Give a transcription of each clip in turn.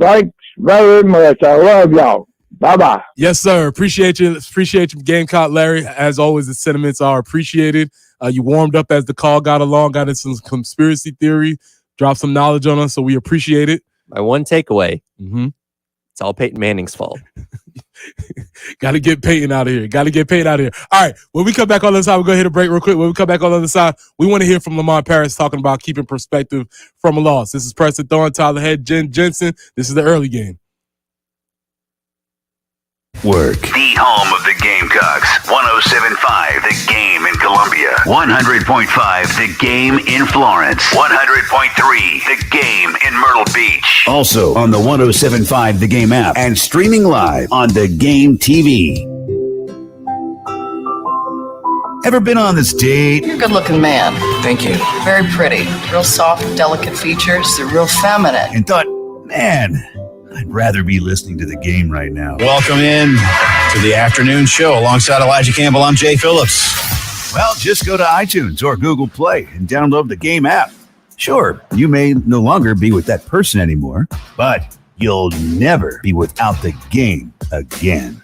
Thanks very much. I love y'all. Bye-bye. Yes, sir. Appreciate you. Appreciate you, Gamecock Larry. As always, the sentiments are appreciated. You warmed up as the call got along, got into some conspiracy theory, dropped some knowledge on us, so we appreciate it. My one takeaway, it's all Peyton Manning's fault. Got to get Peyton out of here. All right, when we come back on the other side, we'll go hit a break real quick. When we come back on the other side, we want to hear from Lamont Paris talking about keeping perspective from a loss. This is Preston Thorne, Tyler Head, Jen Jensen. This is the early game. Work. The home of the Gamecocks. 107.5 The Game in Columbia. 100.5 The Game in Florence. 100.3 The Game in Myrtle Beach. Also on the 107.5 The Game app and streaming live on The Game TV. Ever been on this date? You're a good-looking man. Thank you. Very pretty. Real soft, delicate features. They're real feminine. And thought, man, I'd rather be listening to the game right now. Welcome in to the afternoon show alongside Elijah Campbell. I'm Jay Phillips. Well, just go to iTunes or Google Play and download the Game app. Sure, you may no longer be with that person anymore, but you'll never be without the game again.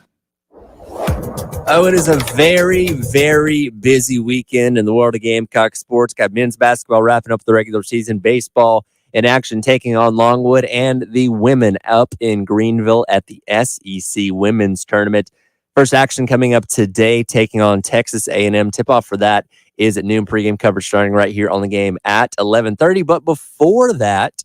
Oh, it is a very, very busy weekend in the world of Gamecock sports. Got men's basketball wrapping up the regular season, baseball in action taking on Longwood, and the women up in Greenville at the SEC Women's Tournament. First action coming up today, taking on Texas A&M. Tip-off for that is at noon. Pregame coverage starting right here on the game at 11:30. But before that,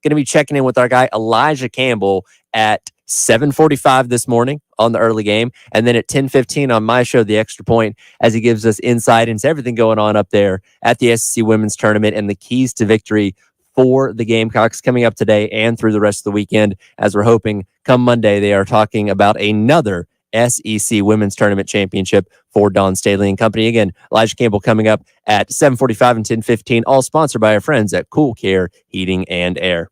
going to be checking in with our guy Elijah Campbell at 7:45 this morning on the early game, and then at 10:15 on my show, The Extra Point, as he gives us insight into everything going on up there at the SEC Women's Tournament and the keys to victory for the Gamecocks coming up today and through the rest of the weekend, as we're hoping come Monday they are talking about another SEC Women's Tournament Championship for Dawn Staley and company. Again, Elijah Campbell coming up at 7:45 and 10:15, all sponsored by our friends at Cool Care Heating and Air.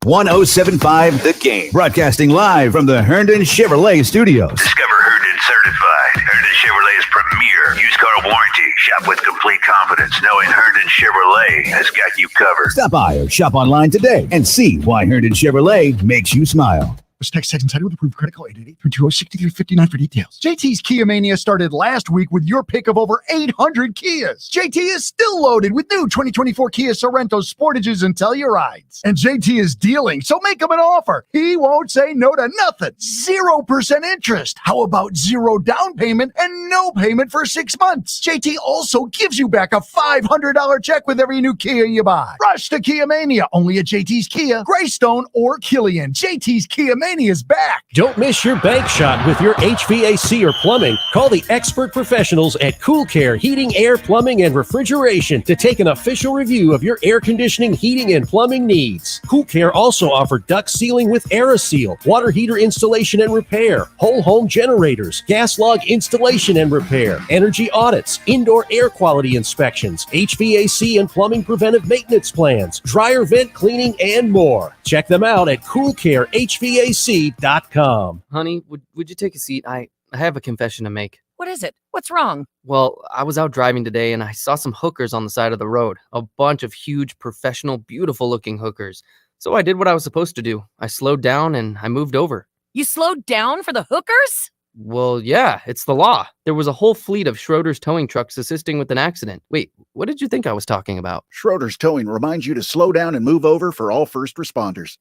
.107.5 The Game, broadcasting live from the Herndon Chevrolet Studios. Discover Herndon Certified, Herndon Chevrolet's premier used car warranty. Shop with complete confidence, knowing Herndon Chevrolet has got you covered. Stop by or shop online today and see why Herndon Chevrolet makes you smile. Text Insider with approved credit call 888-320-6359 for details. JT's Kia Mania started last week with your pick of over 800 Kias. JT is still loaded with new 2024 Kia Sorento Sportages and Tellurides. And JT is dealing, so make him an offer. He won't say no to nothing. 0% interest. How about 0 down payment and no payment for 6 months? JT also gives you back a $500 check with every new Kia you buy. Rush to Kia Mania, only at JT's Kia, Greystone, or Killian. JT's Kia Mania is back. Don't miss your bank shot with your HVAC or plumbing. Call the expert professionals at Cool Care Heating, Air, Plumbing, and Refrigeration to take an official review of your air conditioning, heating, and plumbing needs. Cool Care also offer duct sealing with AeroSeal, water heater installation and repair, whole home generators, gas log installation and repair, energy audits, indoor air quality inspections, HVAC and plumbing preventive maintenance plans, dryer vent cleaning, and more. Check them out at coolcarehvac.com. Honey, would you take a seat? I have a confession to make. What is it? What's wrong? Well, I was out driving today and I saw some hookers on the side of the road. A bunch of huge, professional, beautiful looking hookers. So I did what I was supposed to do. I slowed down and I moved over. You slowed down for the hookers? Well, yeah, it's the law. There was a whole fleet of Schroeder's towing trucks assisting with an accident. Wait, what did you think I was talking about? Schroeder's Towing reminds you to slow down and move over for all first responders.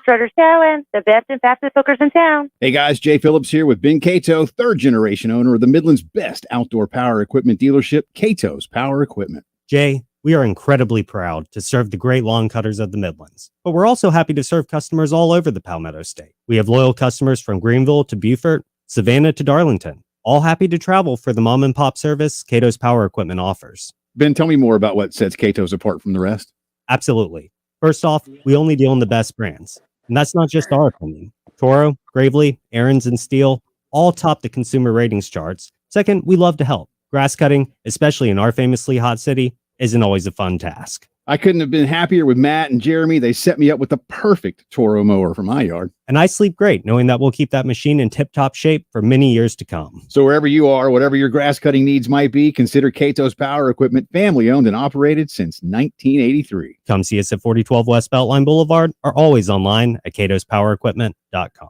Schroeder's Towing, the best and fastest hookers in town. Hey guys, Jay Phillips here with Ben Cato, third generation owner of the Midland's best outdoor power equipment dealership, Cato's Power Equipment. Jay, we are incredibly proud to serve the great lawn cutters of the Midlands, but we're also happy to serve customers all over the Palmetto State. We have loyal customers from Greenville to Beaufort, Savannah to Darlington, all happy to travel for the mom and pop service Cato's Power Equipment offers. Ben, tell me more about what sets Cato's apart from the rest. Absolutely. First off, we only deal in the best brands. And that's not just our opinion. Toro, Gravely, Aaron's, and Steel all top the consumer ratings charts. Second, we love to help. Grass cutting, especially in our famously hot city, isn't always a fun task. I couldn't have been happier with Matt and Jeremy. They set me up with the perfect Toro mower for my yard. And I sleep great knowing that we'll keep that machine in tip-top shape for many years to come. So wherever you are, whatever your grass cutting needs might be, consider Cato's Power Equipment, family owned and operated since 1983. Come see us at 4012 West Beltline Boulevard or always online at catospowerequipment.com.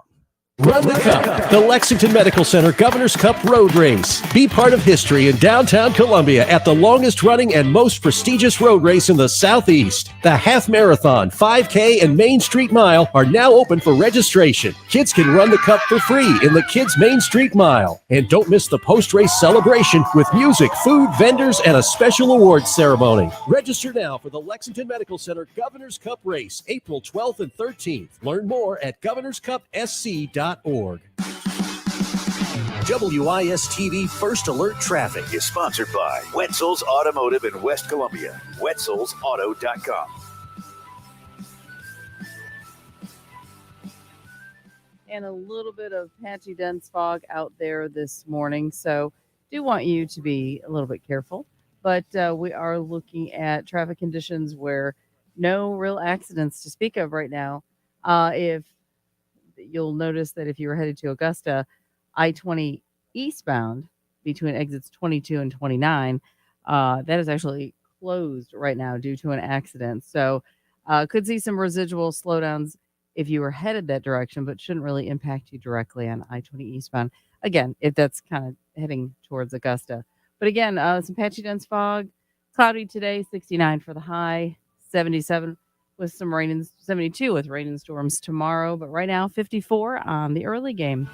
Run the Cup, the Lexington Medical Center Governor's Cup Road Race. Be part of history in downtown Columbia at the longest running and most prestigious road race in the Southeast. The Half Marathon, 5K, and Main Street Mile are now open for registration. Kids can run the Cup for free in the Kids Main Street Mile. And don't miss the post-race celebration with music, food, vendors, and a special awards ceremony. Register now for the Lexington Medical Center Governor's Cup Race, April 12th and 13th. Learn more at governorscupsc.org. WIS-TV First Alert Traffic is sponsored by Wetzel's Automotive in West Columbia. Wetzel'sAuto.com. And a little bit of patchy dense fog out there this morning, so do want you to be a little bit careful. But we are looking at traffic conditions where no real accidents to speak of right now. If you'll notice that if you were headed to Augusta, I-20 eastbound between exits 22 and 29, that is actually closed right now due to an accident. So could see some residual slowdowns if you were headed that direction, but shouldn't really impact you directly on I-20 eastbound. Again, if that's kind of heading towards Augusta. But again, some patchy dense fog, cloudy today, 69 for the high, 77 with some rain, and 72 with rain and storms tomorrow. But right now, 54 on the early game.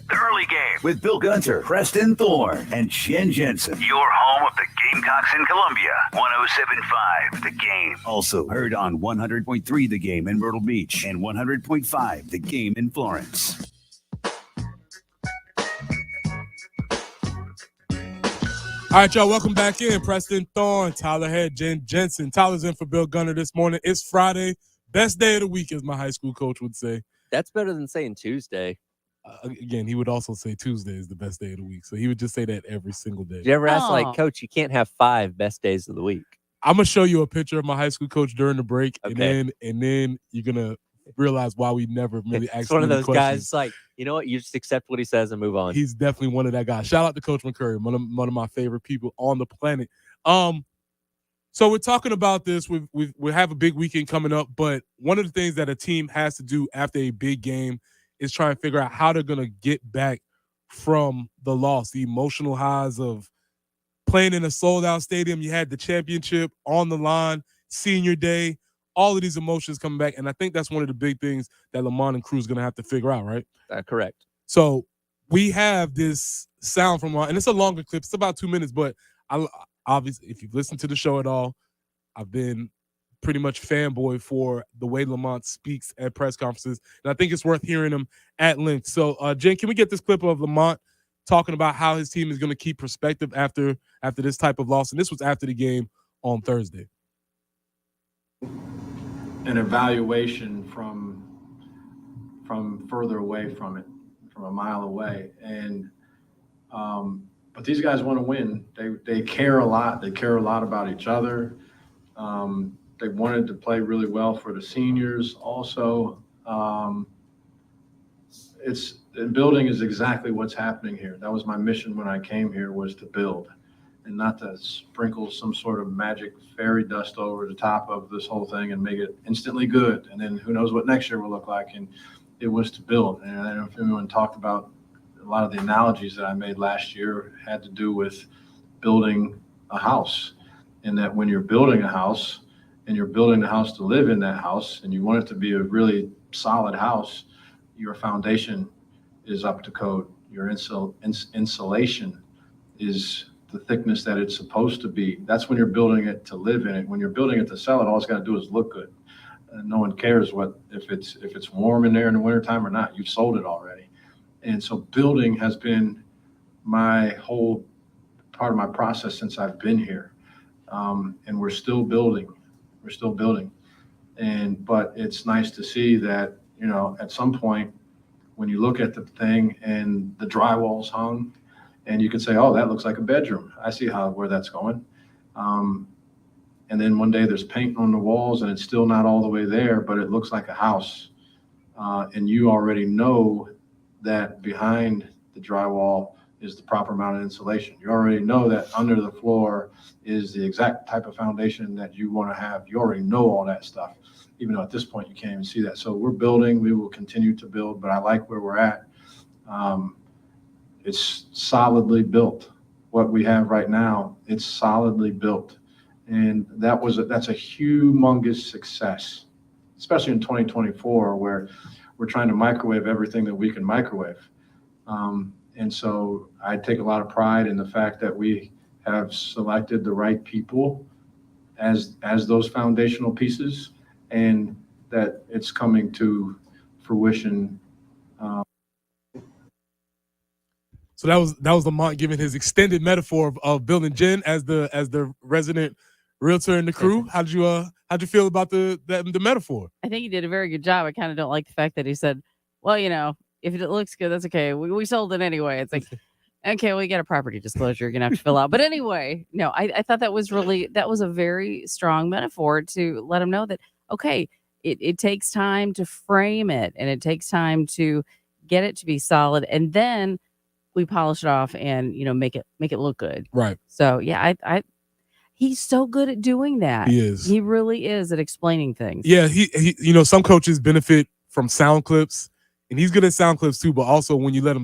The early game with Bill Gunter, Preston Thorne, and Shen Jensen. Your home of the Gamecocks in Columbia. 107.5 The Game. Also heard on 100.3 The Game in Myrtle Beach and 100.5 The Game in Florence. All right, y'all, welcome back in. Preston Thorne, Tyler Head, Jen Jensen. Tyler's in for Bill Gunter this morning. It's Friday. Best day of the week, as my high school coach would say. That's better than saying Tuesday. Again, he would also say Tuesday is the best day of the week. So he would just say that every single day. Did you ever ask, like, Coach, you can't have 5 best days of the week? I'm going to show you a picture of my high school coach during the break. Okay. And then you're going to realize why we never really asked It's one of those questions. guys, like, you know what? You just accept what he says and move on. He's definitely one of that guys. Shout out to Coach McCurry, one of my favorite people on the planet. So we're talking about this. We have a big weekend coming up, but one of the things that a team has to do after a big game is try and figure out how they're going to get back from the loss, the emotional highs of playing in a sold-out stadium. You had the championship on the line, senior day, all of these emotions coming back. And I think that's one of the big things that Lamont and Cruz are going to have to figure out, right? Correct. So we have this sound from, and it's a longer clip. It's about 2 minutes, but obviously, if you've listened to the show at all, I've been pretty much fanboy for the way Lamont speaks at press conferences. And I think it's worth hearing him at length. So, Jen, can we get this clip of Lamont talking about how his team is going to keep perspective after this type of loss? And this was after the game on Thursday. An evaluation from further away from it, from a mile away. And but these guys want to win. They care a lot. They care a lot about each other. They wanted to play really well for the seniors. Also, building is exactly what's happening here. That was my mission when I came here, was to build and not to sprinkle some sort of magic fairy dust over the top of this whole thing and make it instantly good. And then who knows what next year will look like. And it was to build. And I don't know if anyone talked about a lot of the analogies that I made last year had to do with building a house. And that when you're building a house and you're building the house to live in that house and you want it to be a really solid house, your foundation is up to code. Your insulation is the thickness that it's supposed to be. That's when you're building it to live in it. When you're building it to sell it, all it's got to do is look good. And no one cares if it's warm in there in the wintertime or not. You've sold it already. And so building has been my whole part of my process since I've been here. And we're still building. But it's nice to see that, at some point when you look at the thing and the drywall's hung, and you can say, oh, that looks like a bedroom. I see where that's going. And then one day there's paint on the walls and it's still not all the way there, but it looks like a house. And you already know that behind the drywall is the proper amount of insulation. You already know that under the floor is the exact type of foundation that you want to have. You already know all that stuff, even though at this point you can't even see that. So we're building, we will continue to build, but I like where we're at. It's solidly built. What we have right now, it's solidly built. And that's a humongous success, especially in 2024, where we're trying to microwave everything that we can microwave. And so I take a lot of pride in the fact that we have selected the right people as those foundational pieces, and that it's coming to fruition. So that was Lamont giving his extended metaphor of building Jen as the resident realtor in the crew. How'd you feel about the metaphor? I think he did a very good job. I kind of don't like the fact that he said, well, if it looks good, that's okay. We sold it anyway. It's like, okay, well, you got a property disclosure you're going to have to fill out. But anyway, no, I thought that was a very strong metaphor to let him know that, okay, it takes time to frame it and it takes time to get it to be solid. And then we polish it off and, make it look good. Right. So yeah, he's so good at doing that. He is. He really is at explaining things. Yeah, he some coaches benefit from sound clips, and he's good at sound clips too. But also when you let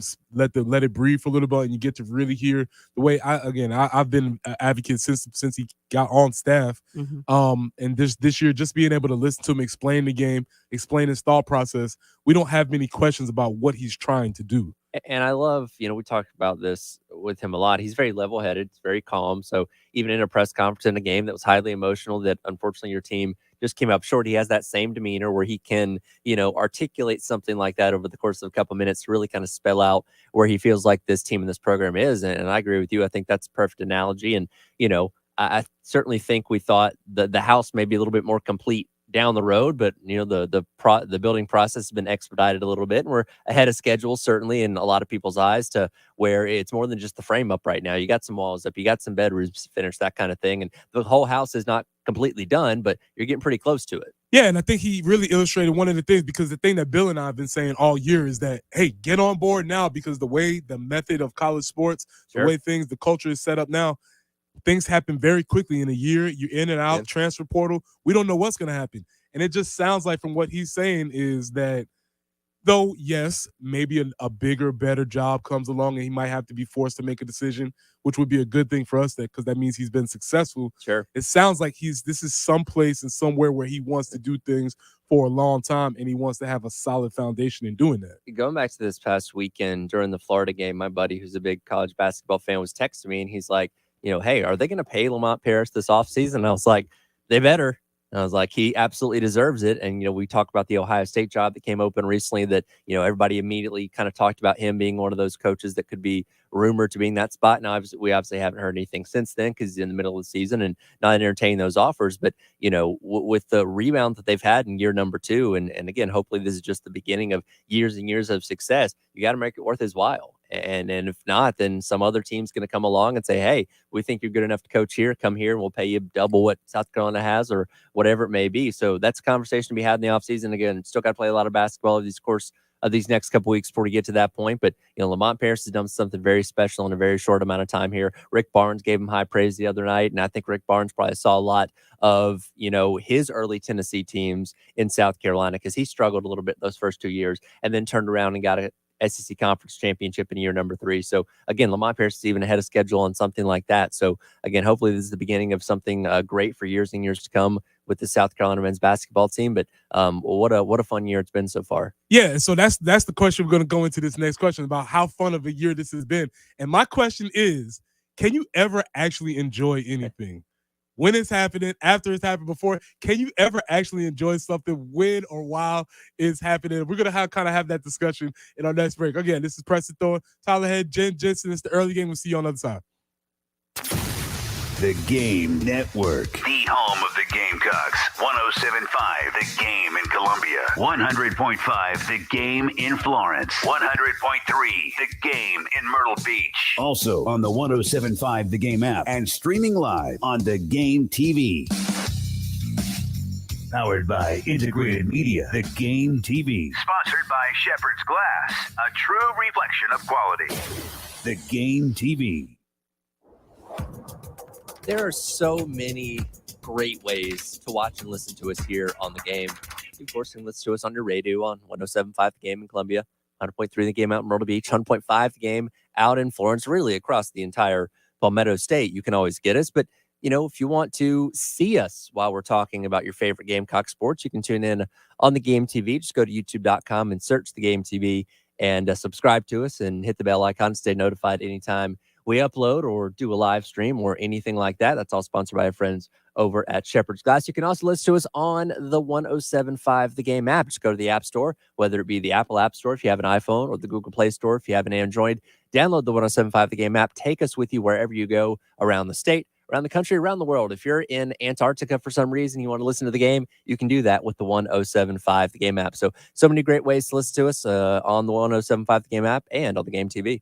it breathe for a little bit, and you get to really hear the way. I've been an advocate since he got on staff. Mm-hmm. And this year, just being able to listen to him explain the game, explain his thought process, we don't have many questions about what he's trying to do. And I love, we talked about this with him a lot. He's very level-headed, very calm. So even in a press conference in a game that was highly emotional, that unfortunately your team just came up short, he has that same demeanor where he can, articulate something like that over the course of a couple minutes to really kind of spell out where he feels like this team and this program is. And I agree with you. I think that's a perfect analogy. And, I certainly think we thought the house may be a little bit more complete down the road, but the building process has been expedited a little bit, and we're ahead of schedule, certainly in a lot of people's eyes, to where it's more than just the frame up right now. You got some walls up, you got some bedrooms finished, that kind of thing, and the whole house is not completely done, but you're getting pretty close to it. Yeah, and I think he really illustrated one of the things, because the thing that Bill and I have been saying all year is that, hey, get on board now, because the method of college sports, Sure. the way the culture is set up now, things happen very quickly in a year. You're in and out, transfer portal. We don't know what's going to happen. And it just sounds like from what he's saying is that, though, yes, maybe a bigger, better job comes along and he might have to be forced to make a decision, which would be a good thing for us, because that means he's been successful. Sure. It sounds like this is someplace and somewhere where he wants to do things for a long time, and he wants to have a solid foundation in doing that. Going back to this past weekend during the Florida game, my buddy who's a big college basketball fan was texting me, and he's like, hey, are they going to pay Lamont Paris this offseason? And I was like, they better. And I was like, he absolutely deserves it. And, we talked about the Ohio State job that came open recently that, everybody immediately kind of talked about him being one of those coaches that could be rumored to be in that spot. Now, we obviously haven't heard anything since then because he's in the middle of the season and not entertaining those offers. But, with the rebound that they've had in year number 2, and again, hopefully this is just the beginning of years and years of success, you got to make it worth his while. And if not, then some other team's going to come along and say, hey, we think you're good enough to coach here. Come here and we'll pay you double what South Carolina has, or whatever it may be. So that's a conversation to be had in the offseason. Again, still got to play a lot of basketball over the course of these next couple weeks before we get to that point. But, Lamont Paris has done something very special in a very short amount of time here. Rick Barnes gave him high praise the other night. And I think Rick Barnes probably saw a lot of, his early Tennessee teams in South Carolina, because he struggled a little bit those first 2 years and then turned around and got a SEC Conference Championship in year number 3. So again, Lamont Paris is even ahead of schedule on something like that. So again, hopefully this is the beginning of something great for years and years to come with the South Carolina men's basketball team. But what a fun year it's been so far. Yeah, so that's the question. We're going to go into this next question about how fun of a year this has been. And my question is, can you ever actually enjoy anything? When it's happening, after it's happened, before, can you ever actually enjoy something when or while it's happening? We're going to kind of have that discussion in our next break. Again, this is Preston Thorne, Tyler Head, Jen Jensen. It's the early game. We'll see you on the other side. The Game Network. The home of the Gamecocks. 107.5 The Game in Columbia. 100.5 The Game in Florence. 100.3 The Game in Myrtle Beach. Also on the 107.5 The Game app and streaming live on The Game TV. Powered by Integrated Media. The Game TV. Sponsored by Shepherd's Glass. A true reflection of quality. The Game TV. There are so many great ways to watch and listen to us here on The Game. You, of course, can listen to us on your radio on 107.5 The Game in Columbia, 100.3 The Game out in Myrtle Beach, 100.5 The Game out in Florence, really across the entire Palmetto State. You can always get us. But, you know, if you want to see us while we're talking about your favorite Gamecock sports, you can tune in on The Game TV. Just go to youtube.com and search The Game TV and subscribe to us and hit the bell icon to stay notified anytime we upload or do a live stream or anything like that. That's all sponsored by our friends over at Shepherd's Glass. You can also listen to us on the 107.5 The Game app. Just go to the App Store, whether it be the Apple App Store if you have an iPhone or the Google Play Store if you have an Android. Download the 107.5 The Game app. Take us with you wherever you go around the state, around the country, around the world. If you're in Antarctica for some reason, you want to listen to The Game, you can do that with the 107.5 The Game app. So many great ways to listen to us on the 107.5 The Game app and on The Game TV.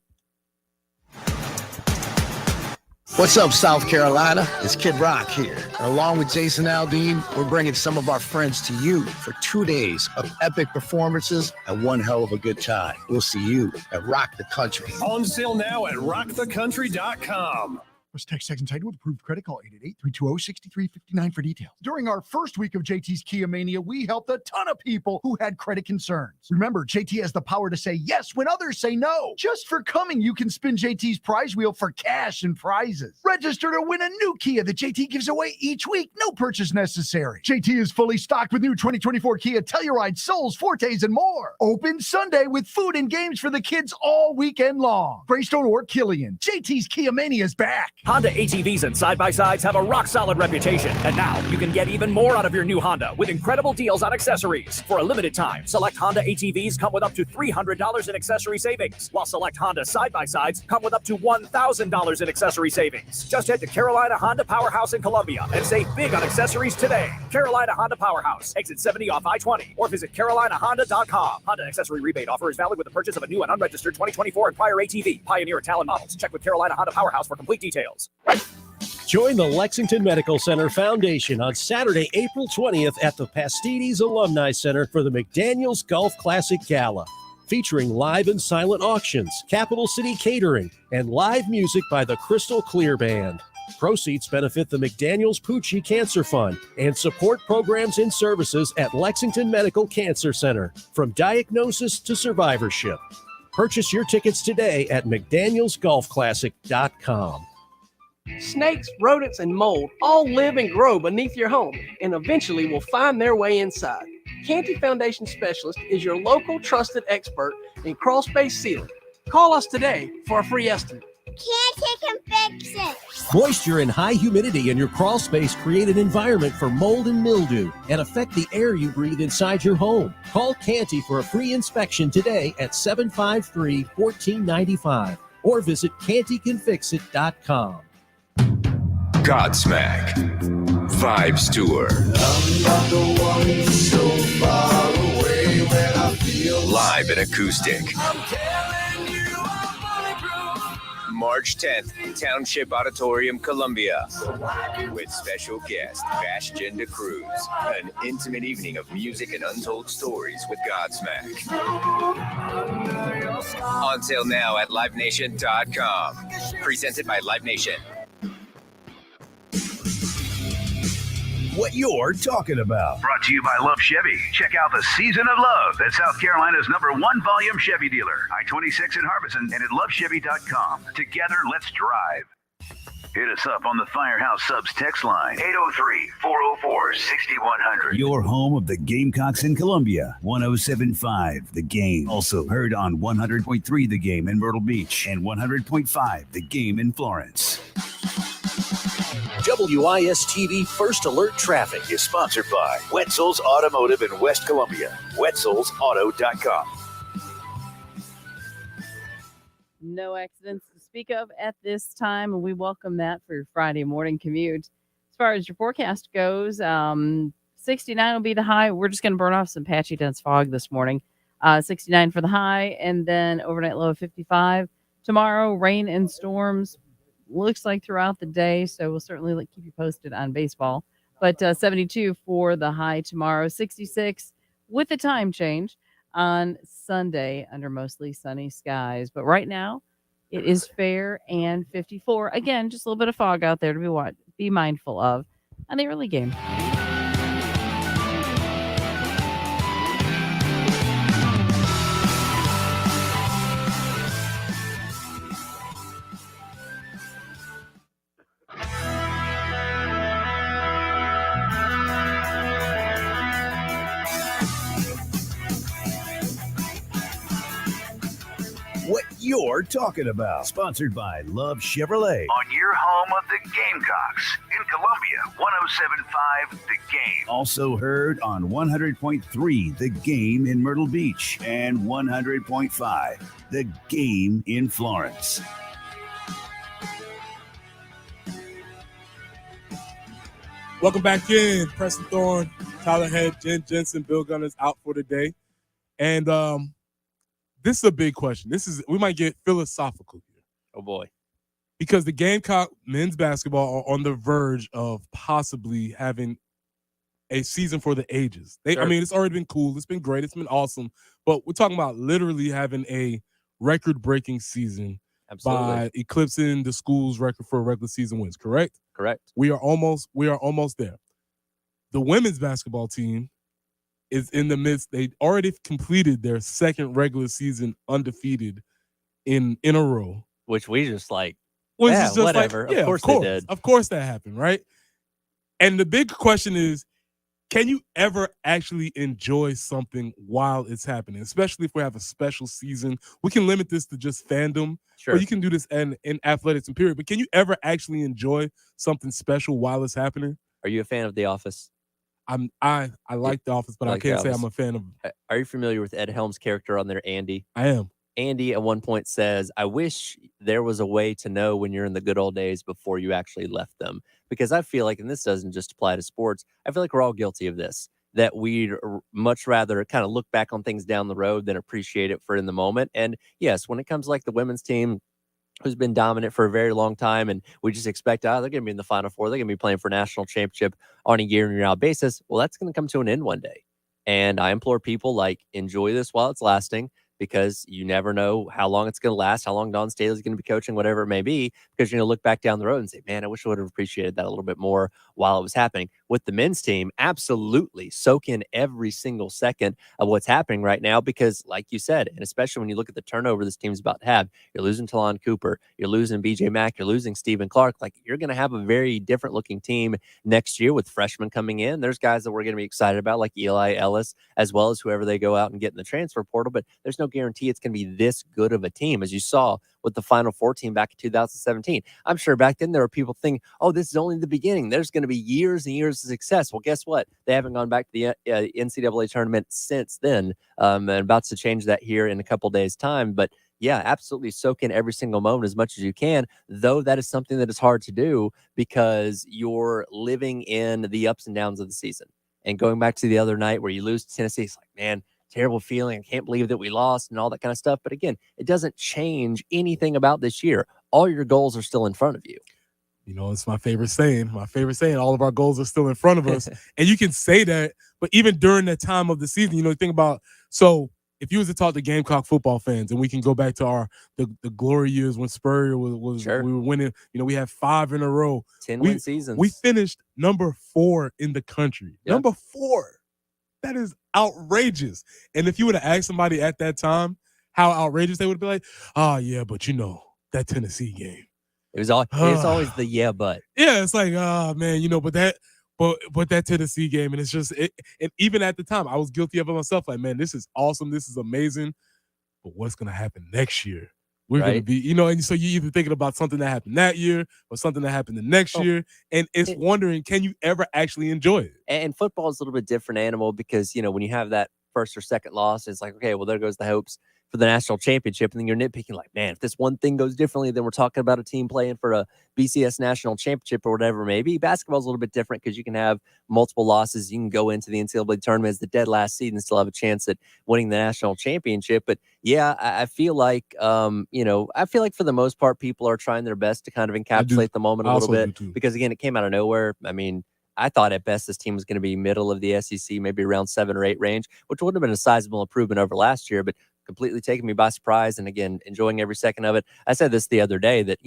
What's up, South Carolina? It's Kid Rock here. And along with Jason Aldean, we're bringing some of our friends to you for 2 days of epic performances and one hell of a good time. We'll see you at Rock the Country. On sale now at rockthecountry.com. Plus, text sex entitled with approved credit. Call 888-320-6359 for details. During our first week of JT's Kia Mania, we helped a ton of people who had credit concerns. Remember, JT has the power to say yes when others say no. Just for coming, you can spin JT's prize wheel for cash and prizes. Register to win a new Kia that JT gives away each week. No purchase necessary. JT is fully stocked with new 2024 Kia Telluride, Souls, Fortes, and more. Open Sunday with food and games for the kids all weekend long. Greystone or Killian, JT's Kia Mania is back. Honda ATVs and side-by-sides have a rock-solid reputation, and now you can get even more out of your new Honda with incredible deals on accessories. For a limited time, select Honda ATVs come with up to $300 in accessory savings, while select Honda side-by-sides come with up to $1,000 in accessory savings. Just head to Carolina Honda Powerhouse in Columbia and save big on accessories today. Carolina Honda Powerhouse, exit 70 off I-20, or visit carolinahonda.com. Honda accessory rebate offer is valid with the purchase of a new and unregistered 2024 and prior ATV, Pioneer and Talon models. Check with Carolina Honda Powerhouse for complete details. Join the Lexington Medical Center Foundation on Saturday, April 20th at the Pastides Alumni Center for the McDaniels Golf Classic Gala, featuring live and silent auctions, Capital City catering, and live music by the Crystal Clear Band. Proceeds benefit the McDaniels Pucci Cancer Fund and support programs and services at Lexington Medical Cancer Center, from diagnosis to survivorship. Purchase your tickets today at McDanielsGolfClassic.com. Snakes, rodents, and mold all live and grow beneath your home and eventually will find their way inside. Canty Foundation Specialist is your local trusted expert in crawl space sealing. Call us today for a free estimate. Canty can fix it. Moisture and high humidity in your crawl space create an environment for mold and mildew and affect the air you breathe inside your home. Call Canty for a free inspection today at 753-1495 or visit cantycanfixit.com. Godsmack Vibes Tour. Live and acoustic. March 10th, Township Auditorium, Columbia. With special guest, Bastion de Cruz. An intimate evening of music and untold stories with Godsmack. On sale now at livenation.com. Presented by Live Nation. What you're talking about. Brought to you by Love Chevy. Check out the Season of Love at South Carolina's #1 volume Chevy dealer, I-26 in Harbison, and at lovechevy.com. Together, let's drive. Hit us up on the Firehouse Subs text line, 803-404-6100. Your home of the Gamecocks in Columbia, 107.5 The Game. Also heard on 100.3 The Game in Myrtle Beach and 100.5 The Game in Florence. WIS-TV First Alert Traffic is sponsored by Wetzel's Automotive in West Columbia. Wetzel'sAuto.com. No accidents this speak of at this time, and we welcome that for your Friday morning commute. As far as your forecast goes, 69 will be the high. We're just going to burn off some patchy dense fog this morning. 69 for the high, and then overnight low of 55. Tomorrow, rain and storms looks like throughout the day, so we'll certainly keep you posted on baseball. But 72 for the high tomorrow, 66 with the time change on Sunday under mostly sunny skies. But right now, it is fair and 54. Again, just a little bit of fog out there to be mindful of on the early game. What you're talking about. Sponsored by Love Chevrolet. On your home of the Gamecocks in Columbia, 107.5 The Game. Also heard on 100.3 The Game in Myrtle Beach and 100.5 The Game in Florence. Welcome back in. Preston Thorne, Tyler Head, Jen Jensen, Bill Gunn is out for the day. And this is a big question. We might get philosophical here. Oh, boy. Because the Gamecock men's basketball are on the verge of possibly having a season for the ages. Sure. I mean, it's already been cool. It's been great. It's been awesome. But we're talking about literally having a record-breaking season by eclipsing the school's record for regular season wins, correct? Correct. We are almost there. The women's basketball team is in the midst. They already completed their second regular season undefeated in a row. Which we just like, Which yeah, is just whatever. Like, yeah, of course they did. Of course that happened, right? And the big question is, can you ever actually enjoy something while it's happening? Especially if we have a special season. We can limit this to just fandom. Sure. Or you can do this in athletics and period. But can you ever actually enjoy something special while it's happening? Are you a fan of The Office? I like The Office, but I can't say I'm a fan of. Are you familiar with Ed Helms' character on there, Andy? I am. Andy at one point says, I wish there was a way to know when you're in the good old days before you actually left them. Because I feel like, and this doesn't just apply to sports, I feel like we're all guilty of this, that we'd much rather kind of look back on things down the road than appreciate it for in the moment. And yes, when it comes to like the women's team, who's been dominant for a very long time, and we just expect, they're going to be in the Final Four. They're going to be playing for a national championship on a year-in-year-out basis. Well, that's going to come to an end one day. And I implore people, enjoy this while it's lasting, because you never know how long it's going to last, how long Dawn Staley's going to be coaching, whatever it may be, because you're going to look back down the road and say, man, I wish I would have appreciated that a little bit more while it was happening. With the men's team, absolutely soak in every single second of what's happening right now, because like you said, and especially when you look at the turnover this team's about to have, you're losing Talon Cooper, you're losing BJ Mack, you're losing Stephen Clark. You're going to have a very different looking team next year with freshmen coming in. There's guys that we're going to be excited about, like Eli Ellis, as well as whoever they go out and get in the transfer portal, but there's no guarantee it's going to be this good of a team, as you saw with the Final Four team back in 2017. I'm sure back then there were people thinking, oh, this is only the beginning. There's going to be years and years of success. Well, guess what? They haven't gone back to the NCAA tournament since then, and about to change that here in a couple days' time. But yeah, absolutely soak in every single moment as much as you can, though that is something that is hard to do because you're living in the ups and downs of the season. And going back to the other night where you lose to Tennessee, it's like, man, terrible feeling. I can't believe that we lost and all that kind of stuff. But again, it doesn't change anything about this year. All your goals are still in front of you. You know, it's my favorite saying. All of our goals are still in front of us. And you can say that, but even during that time of the season, you know, think about, so if you was to talk to Gamecock football fans, and we can go back to the glory years when Spurrier was Sure. we were winning, you know, we had 5 in a row. 10-win seasons. We finished number 4 in the country. Yeah. Number 4. That is outrageous. And if you would have asked somebody at that time how outrageous, they would be like, oh, yeah, but you know, that Tennessee game. It's always the yeah, but. Yeah, it's like, oh, man, you know, but that Tennessee game, and it's just, and even at the time, I was guilty of it myself. Like, man, this is awesome. This is amazing. But what's going to happen next year? We're going to be, you know, and so you're either thinking about something that happened that year or something that happened the next year. And it's wondering, can you ever actually enjoy it? And football is a little bit different animal because, you know, when you have that first or second loss, it's like, okay, well, there goes the hopes. for the national championship, and then you're nitpicking like, man, if this one thing goes differently, then we're talking about a team playing for a BCS national championship or whatever. Maybe basketball's a little bit different because you can have multiple losses. You can go into the NCAA tournament as the dead last seed and still have a chance at winning the national championship. But yeah, I feel like, I feel like for the most part, people are trying their best to kind of encapsulate the moment a little bit because again, it came out of nowhere. I mean, I thought at best this team was going to be middle of the SEC, maybe around 7 or 8 range, which would have been a sizable improvement over last year, but completely taking me by surprise. And again, enjoying every second of it. I said this the other day that,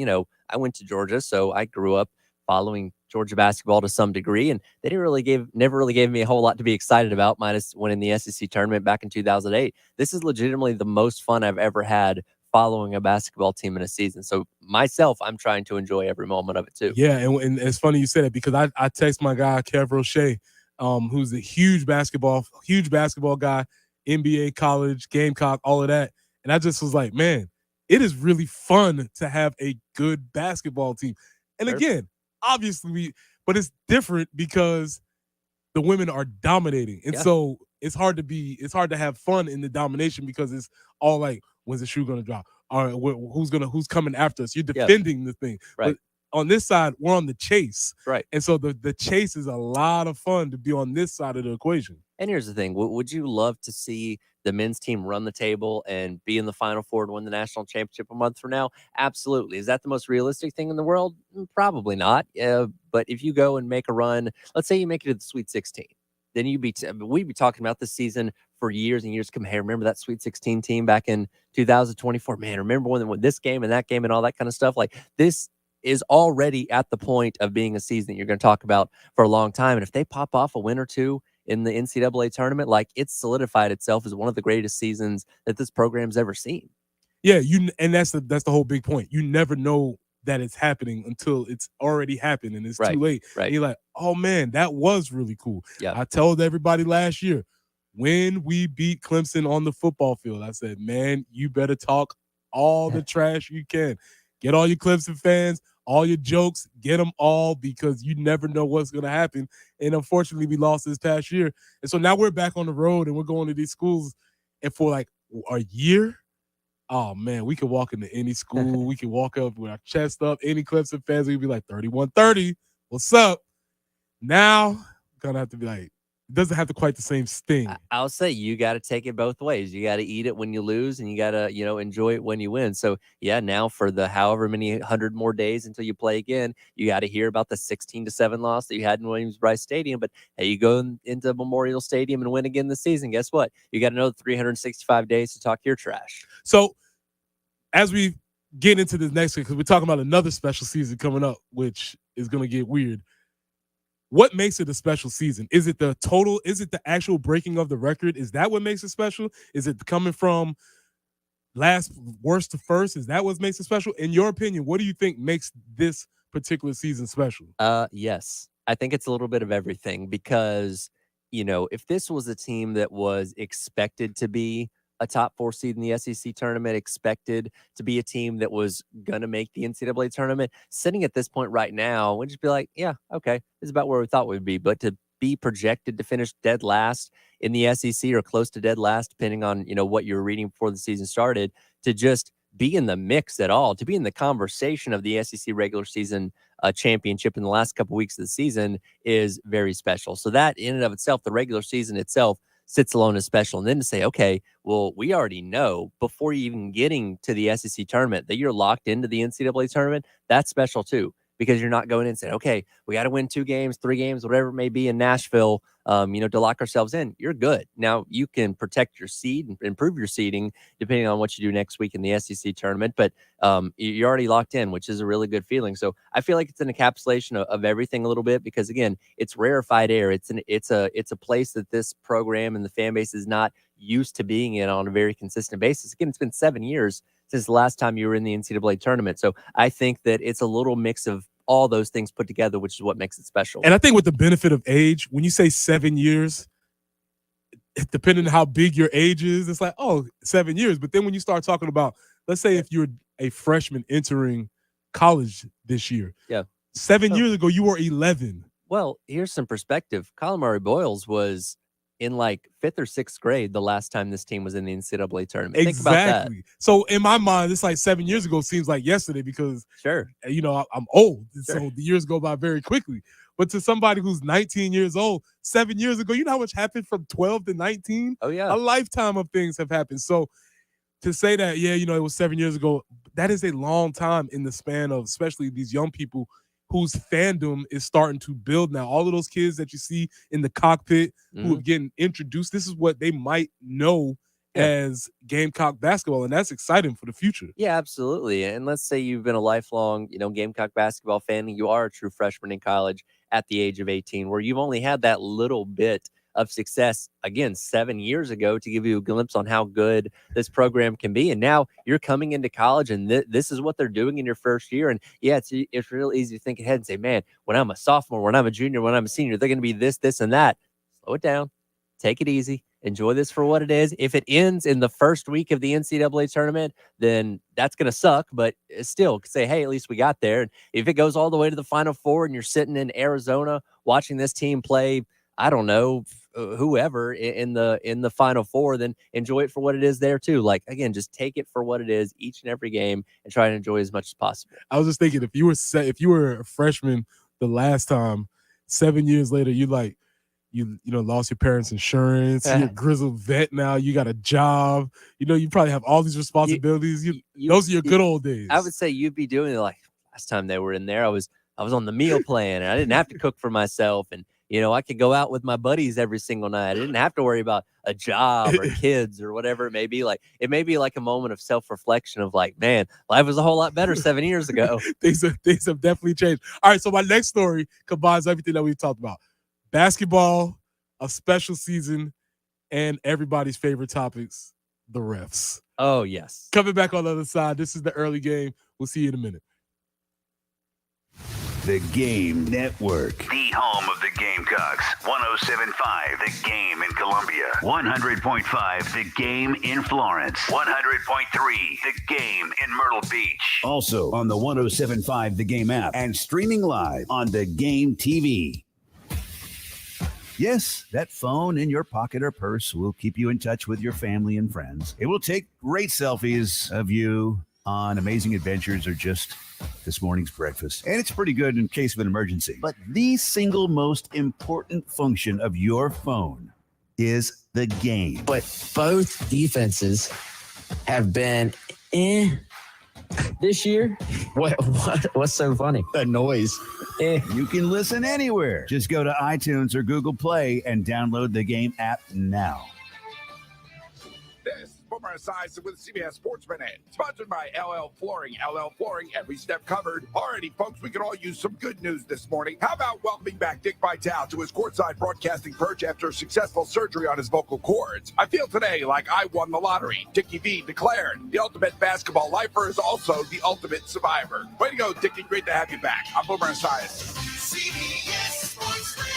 I went to Georgia, so I grew up following Georgia basketball to some degree, and they never really gave me a whole lot to be excited about, minus winning the SEC tournament back in 2008. This is legitimately the most fun I've ever had following a basketball team in a season. So myself, I'm trying to enjoy every moment of it too. Yeah, and it's funny you said it because I text my guy Kev Roche, who's a huge basketball guy, NBA, college, Gamecock, all of that. And I just was like, man, it is really fun to have a good basketball team. And again, obviously, but it's different because the women are dominating. And so it's hard to have fun in the domination because it's all like, when's the shoe going to drop? All right, who's coming after us? You're defending the thing. Right. But on this side, we're on the chase. Right. And so the chase is a lot of fun to be on this side of the equation. And here's the thing. Would you love to see the men's team run the table and be in the Final Four to win the national championship a month from now? Absolutely. Is that the most realistic thing in the world? Probably not. But if you go and make a run, let's say you make it to the Sweet 16, then we'd be talking about this season for years and years. Come here, remember that Sweet 16 team back in 2024? Man, remember when they won this game and that game and all that kind of stuff? Like, this is already at the point of being a season that you're going to talk about for a long time. And if they pop off a win or two in the NCAA tournament, like, it's solidified itself as one of the greatest seasons that this program's ever seen. Yeah, and that's the whole big point. You never know that it's happening until it's already happened and it's too late. Right. And you're like, oh man, that was really cool. Yeah. I told everybody last year when we beat Clemson on the football field, I said, man, you better talk all the trash you can. Get all your Clemson fans, all your jokes, get them all, because you never know what's going to happen. And unfortunately, we lost this past year. And so now we're back on the road and we're going to these schools. And for like a year, oh man, we could walk into any school. We could walk up with our chest up. Any Clemson fans, we'd be like 31-30. What's up? Now, I'm going to have to be like, it doesn't have to quite the same sting. I'll say you got to take it both ways. You got to eat it when you lose, and you got to, enjoy it when you win. So yeah, now for the however many 100 more days until you play again, you got to hear about the 16-7 loss that you had in Williams-Brice Stadium. But hey, you go into Memorial Stadium and win again this season. Guess what? You got another 365 days to talk your trash. So as we get into this next week, because we're talking about another special season coming up, which is going to get weird. What makes it a special season? Is it the total? Is it the actual breaking of the record? Is that what makes it special? Is it coming from worst to first? Is that what makes it special? In your opinion, what do you think makes this particular season special? Yes. I think it's a little bit of everything because, if this was a team that was expected to be a top 4 seed in the SEC tournament, expected to be a team that was going to make the NCAA tournament, sitting at this point right now, we'd just be like, yeah, okay, this is about where we thought we'd be. But to be projected to finish dead last in the SEC or close to dead last, depending on, what you were reading before the season started, to just be in the mix at all, to be in the conversation of the SEC regular season championship in the last couple weeks of the season is very special. So that in and of itself, the regular season itself, sits alone as special. And then to say, okay, well, we already know before you even getting to the SEC tournament that you're locked into the NCAA tournament, that's special too, because you're not going in and saying, okay, we got to win 2 games, 3 games, whatever it may be in Nashville, to lock ourselves in. You're good. Now you can protect your seed and improve your seeding depending on what you do next week in the SEC tournament. But you're already locked in, which is a really good feeling. So I feel like it's an encapsulation of everything a little bit because, again, it's rarefied air. It's a place that this program and the fan base is not used to being in on a very consistent basis. Again, it's been 7 years since the last time you were in the NCAA tournament. So I think that it's a little mix of all those things put together, which is what makes it special. And I think with the benefit of age, when you say 7 years, depending on how big your age is, it's like, oh, 7 years. But then when you start talking about, let's say if you're a freshman entering college this year, 7 years ago, you were 11. Well, here's some perspective. Colin Murray Boyles was in like 5th or 6th grade the last time this team was in the NCAA tournament. Think about that. So in my mind, it's like 7 years ago seems like yesterday because, sure, I'm old. Sure. So the years go by very quickly. But to somebody who's 19 years old, 7 years ago, you know how much happened from 12 to 19? Oh, yeah. A lifetime of things have happened. So to say that, it was 7 years ago, that is a long time in the span of especially these young people whose fandom is starting to build now. All of those kids that you see in the cockpit who are getting introduced, this is what they might know as Gamecock basketball, and that's exciting for the future. Yeah, absolutely. And let's say you've been a lifelong, Gamecock basketball fan, and you are a true freshman in college at the age of 18, where you've only had that little bit of success, again, 7 years ago to give you a glimpse on how good this program can be. And now you're coming into college and this is what they're doing in your first year. And yeah, it's real easy to think ahead and say, man, when I'm a sophomore, when I'm a junior, when I'm a senior, they're going to be this, and that. Slow it down. Take it easy. Enjoy this for what it is. If it ends in the first week of the NCAA tournament, then that's going to suck, but still say, hey, at least we got there. And if it goes all the way to the Final Four and you're sitting in Arizona watching this team play, I don't know, whoever in the Final Four, then enjoy it for what it is there too. Like, again, just take it for what it is each and every game and try to enjoy as much as possible. I was just thinking, if you were a freshman the last time, 7 years later, you lost your parents' insurance, you're a grizzled vet now, you got a job, you probably have all these responsibilities. Those are your good old days. I would say you'd be doing it like last time they were in there. I was on the meal plan and I didn't have to cook for myself, and I could go out with my buddies every single night. I didn't have to worry about a job or kids or whatever it may be. Like, it may be like a moment of self-reflection of like, man, life was a whole lot better 7 years ago. Things have definitely changed. All right, so my next story combines everything that we've talked about. Basketball, a special season, and everybody's favorite topics, the refs. Oh, yes. Coming back on the other side, this is the early game. We'll see you in a minute. The Game Network. The home of the Gamecocks. 107.5 The Game in Columbia. 100.5 The Game in Florence. 100.3 The Game in Myrtle Beach. Also on the 107.5 The Game app and streaming live on The Game TV. Yes, that phone in your pocket or purse will keep you in touch with your family and friends. It will take great selfies of you on amazing adventures or just this morning's breakfast. And it's pretty good in case of an emergency. But the single most important function of your phone is the game. But both defenses have been this year. What's so funny? That noise. You can listen anywhere. Just go to iTunes or Google Play and download the Game app now. This is Boomer Esiason with CBS Sports Minute, sponsored by LL Flooring. LL Flooring, every step covered. Alrighty, folks, we could all use some good news this morning. How about welcoming back Dick Vitale to his courtside broadcasting perch after successful surgery on his vocal cords? I feel today like I won the lottery. Dickie V declared the ultimate basketball lifer is also the ultimate survivor. Way to go, Dickie. Great to have you back. I'm Boomer Esiason. CBS Sports Radio.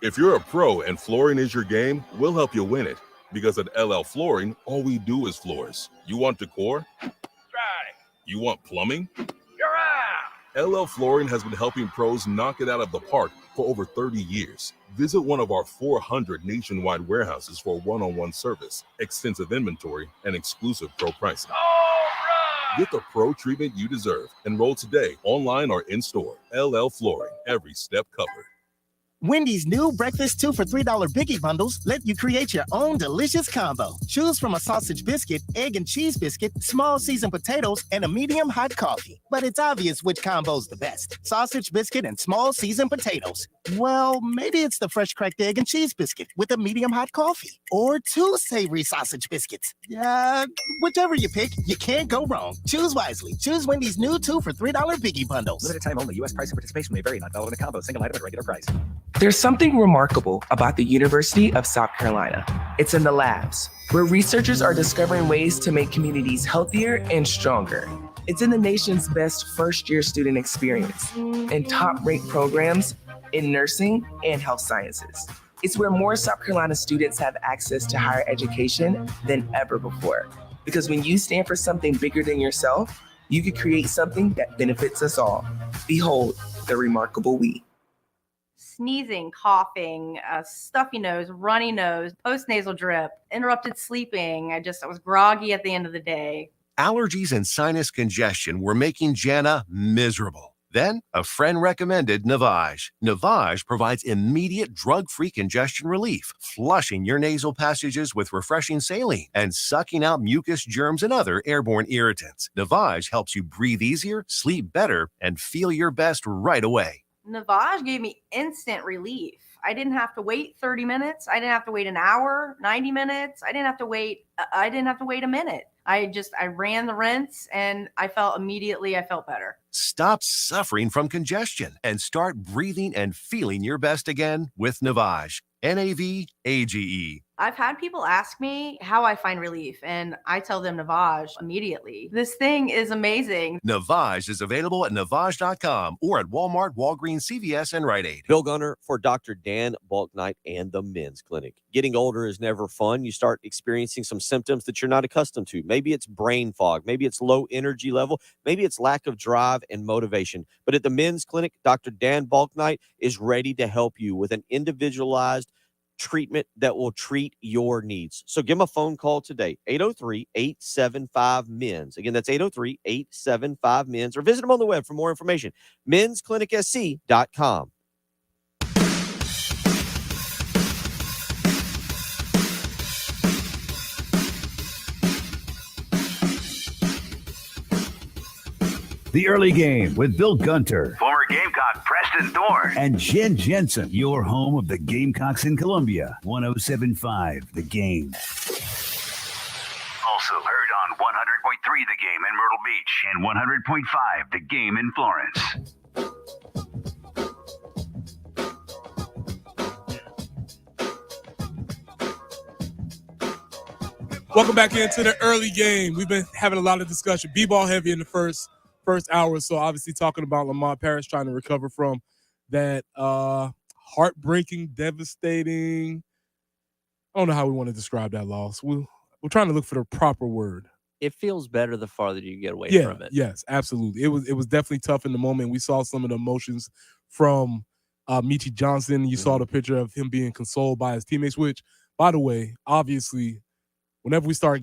If you're a pro and flooring is your game, we'll help you win it. Because at LL Flooring, all we do is floors. You want decor? Try. You want plumbing? You're out. LL Flooring has been helping pros knock it out of the park for over 30 years. Visit one of our 400 nationwide warehouses for one-on-one service, extensive inventory, and exclusive pro pricing. Get the pro treatment you deserve. Enroll today, online or in-store. LL Flooring, every step covered. Wendy's new breakfast 2 for $3 Biggie bundles let you create your own delicious combo. Choose from a sausage biscuit, egg and cheese biscuit, small seasoned potatoes, and a medium hot coffee. But it's obvious which combo's the best. Sausage biscuit and small seasoned potatoes. Well, maybe it's the fresh cracked egg and cheese biscuit with a medium hot coffee. Or 2 savory sausage biscuits. Whichever you pick, you can't go wrong. Choose wisely. Choose Wendy's new 2 for $3 Biggie bundles. Limited time only. U.S. price and participation may vary. Not valid in a combo. Single item at regular price. There's something remarkable about the University of South Carolina. It's in the labs, where researchers are discovering ways to make communities healthier and stronger. It's in the nation's best first-year student experience and top-ranked programs in nursing and health sciences. It's where more South Carolina students have access to higher education than ever before. Because when you stand for something bigger than yourself, you can create something that benefits us all. Behold, the remarkable we. sneezing, coughing, stuffy nose, runny nose, postnasal drip, interrupted sleeping. I was groggy at the end of the day. Allergies and sinus congestion were making Jana miserable. Then, a friend recommended Navage. Navage provides immediate drug-free congestion relief, flushing your nasal passages with refreshing saline and sucking out mucus, germs, and other airborne irritants. Navage helps you breathe easier, sleep better, and feel your best right away. Navage gave me instant relief. I didn't have to wait 30 minutes. I didn't have to wait an hour, 90 minutes. I didn't have to wait a minute. I ran the rinse and I felt better. Stop suffering from congestion and start breathing and feeling your best again with Navage. Navage. I've had people ask me how I find relief, and I tell them Navage immediately. This thing is amazing. Navage is available at Navage.com or at Walmart, Walgreens, CVS, and Rite Aid. Bill Gunner for Dr. Dan Balknight and the Men's Clinic. Getting older is never fun. You start experiencing some symptoms that you're not accustomed to. Maybe it's brain fog. Maybe it's low energy level. Maybe it's lack of drive and motivation. But at the Men's Clinic, Dr. Dan Balknight is ready to help you with an individualized treatment that will treat your needs. So give him a phone call today, 803-875-MENS. Again, that's 803-875-MENS, or visit him on the web for more information, mensclinicsc.com. The Early Game with Bill Gunter. Former Gamecock Preston Thorne. And Jen Jensen, your home of the Gamecocks in Columbia. 107.5 The Game. Also heard on 100.3 The Game in Myrtle Beach and 100.5 The Game in Florence. Welcome back into the Early Game. We've been having a lot of discussion. B-ball heavy in the first hour or so, obviously talking about Lamont Paris trying to recover from that heartbreaking, devastating, I don't know how we want to describe that loss. We're trying to look for the proper word. It feels better the farther you get away from it. Yes, absolutely. It was definitely tough in the moment. We saw some of the emotions from Michi Johnson. You saw the picture of him being consoled by his teammates, which, by the way, obviously, whenever we start,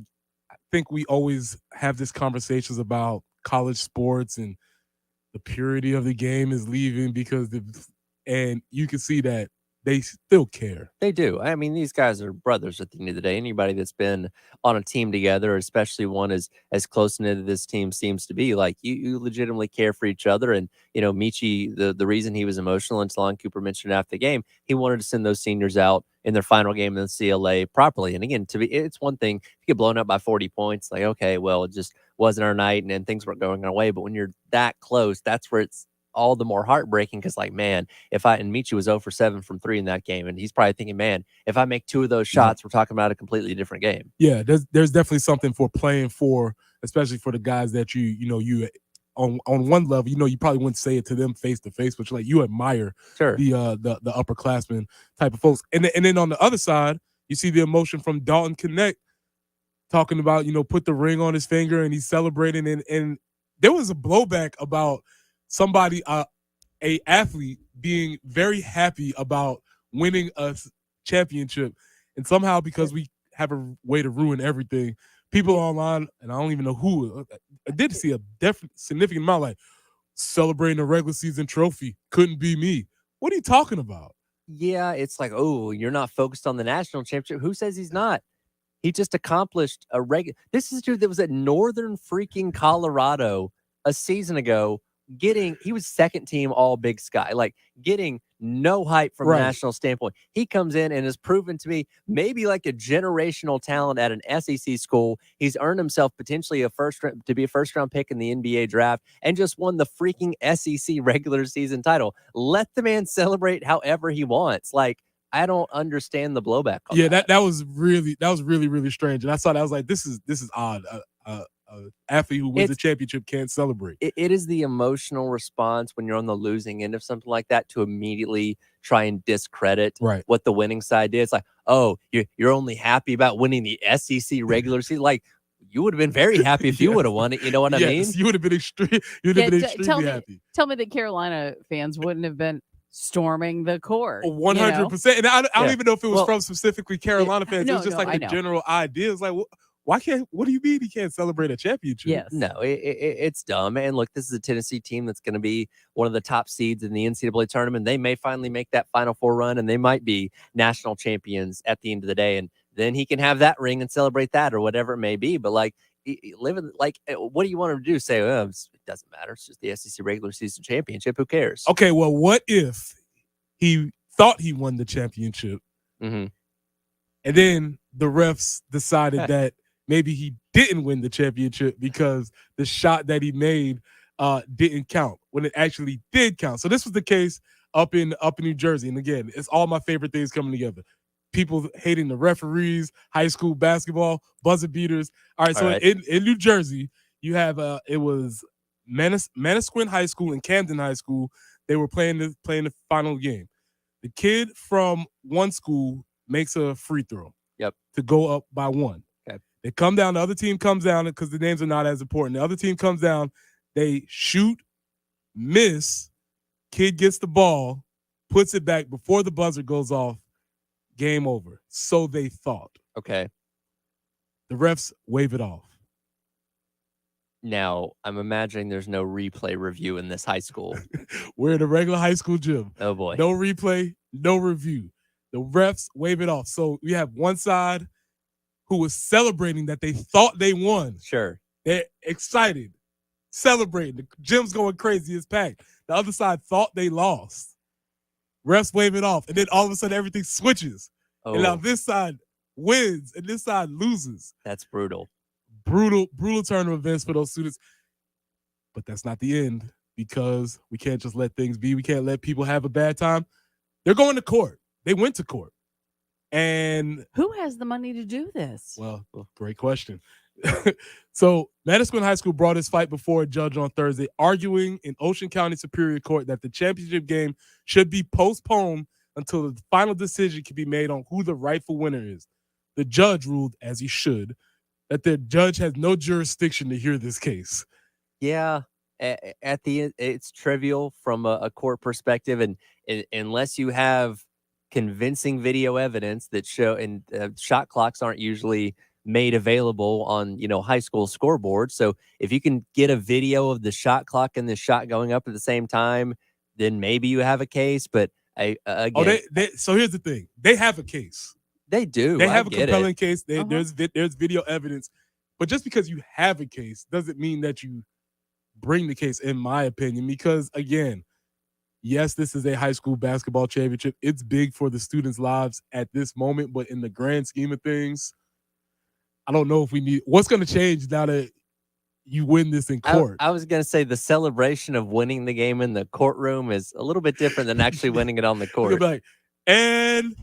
I think we always have these conversations about college sports and the purity of the game is leaving and you can see that they still care. They do. I mean, these guys are brothers at the end of the day. Anybody that's been on a team together, especially one as close knit as this team seems to be, like you legitimately care for each other. And, you know, Michi, the reason he was emotional, and Talon Cooper mentioned after the game, he wanted to send those seniors out in their final game in the CLA properly. And again, it's one thing if you get blown up by 40 points, like, okay, well, it just wasn't our night and things weren't going our way. But when you're that close, that's where it's all the more heartbreaking, because, like, man, and Michi was 0 for 7 from 3 in that game, and he's probably thinking, man, if I make 2 of those shots, we're talking about a completely different game. Yeah, there's definitely something for playing for, especially for the guys that you on one level, you probably wouldn't say it to them face to face, but you admire the upperclassmen type of folks. And then on the other side, you see the emotion from Dalton Knecht talking about, put the ring on his finger and he's celebrating, and there was a blowback about somebody, a athlete, being very happy about winning a championship, and somehow, because we have a way to ruin everything, people online, and I don't even know who, I did see a significant amount, like, celebrating a regular season trophy couldn't be me. What are you talking about? Yeah, it's like, oh, you're not focused on the national championship. Who says he's not? He just accomplished a regular. This is a dude that was at Northern freaking Colorado a season ago. He was second team all Big Sky, like getting no hype from a national standpoint. He comes in and has proven to be maybe like a generational talent at an SEC school. He's earned himself potentially to be a first round pick in the NBA draft, and just won the freaking SEC regular season title. Let the man celebrate however he wants. Like, I don't understand the blowback on that. That was really, really strange. And I saw that, I was like, this is odd. Athlete who wins a championship can't celebrate. It is the emotional response when you're on the losing end of something like that to immediately try and discredit what the winning side did. It's like, oh, you're only happy about winning the SEC regular season. Like, you would have been very happy if you would have won it. You know what I mean? You would have been extremely happy. Tell me that Carolina fans wouldn't have been storming the court. 100%. And I don't even know if it was Well, from specifically Carolina fans. It no, was just no, like I the know. general idea. It's like, what do you mean he can't celebrate a championship? No, it's dumb. And look, this is a Tennessee team that's going to be one of the top seeds in the NCAA tournament. They may finally make that Final Four run, and they might be national champions at the end of the day. And then he can have that ring and celebrate that or whatever it may be. But like, living like, what do you want him to do? Say, oh, it doesn't matter. It's just the SEC regular season championship. Who cares? Okay, well, what if he thought he won the championship, Mm-hmm. and then the refs decided that maybe he didn't win the championship because the shot that he made didn't count when it actually did count. So this was the case up in New Jersey. And again, it's all my favorite things coming together. People hating the referees, high school basketball, buzzer beaters. All right, so in New Jersey, you have it was Manasquin High School and Camden High School. They were playing the final game. The kid from one school makes a free throw. Yep. To go up by 1. Okay. They come down. The other team comes down because the names are not as important. The other team comes down. They shoot, miss. Kid gets the ball, puts it back before the buzzer goes off. Game over. So they thought. Okay. The refs wave it off. Now, I'm imagining there's no replay review in this high school. We're in a regular high school gym. Oh, boy. No replay, no review. The refs wave it off. So we have one side who was celebrating that they thought they won. Sure. They're excited, celebrating. The gym's going crazy. It's packed. The other side thought they lost. Refs wave it off. And then all of a sudden, everything switches. Oh, And now this side wins and this side loses. that's brutal. Brutal turn of events for those students. But that's not the end because we can't just let things be. We can't let people have a bad time. They're going to court. They went to court. And Who has the money to do this? well, great question. So Manasquin High School brought his fight before a judge on Thursday, arguing in Ocean County Superior Court that the championship game should be postponed until the final decision can be made on who the rightful winner is. The judge ruled, as he should, that the judge has no jurisdiction to hear this case. Yeah. At the end, it's trivial from a court perspective. And unless you have convincing video evidence that show, and shot clocks aren't usually made available on, high school scoreboards. So if you can get a video of the shot clock and the shot going up at the same time, then maybe you have a case. But again, So here's the thing. They have a case. they do. They I have a get compelling it. case. There's video evidence. But just because you have a case doesn't mean that you bring the case, in my opinion, because, again, yes, this is a high school basketball championship. It's big for the students' lives at this moment, but in the grand scheme of things, I don't know if we need – what's going to change now that you win this in court? I was going to say the celebration of winning the game in the courtroom is a little bit different than actually winning it on the You're court. gonna be like, and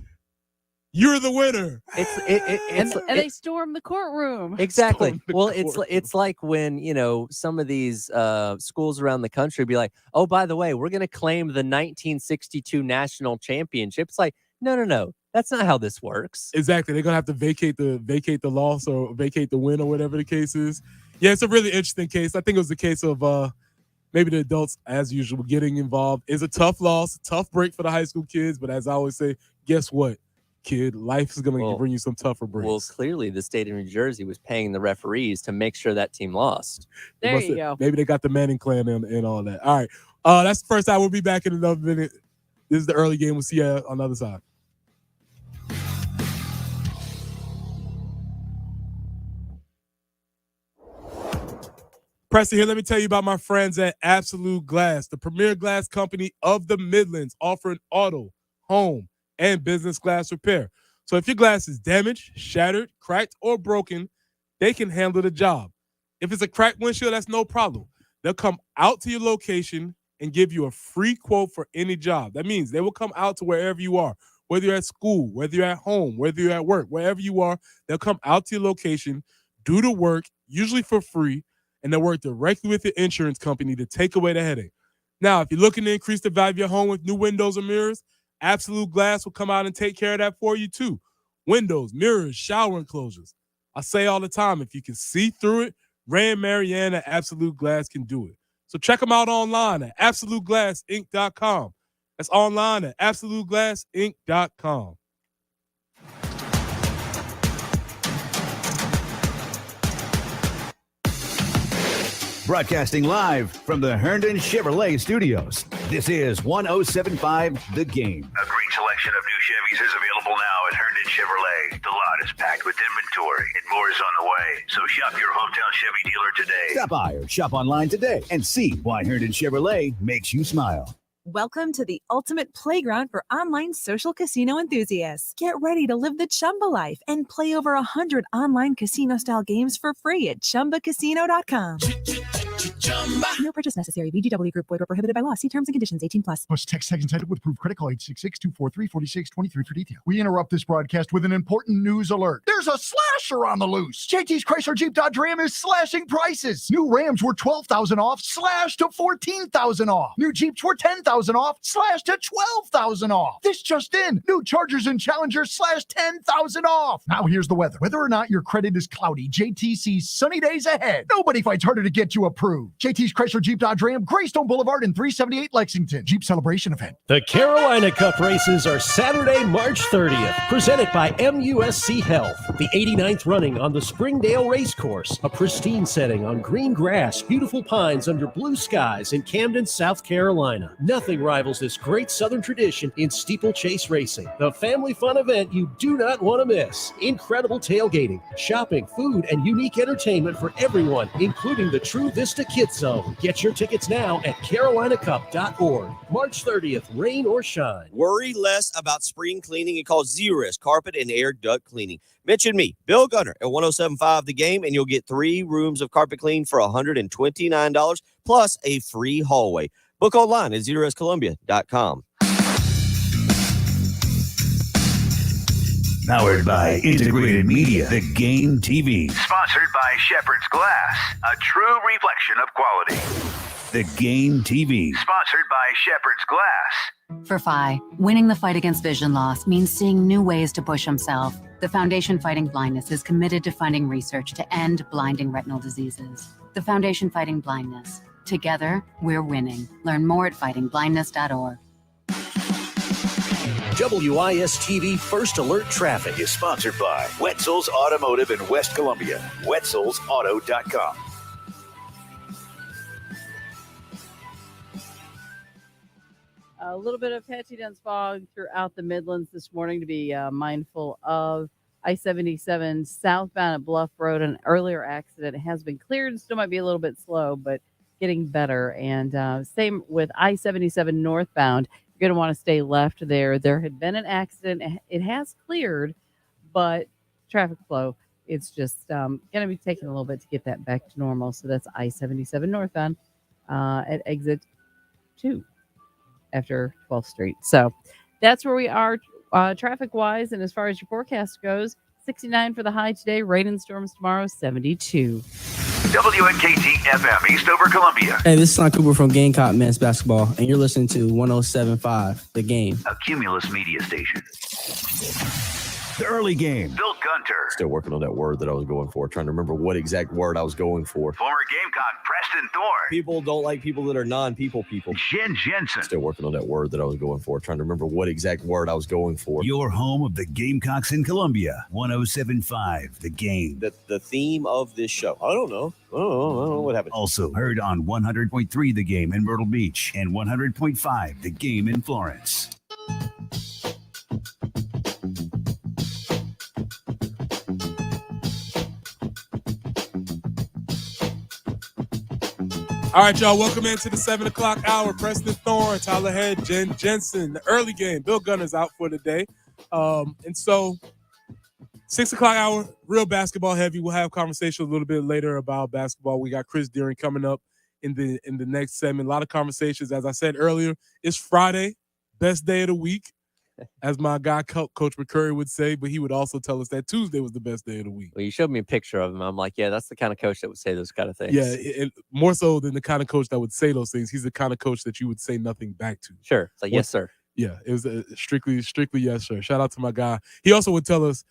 you're the winner. And they storm the courtroom. Exactly. Storm the Well, courtroom. it's like when, some of these schools around the country be like, oh, by the way, we're going to claim the 1962 national championship. It's like, no. That's not how this works. Exactly. They're gonna have to vacate the loss or vacate the win or whatever the case is. Yeah, it's a really interesting case. I think it was the case of maybe the adults, as usual, getting involved. It's a tough loss, a tough break for the high school kids. But as I always say, guess what, kid? Life is gonna bring you some tougher breaks. Well, clearly the state of New Jersey was paying the referees to make sure that team lost. There you go. Maybe they got the Manning clan and all that. All right. That's the first time. We'll be back in another minute. This is the early game. We'll see you on the other side. Preston here. Let me tell you about my friends at Absolute Glass, the premier glass company of the Midlands, offering auto, home, and business glass repair. So if your glass is damaged, shattered, cracked, or broken, they can handle the job. If it's a cracked windshield, that's no problem. They'll come out to your location and give you a free quote for any job. That means they will come out to wherever you are, whether you're at school, whether you're at home, whether you're at work, wherever you are, they'll come out to your location, do the work, usually for free, and they'll work directly with your insurance company to take away the headache. Now, if you're looking to increase the value of your home with new windows or mirrors, Absolute Glass will come out and take care of that for you too. Windows, mirrors, shower enclosures. I say all the time, if you can see through it, Ray and Marianne at Absolute Glass can do it. So check them out online at absoluteglassinc.com. That's online at absoluteglassinc.com. Broadcasting live from the Herndon Chevrolet Studios. This is 1075 The Game. A great selection of new Chevys is available now at Herndon Chevrolet. The lot is packed with inventory and more is on the way. So shop your hometown Chevy dealer today. Stop by or shop online today and see why Herndon Chevrolet makes you smile. Welcome to the ultimate playground for online social casino enthusiasts. Get ready to live the Chumba life and play over 100 online casino-style games for free at ChumbaCasino.com. No purchase necessary. VGW Group. Void where prohibited by law. See terms and conditions. 18+. Plus text entitled with approved credit call 866-243-4623 for detail. We interrupt this broadcast with an important news alert. There's a slasher on the loose. JT's Chrysler Jeep Dodge Ram is slashing prices. New Rams were $12,000 off, slashed to $14,000 off. New Jeeps were $10,000 off, slashed to $12,000 off. This just in. New Chargers and Challengers slashed $10,000 off. Now here's the weather. Whether or not your credit is cloudy, JT sees sunny days ahead. Nobody fights harder to get you approved. JT's Chrysler Jeep Dodge Ram, Greystone Boulevard and 378 Lexington. Jeep Celebration event. The Carolina Cup races are Saturday, March 30th, presented by MUSC Health. The 89th running on the Springdale Racecourse, a pristine setting on green grass, beautiful pines under blue skies in Camden, South Carolina. Nothing rivals this great Southern tradition in steeplechase racing. The family fun event you do not want to miss. Incredible tailgating, shopping, food, and unique entertainment for everyone, including the True Vista Kids Zone. Get your tickets now at carolinacup.org. March 30th, rain or shine. Worry less about spring cleaning and call Zerust Carpet and Air Duct Cleaning. Mention me, Bill Gunner, at 1075 The Game, and you'll get 3 rooms of carpet clean for $129 plus a free hallway. Book online at ZerustColumbia.com. Powered by Integrated Media, The Game TV. Sponsored by Shepherd's Glass, a true reflection of quality. The Game TV. Sponsored by Shepherd's Glass. For Phi, winning the fight against vision loss means seeing new ways to push himself. The Foundation Fighting Blindness is committed to funding research to end blinding retinal diseases. The Foundation Fighting Blindness. Together, we're winning. Learn more at fightingblindness.org. WIS-TV First Alert Traffic is sponsored by Wetzel's Automotive in West Columbia. Wetzel'sAuto.com. A little bit of patchy dense fog throughout the Midlands this morning to be mindful of. I-77 southbound at Bluff Road, an earlier accident has been cleared. Still might be a little bit slow, but getting better. And same with I-77 northbound. You're going to want to stay left there. There had been an accident. It has cleared, but traffic flow, it's just going to be taking a little bit to get that back to normal. So that's I-77 northbound at exit 2 after 12th Street. So that's where we are traffic-wise. And as far as your forecast goes, 69 for the high today, rain and storms tomorrow, 72. WNKT FM, Eastover, Columbia. Hey, this is Son Cooper from Gamecock Men's Basketball, and you're listening to 107.5 The Game. A Cumulus media station. The early game. Bill Gunter. Still working on that word that I was going for, trying to remember what exact word I was going for. Former Gamecock Preston Thorne. People don't like people that are non-people people. Jen Jensen. Still working on that word that I was going for, trying to remember what exact word I was going for. Your home of the Gamecocks in Columbia. 107.5 The Game. The theme of this show. I don't know what happened. Also heard on 100.3 The Game in Myrtle Beach and 100.5 The Game in Florence. All right, y'all. Welcome into the 7 o'clock hour. Preston Thorne, Tyler Head, Jen Jensen. The early game. Bill Gunner's out for the day. And so 6 o'clock hour, real basketball heavy. We'll have conversation a little bit later about basketball. We got Chris Deering coming up in the next segment. A lot of conversations. As I said earlier, it's Friday, best day of the week, as my guy Coach McCurry would say, but he would also tell us that Tuesday was the best day of the week. Well, you showed me a picture of him. I'm like, yeah, that's the kind of coach that would say those kind of things. Yeah, and more so than the kind of coach that would say those things. He's the kind of coach that you would say nothing back to. Sure. It's like, yes, sir. Yeah, it was strictly yes, sir. Shout out to my guy. He also would tell us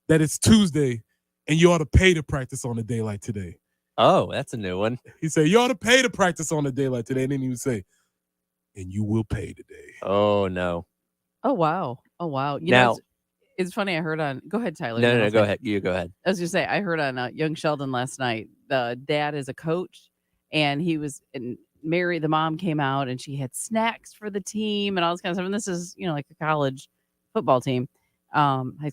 that it's Tuesday and you ought to pay to practice on a day like today. Oh, that's a new one. He said, you ought to pay to practice on a day like today. And then he would say, and you will pay today. Oh no. Oh wow. Oh wow. You Now- know, it's funny. I heard on. Go ahead, Tyler. No, then no, I'll go say- ahead. You go ahead. I was gonna say I heard on Young Sheldon last night. The dad is a coach, and he was and Mary, the mom, came out and she had snacks for the team and all this kind of stuff. And this is like a college football team, high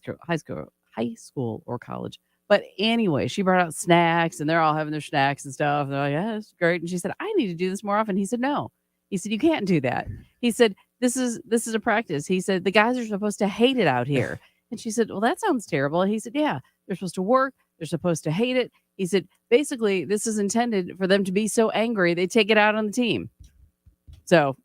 school or college. But anyway, she brought out snacks and they're all having their snacks and stuff. And they're like, yeah, that's great. And she said, I need to do this more often. He said, no. He said, you can't do that. He said, this is a practice. He said, the guys are supposed to hate it out here. And she said, well, that sounds terrible. And he said, yeah, they're supposed to work. They're supposed to hate it. He said, basically, this is intended for them to be so angry, they take it out on the team. So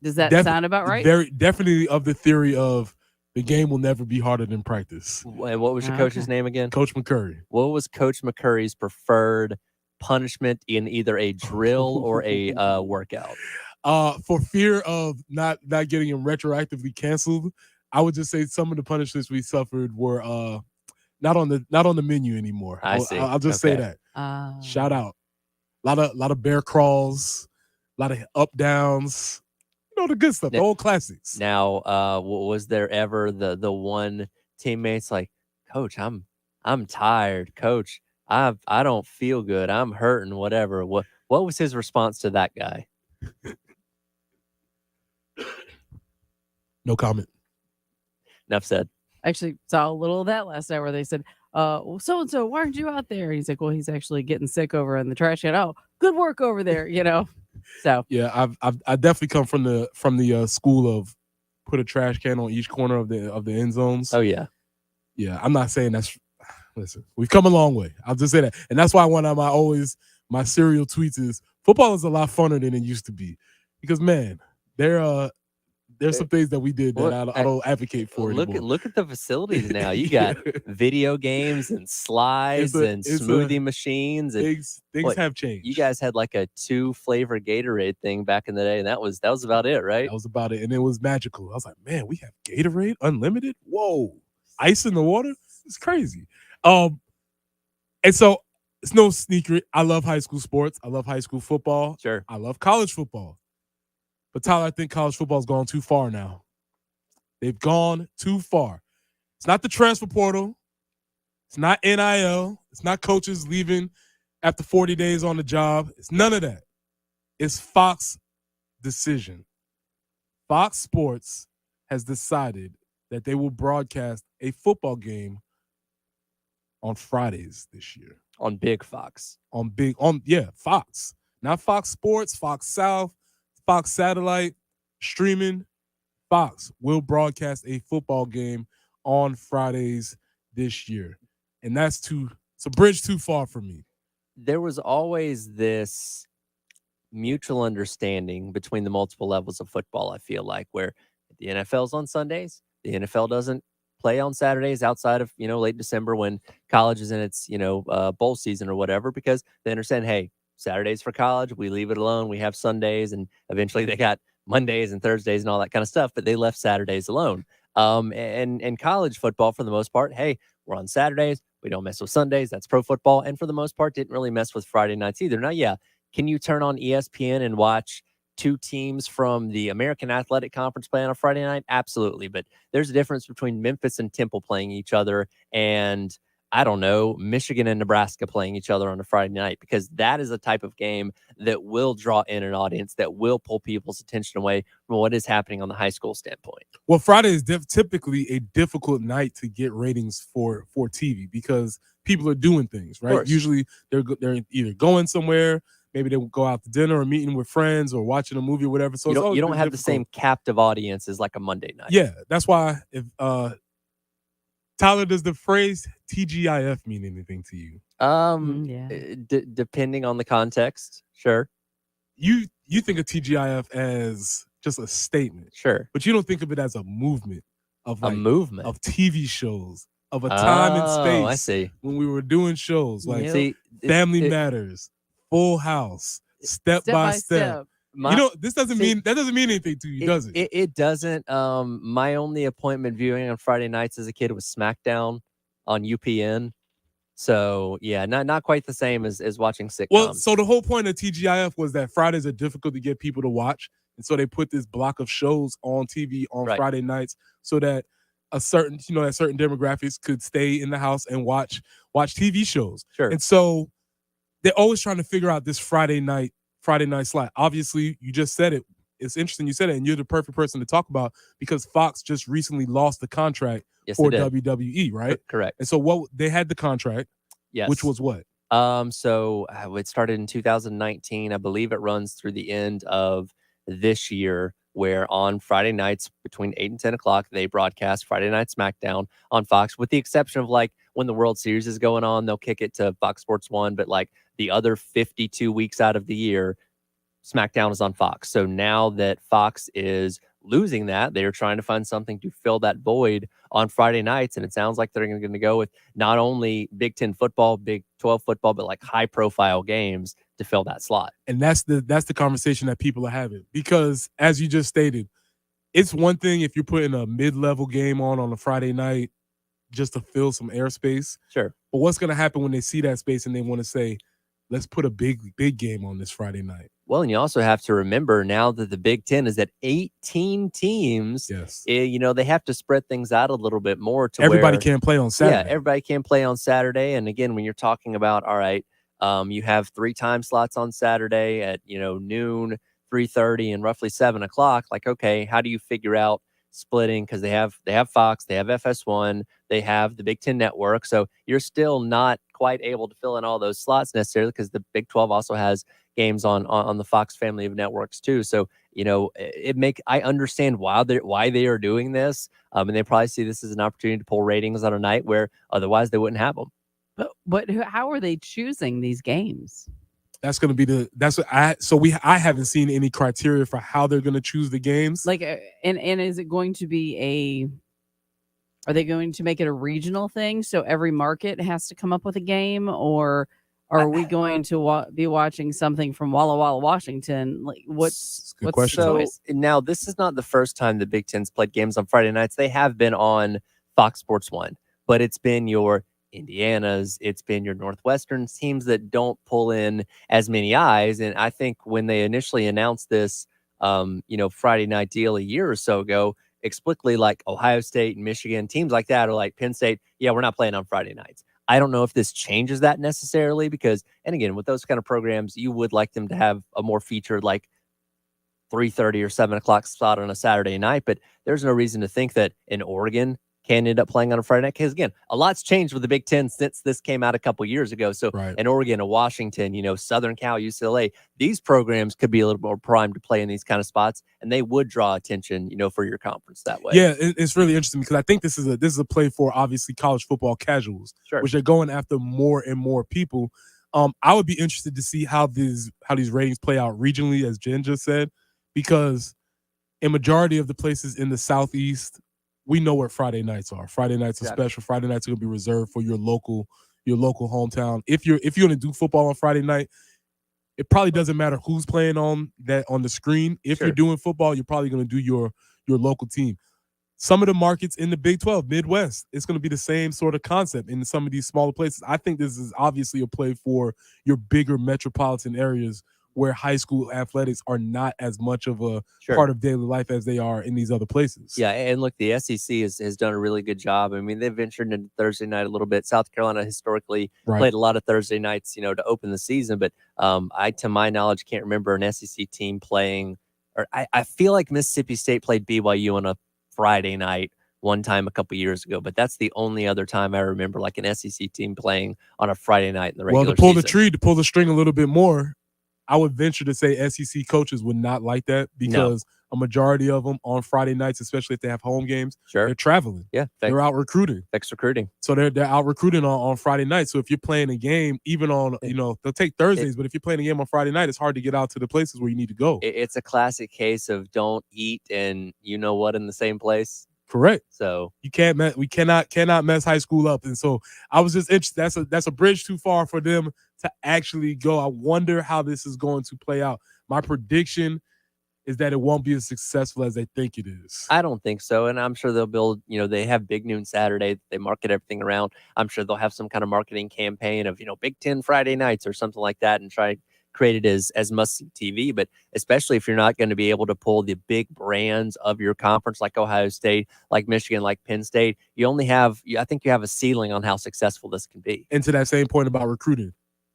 does that sound about right? Very definitely of the theory of the game will never be harder than practice. And what was your coach's name again? Coach McCurry. What was Coach McCurry's preferred punishment in either a drill or a workout? For fear of not getting him retroactively canceled, I would just say some of the punishments we suffered were not on the menu anymore. I'll just say that. Shout out. A lot of bear crawls, a lot of up downs. The good stuff, the old classics. Now, was there ever the one teammate's like, Coach, I'm tired, Coach. I don't feel good. I'm hurting, whatever. What was his response to that guy? No comment. Enough said. Actually saw a little of that last night where they said, well, so-and-so, why aren't you out there? He's like, well, he's actually getting sick over in the trash can. Oh, good work over there, So yeah, I definitely come from the school of put a trash can on each corner of the end zones. Oh yeah. Yeah, I'm not saying that's listen, we've come a long way. I'll just say that. And that's why one of my serial tweets is football is a lot funner than it used to be. Because man, there's some things that we did that I don't advocate for anymore. Look at the facilities now. You got video games and slides and smoothie machines. And things have changed. You guys had like a 2-flavor Gatorade thing back in the day, and that was about it, right? That was about it, and it was magical. I was like, man, we have Gatorade Unlimited. Whoa, ice in the water. It's crazy. And so it's no secret. I love high school sports. I love high school football. Sure. I love college football. But Tyler, I think college football's gone too far now. They've gone too far. It's not the transfer portal. It's not NIL. It's not coaches leaving after 40 days on the job. It's none of that. It's Fox decision. Fox Sports has decided that they will broadcast a football game on Fridays this year. On Big Fox. Fox. Not Fox Sports, Fox South, Fox Satellite, streaming. Fox will broadcast a football game on Fridays this year. And it's a bridge too far for me. There was always this mutual understanding between the multiple levels of football, I feel like, where the NFL's on Sundays, the NFL doesn't play on Saturdays outside of, late December when college is in its, bowl season or whatever, because they understand, hey, Saturdays for college, we leave it alone. We have Sundays, and eventually they got Mondays and Thursdays and all that kind of stuff, but they left Saturdays alone. And college football, for the most part, hey, we're on Saturdays. We don't mess with Sundays. That's pro football. And for the most part, didn't really mess with Friday nights either. Now, yeah, can you turn on ESPN and watch two teams from the American Athletic Conference play on a Friday night? Absolutely. But there's a difference between Memphis and Temple playing each other and, I don't know, Michigan and Nebraska playing each other on a Friday night, because that is a type of game that will draw in an audience, that will pull people's attention away from what is happening on the high school standpoint. Well, Friday is typically a difficult night to get ratings for TV because people are doing things, right? Usually they're either going somewhere, maybe they will go out to dinner or meeting with friends or watching a movie or whatever. So you don't have the same captive audience as like a Monday night. Yeah, that's why if Tyler, does the phrase TGIF mean anything to you? Depending on the context, sure. You think of TGIF as just a statement, sure, but you don't think of it as a movement of a movement of TV shows of a time and space. I see. When we were doing shows like Family Matters, Full House, Step by Step. This doesn't mean anything to you, does it? It doesn't. My only appointment viewing on Friday nights as a kid was SmackDown on UPN. So yeah, not quite the same as watching sitcoms. Well, so the whole point of TGIF was that Fridays are difficult to get people to watch And so they put this block of shows on TV on Friday nights so that that certain demographics could stay in the house and watch TV shows. Sure. And so they're always trying to figure out this Friday night slot. Obviously, you just said it. It's interesting you said it, and you're the perfect person to talk about because Fox just recently lost the contract for WWE, right? Correct. And so they had the contract, which was what? So it started in 2019. I believe it runs through the end of this year, where on Friday nights between 8 and 10 o'clock, they broadcast Friday Night SmackDown on Fox, with the exception of like when the World Series is going on, they'll kick it to Fox Sports 1. But like the other 52 weeks out of the year, SmackDown is on Fox. So now that Fox is losing that, they're trying to find something to fill that void on Friday nights. And it sounds like they're going to go with not only Big 10 football, Big 12 football, but like high profile games to fill that slot. And that's the conversation that people are having, because as you just stated, it's one thing if you're putting a mid-level game on a Friday night just to fill some airspace. Sure. But what's going to happen when they see that space and they want to say, let's put a big game on this Friday night? Well, and you also have to remember now that the Big 10 is at 18 teams. Yes. They have to spread things out a little bit more to Everybody where, can't play on Saturday. Yeah, everybody can play on Saturday. And again, when you're talking about, all right, you have 3 time slots on Saturday at, noon, 3:30, and roughly 7 o'clock. Like, okay, how do you figure out splitting? Because they have Fox, they have FS1, they have the Big 10 network. So you're still not quite able to fill in all those slots necessarily, because the Big 12 also has games on the Fox family of networks too. So, I understand why they are doing this. And they probably see this as an opportunity to pull ratings on a night where otherwise they wouldn't have them. But how are they choosing these games? That's going to be I haven't seen any criteria for how they're going to choose the games. Like, and is it going to be are they going to make it a regional thing? So every market has to come up with a game, or are we going to be watching something from Walla Walla, Washington? Like, what's the choice? So now this is not the first time the Big Ten's played games on Friday nights. They have been on Fox Sports 1, but it's been your Indiana's, it's been your Northwestern teams that don't pull in as many eyes. And I think when they initially announced this, Friday night deal a year or so ago, explicitly like Ohio State and Michigan, teams like that, or like Penn State, yeah, we're not playing on Friday nights. I don't know if this changes that necessarily, because, and again, with those kind of programs, you would like them to have a more featured like 3:30 or 7 o'clock slot on a Saturday night. But there's no reason to think that in Oregon can end up playing on a Friday night, because again, a lot's changed with the Big Ten since this came out a couple years ago. So in Oregon, Washington, Southern Cal, UCLA, these programs could be a little more primed to play in these kind of spots, and they would draw attention, for your conference that way. Yeah, it's really interesting, because I think this is a play for obviously college football casuals, which they're going after more and more people. I would be interested to see how these ratings play out regionally, as Jen just said, because in majority of the places in the Southeast, we know what Friday nights are. Friday nights are special. Friday nights are going to be reserved for your local hometown. If you're going to do football on Friday night, it probably doesn't matter who's playing on the screen. If you're doing football, you're probably going to do your local team. Some of the markets in the Big 12, Midwest, it's going to be the same sort of concept in some of these smaller places. I think this is obviously a play for your bigger metropolitan areas, where high school athletics are not as much of a part of daily life as they are in these other places. Yeah, and look, the SEC has done a really good job. I mean, they've ventured into Thursday night a little bit. South Carolina historically played a lot of Thursday nights, to open the season. But I, to my knowledge, can't remember an SEC team playing, or I feel like Mississippi State played BYU on a Friday night one time a couple years ago, but that's the only other time I remember like an SEC team playing on a Friday night in the regular to pull season. to pull the string a little bit more, I would venture to say SEC coaches would not like that, because a majority of them on Friday nights, especially if they have home games, they're traveling. Yeah, they're out recruiting. Fixed recruiting. So they're out recruiting on Friday night. So if you're playing a game, even on they'll take Thursdays, but if you're playing a game on Friday night, it's hard to get out to the places where you need to go. It's a classic case of don't eat and in the same place. Correct. So we cannot mess high school up. And so I was just interested. That's a bridge too far for them to actually go. I wonder how this is going to play out. My prediction is that it won't be as successful as they think it is. I don't think so. And I'm sure they'll build, they have Big Noon Saturday. They market everything around. I'm sure they'll have some kind of marketing campaign of, Big Ten Friday nights or something like that, and try created as must-see TV, but especially if you're not going to be able to pull the big brands of your conference like Ohio State, like Michigan, like Penn State, I think you have a ceiling on how successful this can be. And to that same point about recruiting,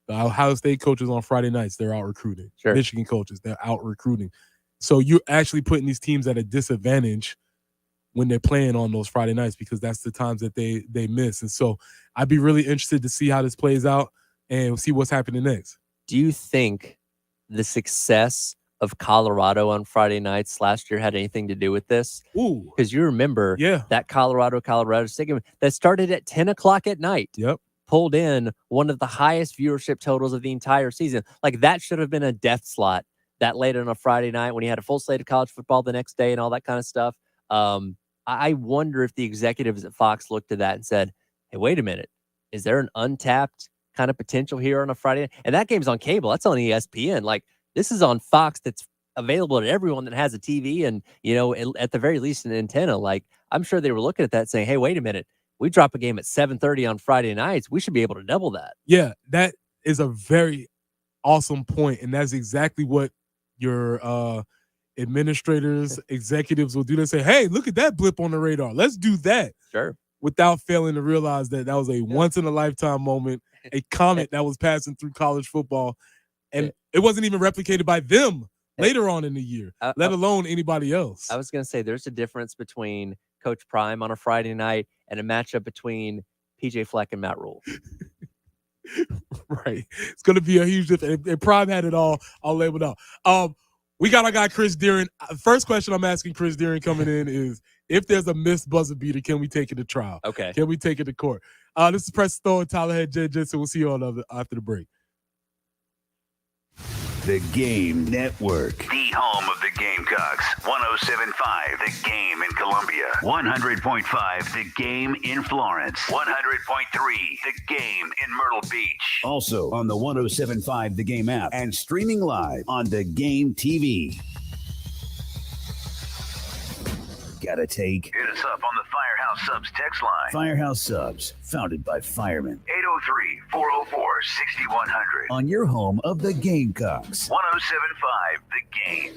the Ohio State coaches on Friday nights, they're out recruiting. Sure. Michigan coaches, they're out recruiting. So you're actually putting these teams at a disadvantage when they're playing on those Friday nights because that's the times that they miss. And so I'd be really interested to see how this plays out and see what's happening next. Do you think the success of Colorado on Friday nights last year had anything to do with this? Ooh. Because you remember that Colorado State game that started at 10 o'clock at night. Yep. Pulled in one of the highest viewership totals of the entire season. Like that should have been a death slot that late on a Friday night when you had a full slate of college football the next day and all that kind of stuff. I wonder if the executives at Fox looked at that and said, hey, wait a minute. Is there an untapped kind of potential here on a Friday night? And that game's on cable. That's on ESPN. Like this is on Fox that's available to everyone that has a TV and, at the very least an antenna. Like I'm sure they were looking at that saying, hey, wait a minute. We drop a game at 7:30 on Friday nights. We should be able to double that. Yeah, that is a very awesome point. And that's exactly what your administrators, executives will do. They say, hey, look at that blip on the radar. Let's do that. Sure. Without failing to realize that was a once-in-a-lifetime moment, a comet that was passing through college football. And it wasn't even replicated by them later on in the year, let alone anybody else. I was going to say there's a difference between Coach Prime on a Friday night and a matchup between PJ Fleck and Matt Rule. Right. It's going to be a huge difference. And Prime had it all labeled out. We got our guy, Chris Deering. First question I'm asking Chris Deering coming in is, if there's a missed buzzer beater, can we take it to trial? Okay. Can we take it to court? This is Preston Stone, Tyler Head, Jed Jensen. We'll see you all after the break. The Game Network. The home of the Gamecocks. 107.5 The Game in Columbia. 100.5 The Game in Florence. 100.3 The Game in Myrtle Beach. Also on the 107.5 The Game app and streaming live on The Game TV. Gotta take. Hit us up on the Firehouse Subs text line. Firehouse Subs, founded by firemen. 803-404-6100. On your home of the Gamecocks. 107.5 The Game.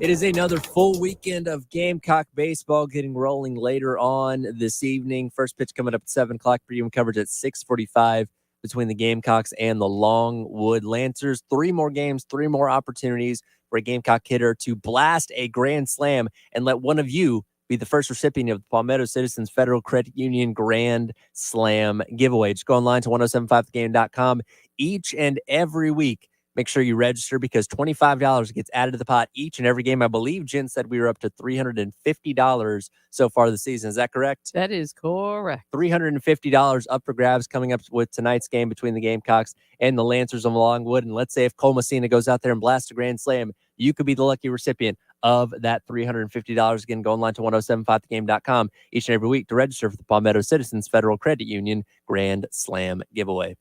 It is another full weekend of Gamecock baseball getting rolling later on this evening. First pitch coming up at 7 o'clock. Pregame coverage at 6:45 between the Gamecocks and the Longwood Lancers. 3 more games, 3 more opportunities for a Gamecock hitter to blast a grand slam and let one of you be the first recipient of the Palmetto Citizens Federal Credit Union Grand Slam giveaway. Just go online to 1075thegame.com each and every week. Make sure you register because $25 gets added to the pot each and every game. I believe Jen said we were up to $350 so far this season. Is that correct? That is correct. $350 up for grabs coming up with tonight's game between the Gamecocks and the Lancers of Longwood. And let's say if Cole Messina goes out there and blasts a grand slam, you could be the lucky recipient of that $350. Again, go online to 1075thegame.com each and every week to register for the Palmetto Citizens Federal Credit Union Grand Slam giveaway.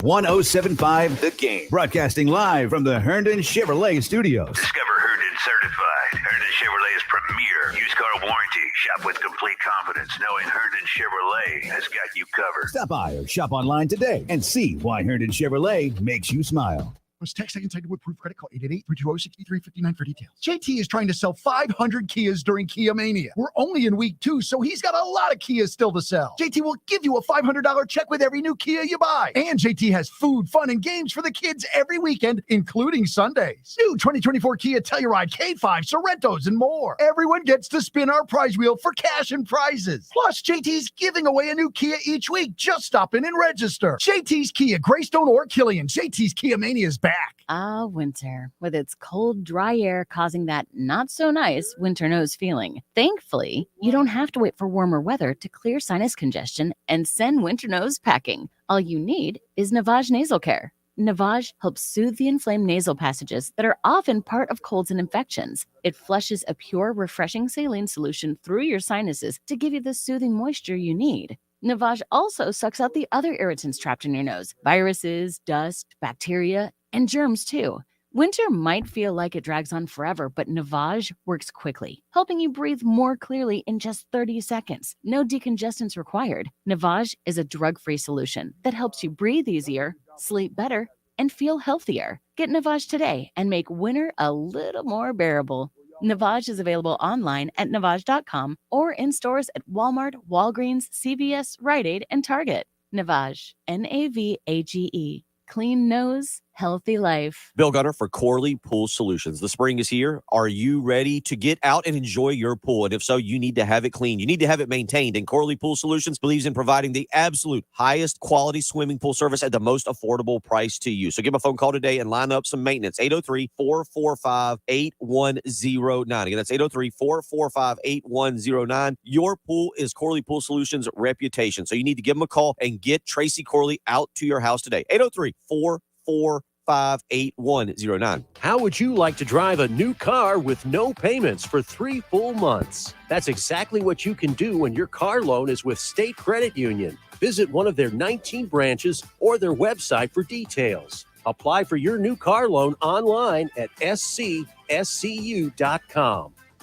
.1075 The Game. Broadcasting live from the Herndon Chevrolet Studios. Discover Herndon Certified. Herndon Chevrolet's premier used car warranty. Shop with complete confidence knowing Herndon Chevrolet has got you covered. Stop by or shop online today and see why Herndon Chevrolet makes you smile. Text inside with proof credit. Call 888-320-6359 for details. JT is trying to sell 500 Kias during Kia Mania. We're only in week 2, so he's got a lot of Kias still to sell. JT will give you a $500 check with every new Kia you buy. And JT has food, fun, and games for the kids every weekend, including Sundays. New 2024 Kia Telluride, K5, Sorrentos, and more. Everyone gets to spin our prize wheel for cash and prizes. Plus, JT's giving away a new Kia each week. Just stop in and register. JT's Kia, Greystone or Killian. JT's Kia Mania is back. Winter, with its cold, dry air causing that not-so-nice winter nose feeling. Thankfully, you don't have to wait for warmer weather to clear sinus congestion and send winter nose packing. All you need is Navage Nasal Care. Navage helps soothe the inflamed nasal passages that are often part of colds and infections. It flushes a pure, refreshing saline solution through your sinuses to give you the soothing moisture you need. Navage also sucks out the other irritants trapped in your nose, viruses, dust, bacteria, and germs too. Winter might feel like it drags on forever, but Navage works quickly, helping you breathe more clearly in just 30 seconds. No decongestants required. Navage is a drug-free solution that helps you breathe easier, sleep better, and feel healthier. Get Navage today and make winter a little more bearable. Navage is available online at Navage.com or in stores at Walmart, Walgreens, CVS, Rite Aid, and Target. Navage, Navage. Clean nose, healthy life. Bill Gunner for Corley Pool Solutions. The spring is here. Are you ready to get out and enjoy your pool? And if so, you need to have it clean. You need to have it maintained. And Corley Pool Solutions believes in providing the absolute highest quality swimming pool service at the most affordable price to you. So give them a phone call today and line up some maintenance. 803-445-8109. Again, that's 803-445-8109. Your pool is Corley Pool Solutions' reputation. So you need to give them a call and get Tracy Corley out to your house today. 803-445-8109. How would you like to drive a new car with no payments for 3 full months? That's exactly what you can do when your car loan is with State Credit Union. Visit one of their 19 branches or their website for details. Apply for your new car loan online at scscu.com.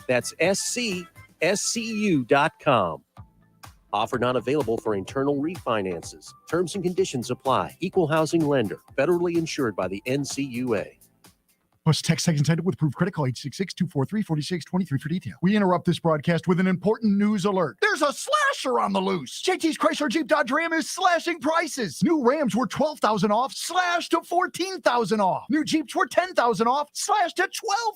That's scscu.com. Offer not available for internal refinances. Terms and conditions apply. Equal housing lender. Federally insured by the NCUA. Plus, text seconds cited with approved credit. Call 866-243-4623 for detail. We interrupt this broadcast with an important news alert. There's a slasher on the loose. JT's Chrysler Jeep Dodge Ram is slashing prices. New Rams were $12,000 off, slashed to $14,000 off. New Jeeps were $10,000 off, slashed to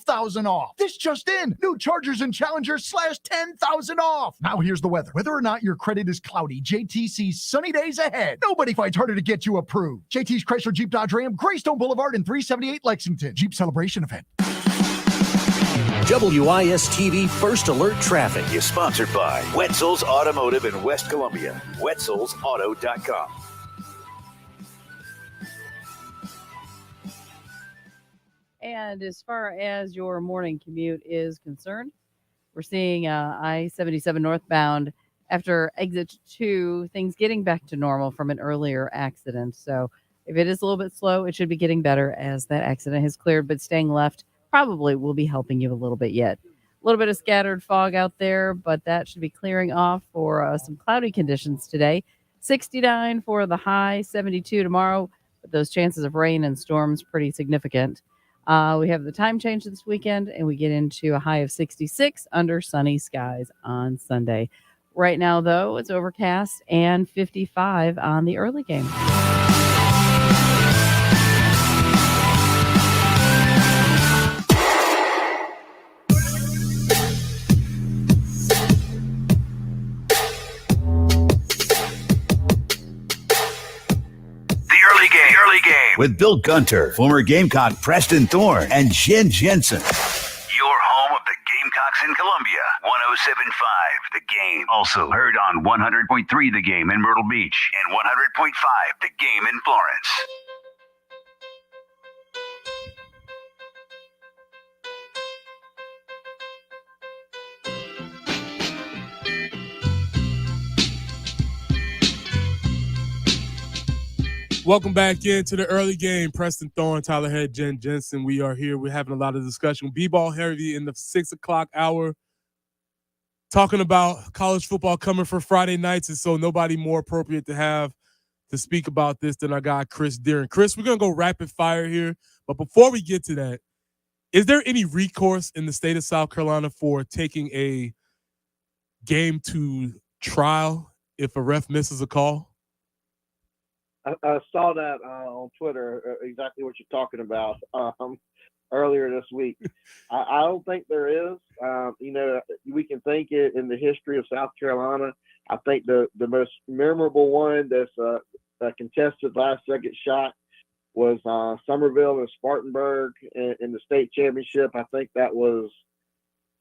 $12,000 off. This just in. New Chargers and Challengers slashed $10,000 off. Now here's the weather. Whether or not your credit is cloudy, JT sees sunny days ahead. Nobody fights harder to get you approved. JT's Chrysler Jeep Dodge Ram, Greystone Boulevard and 378 Lexington. Jeep celebration event. WIS-TV First Alert Traffic is sponsored by Wetzel's Automotive in West Columbia. Wetzel'sAuto.com. And as far as your morning commute is concerned, we're seeing I-77 northbound after exit 2, things getting back to normal from an earlier accident. So if it is a little bit slow, it should be getting better as that accident has cleared, but staying left probably will be helping you a little bit yet. A little bit of scattered fog out there, but that should be clearing off for some cloudy conditions today. 69 for the high, 72 tomorrow, but those chances of rain and storms pretty significant. We have the time change this weekend, and we get into a high of 66 under sunny skies on Sunday. Right now, though, it's overcast and 55 on the early game. With Bill Gunter, former Gamecock Preston Thorne, and Jen Jensen. Your home of the Gamecocks in Columbia. 107.5 The Game. Also heard on 100.3 The Game in Myrtle Beach and 100.5 The Game in Florence. Welcome back into the early game. Preston Thorne, Tyler Head, Jen Jensen. We are here. We're having a lot of discussion. B-ball heavy in the 6 o'clock hour. Talking about college football coming for Friday nights, and so nobody more appropriate to have to speak about this than our guy, Chris Deering. Chris, we're going to go rapid fire here. But before we get to that, is there any recourse in the state of South Carolina for taking a game to trial if a ref misses a call? I saw that on Twitter, exactly what you're talking about earlier this week. I don't think there is. We can think it in the history of South Carolina. I think the most memorable one that's a contested last-second shot was Somerville and Spartanburg in the state championship. I think that was,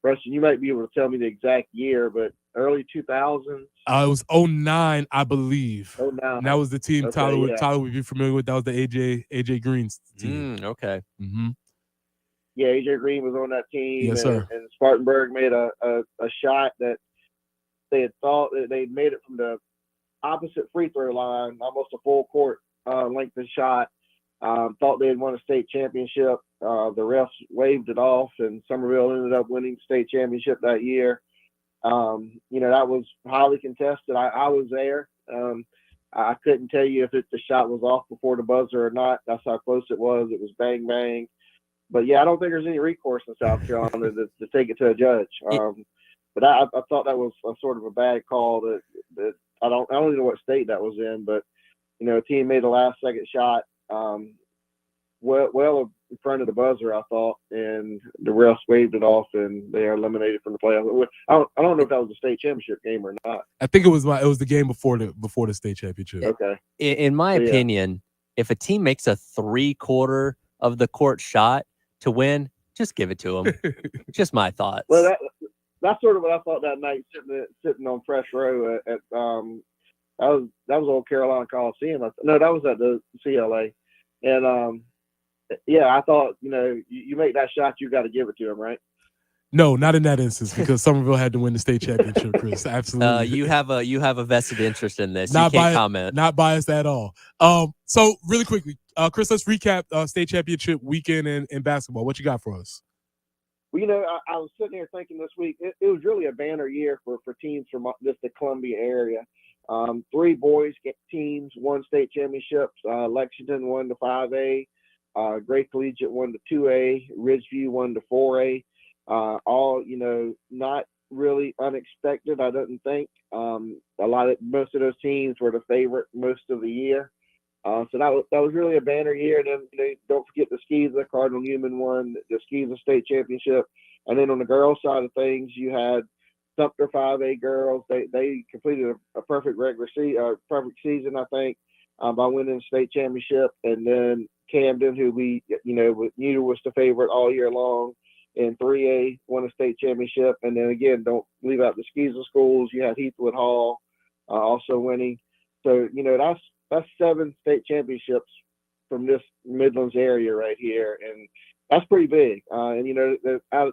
Preston, you might be able to tell me the exact year, but early 2000s. It was 09, I believe. 09. And that was the team Tyler would be familiar with. That was the AJ Green's team. Okay. Mm-hmm. Yeah, AJ Green was on that team. Yes, sir. And Spartanburg made a shot that they had thought that they'd made it from the opposite free throw line, almost a full court length of shot. Thought they had won a state championship. the refs waved it off, and Somerville ended up winning the state championship that year. That was highly contested. I was there. I couldn't tell you if the shot was off before the buzzer or not. That's how close it was. It was bang, bang. But, yeah, I don't think there's any recourse in South Carolina to take it to a judge. But I thought that was a sort of a bad call that I don't even know what state that was in, but, a team made a last-second shot well in front of the buzzer, I thought, and the refs waved it off, and they are eliminated from the playoffs. I don't know if that was a state championship game or not. I think it was the game before the state championship. Okay. In my opinion, if a team makes a 3/4 of the court shot to win, just give it to them. Just my thoughts. Well, that's sort of what I thought that night sitting on Fresh Row at that was old Carolina Coliseum. No, that was at the CLA, and I thought you make that shot, you got to give it to him, right? No, not in that instance, because Somerville had to win the state championship, Chris. Absolutely. You have a vested interest in this. Not you can't comment. Not biased at all. So really quickly, Chris, let's recap state championship weekend in basketball. What you got for us? Well, I was sitting here thinking this week, it was really a banner year for teams from just the Columbia area. 3 boys teams won state championships. Lexington won the 5A. Great Collegiate won the 2A. Ridgeview won the 4A. All, not really unexpected, I didn't think. Most of those teams were the favorite most of the year. So that was really a banner year. And then don't forget the Skeeza. Cardinal Newman won the Skeeza state championship. And then on the girls' side of things, you had Sumter 5A girls. They completed a perfect perfect season, I think, by winning the state championship. And then Camden, who we knew was the favorite all year long, in 3A won a state championship. And then again, don't leave out the Skeeza schools. You had Heathwood Hall also winning. So that's 7 state championships from this Midlands area right here, and that's pretty big. And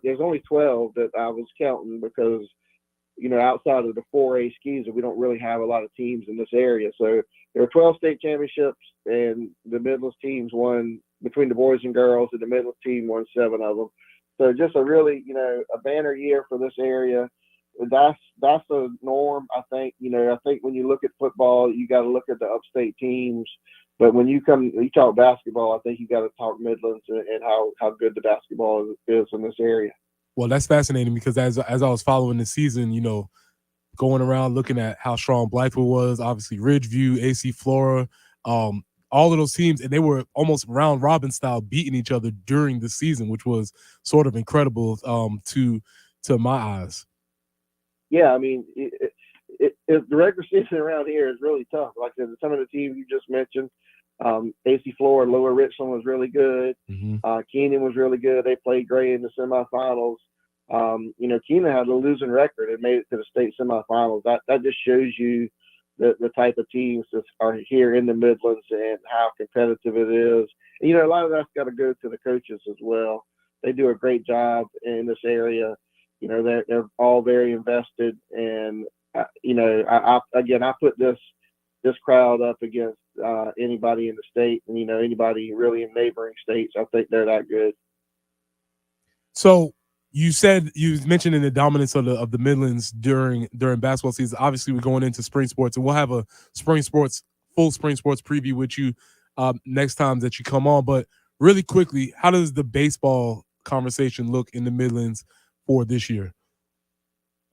there's only 12 that I was counting because outside of the 4A Skeeza, we don't really have a lot of teams in this area. So there are 12 state championships, and the Midlands teams won between the boys and girls, and the Midlands team won 7 of them. So just a really, a banner year for this area. That's the norm, I think. I think when you look at football, you got to look at the upstate teams. But when you talk basketball, I think you got to talk Midlands and how good the basketball is in this area. Well, that's fascinating because as I was following the season, going around looking at how strong Blythewood was, obviously Ridgeview, AC Flora, all of those teams, and they were almost round robin style beating each other during the season, which was sort of incredible to my eyes. Yeah, I mean, the regular season around here is really tough. Like I said, some of the teams you just mentioned, AC Flora, Lower Richland was really good. Keenan was really good. They played great in the semifinals. Keenan had a losing record and made it to the state semifinals. That just shows you the type of teams that are here in the Midlands and how competitive it is. And, a lot of that's got to go to the coaches as well. They do a great job in this area. They're all very invested, and I put this crowd up against anybody in the state, and anybody really in neighboring states. I think they're that good. So you mentioned in the dominance of the Midlands during basketball season. Obviously, we're going into spring sports, and we'll have a full spring sports preview with you next time that you come on. But really quickly, how does the baseball conversation look in the Midlands for this year?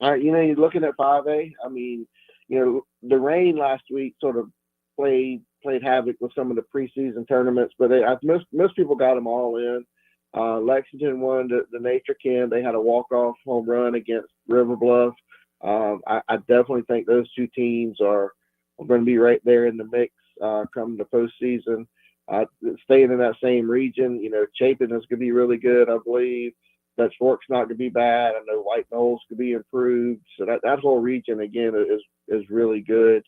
All right, you're looking at 5A. I mean, the rain last week sort of played havoc with some of the preseason tournaments, but most people got them all in. Lexington won the Nature Ken. They had a walk-off home run against River Bluff. I definitely think those 2 teams are going to be right there in the mix come the postseason. Staying in that same region, Chapin is going to be really good, I believe. Dutch Fork's not going to be bad. I know White Knolls could be improved. So that whole region, again, is really good.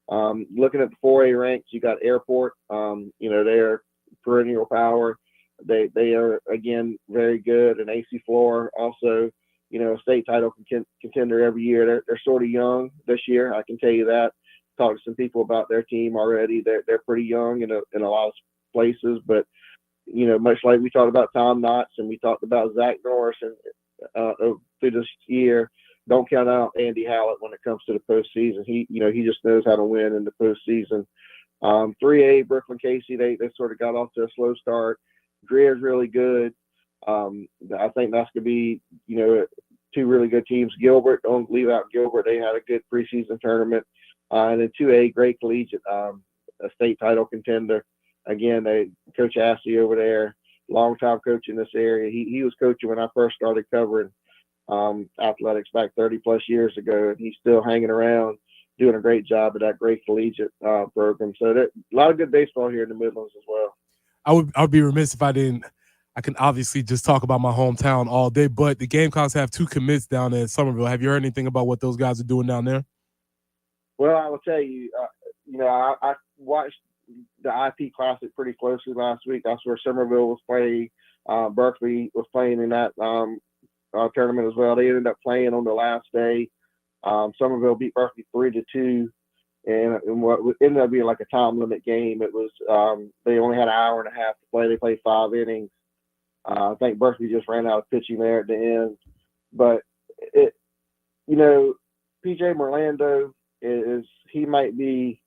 Looking at the 4A ranks, you got Airport. They're perennial power. They are, again, very good. And AC Flora also, a state title contender every year. They're sort of young this year, I can tell you that. Talked to some people about their team already. They're pretty young in a lot of places, but much like we talked about Tom Knotts and we talked about Zach Norris and through this year, don't count out Andy Hallett when it comes to the postseason. He just knows how to win in the postseason. 3A, Brooklyn Casey, they sort of got off to a slow start. Greer's really good. I think that's going to be, two really good teams. Gilbert, don't leave out Gilbert. They had a good preseason tournament. And then 2A, Great Collegiate, a state title contender. Again, Coach Assey over there, long-time coach in this area. He was coaching when I first started covering athletics back 30-plus years ago, and he's still hanging around, doing a great job at that Great Collegiate program. So a lot of good baseball here in the Midlands as well. I would be remiss if I didn't. I can obviously just talk about my hometown all day, but the Gamecocks have 2 commits down there in Somerville. Have you heard anything about what those guys are doing down there? Well, I will tell you, I watched the IP Classic pretty closely last week. That's where Somerville was playing. Berkeley was playing in that tournament as well. They ended up playing on the last day. Somerville beat Berkeley 3-2. And what ended up being like a time limit game. It was they only had an hour and a half to play. They played 5 innings. I think Berkeley just ran out of pitching there at the end. But PJ Merlando he might be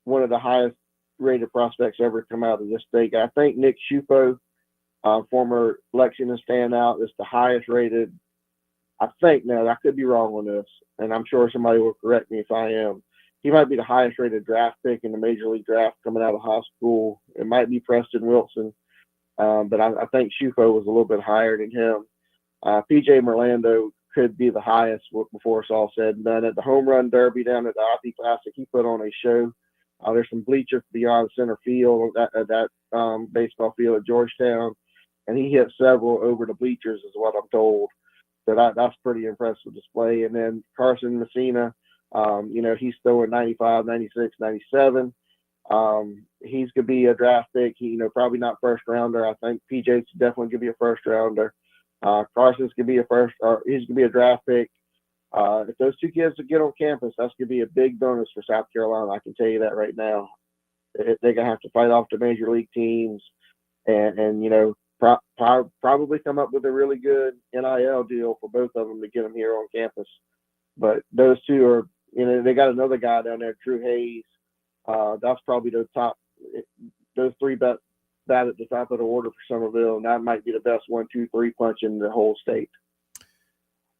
one of the highest rated prospects ever come out of this state. I think Nick Schupo, former Lexington standout, is the highest rated. I think now I could be wrong on this, and I'm sure somebody will correct me if I am. He might be the highest rated draft pick in the Major League Draft coming out of high school. It might be Preston Wilson, but I think Schupo was a little bit higher than him. PJ Merlando could be the highest before it's all said and done. At the Home Run Derby down at the IP Classic, he put on a show. There's some bleachers beyond center field at that baseball field at Georgetown, and he hit several over the bleachers is what I'm told. So that's pretty impressive display. And then Carson Messina, he's throwing 95, 96, 97. He's going to be a draft pick. Probably not first rounder. I think PJ's definitely going to be a first rounder. Carson's going to be he's going to be a draft pick. If those 2 kids get on campus, that's going to be a big bonus for South Carolina. I can tell you that right now. They're going to have to fight off the major league teams and probably come up with a really good NIL deal for both of them to get them here on campus. But those 2 are, they got another guy down there, Drew Hayes. That's probably the top. Those 3 bat at the top of the order for Somerville, and that might be the best 1-2-3 punch in the whole state.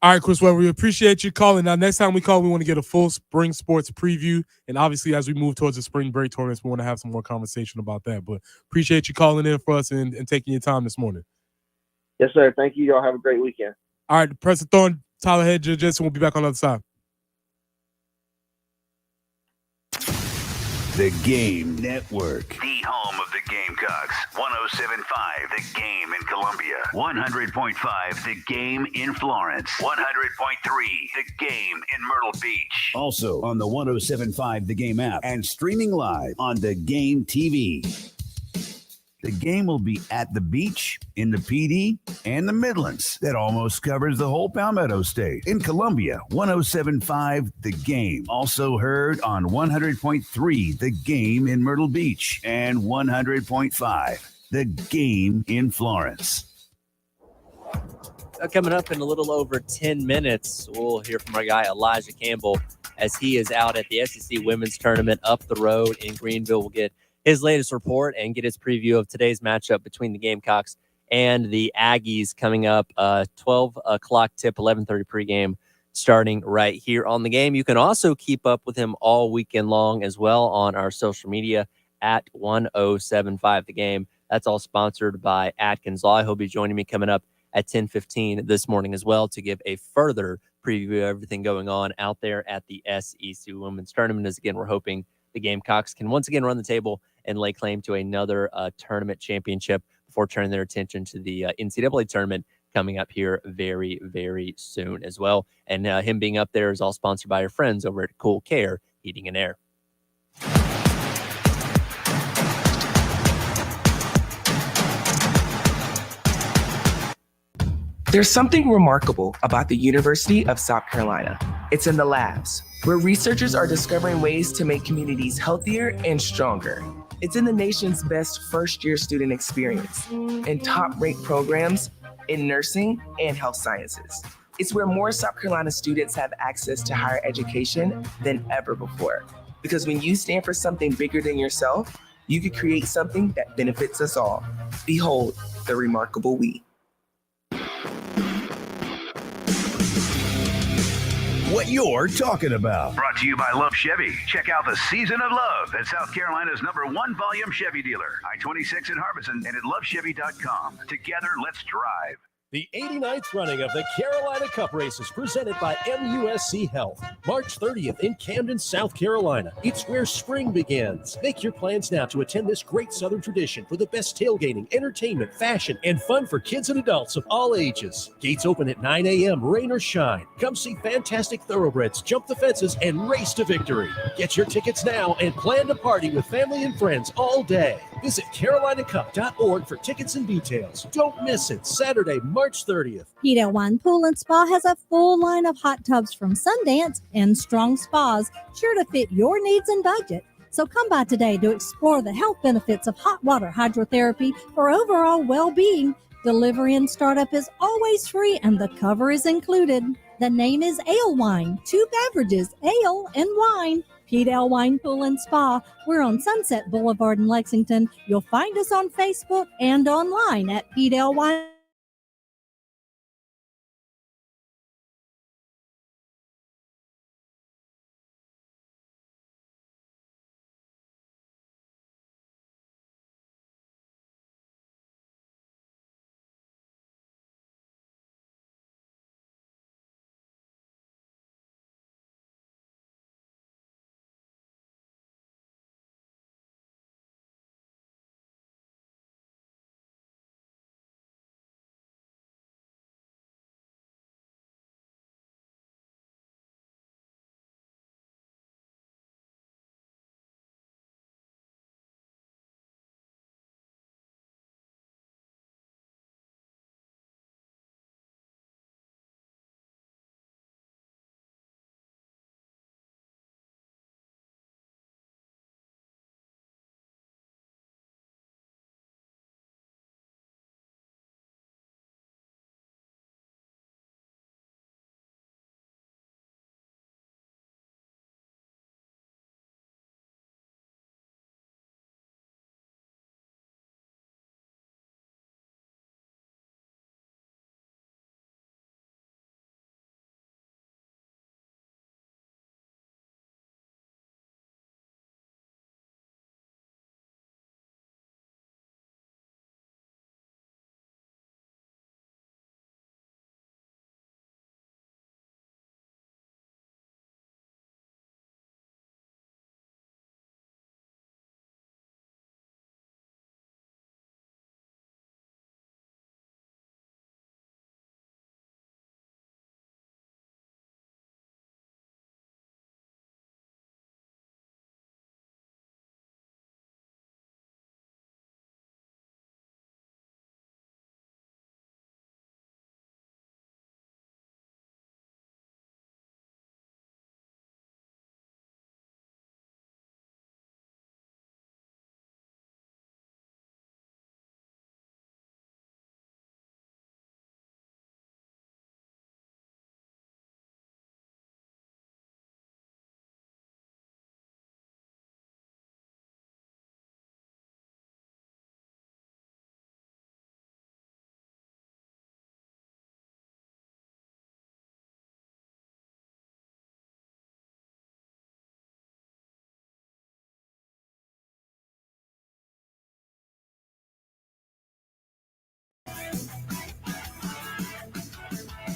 All right, Chris, well, we appreciate you calling. Now, next time we call, we want to get a full spring sports preview. And obviously, as we move towards the spring break tournaments, we want to have some more conversation about that. But appreciate you calling in for us and taking your time this morning. Yes, sir. Thank you. Y'all have a great weekend. All right, Preston Thorne, Tyler Head, Joe Jensen will be back on the other side. The Game Network. The home of the Gamecocks. 107.5 The Game in Columbia. 100.5 The Game in Florence. 100.3 The Game in Myrtle Beach. Also on the 107.5 The Game app and streaming live on The Game TV. The Game will be at the beach, in the PD, and the Midlands. That almost covers the whole Palmetto State. In Columbia, 107.5 The Game. Also heard on 100.3 The Game in Myrtle Beach and 100.5 The Game in Florence. Coming up in a little over 10 minutes, we'll hear from our guy Elijah Campbell as he is out at the SEC Women's Tournament up the road in Greenville. We'll get his latest report and get his preview of today's matchup between the Gamecocks and the Aggies coming up 12 o'clock tip, 11:30 pregame starting right here on the Game. You can also keep up with him all weekend long as well on our social media at 1075 The Game. That's all sponsored by Atkins Law. He'll be joining me coming up at 10:15 this morning as well to give a further preview of everything going on out there at the SEC Women's Tournament. As again, we're hoping the Gamecocks can once again run the table and lay claim to another tournament championship before turning their attention to the NCAA tournament coming up here very, very soon as well. And him being up there is all sponsored by our friends over at Cool Care Heating and Air. There's something remarkable about the University of South Carolina. It's in the labs, where researchers are discovering ways to make communities healthier and stronger. It's in the nation's best first-year student experience and top-ranked programs in nursing and health sciences. It's where more South Carolina students have access to higher education than ever before. Because when you stand for something bigger than yourself, you can create something that benefits us all. Behold, the remarkable we. What you're talking about. Brought to you by Love Chevy. Check out the Season of Love at South Carolina's #1 volume Chevy dealer, I-26 in Harbison, and at lovechevy.com. Together, let's drive. The 89th running of the Carolina Cup Races presented by MUSC Health. March 30th in Camden, South Carolina. It's where spring begins. Make your plans now to attend this great Southern tradition for the best tailgating, entertainment, fashion, and fun for kids and adults of all ages. Gates open at 9 a.m., rain or shine. Come see fantastic thoroughbreds, jump the fences, and race to victory. Get your tickets now and plan to party with family and friends all day. Visit carolinacup.org for tickets and details. Don't miss it. Saturday, March 30th. Pete L. Wine Pool and Spa has a full line of hot tubs from Sundance and Strong Spas, sure to fit your needs and budget. So come by today to explore the health benefits of hot water hydrotherapy for overall well-being. Delivery and startup is always free and the cover is included. The name is Ale Wine, 2 beverages, ale and wine. Pete L. Wine Pool and Spa. We're on Sunset Boulevard in Lexington. You'll find us on Facebook and online at Pete L. Wine.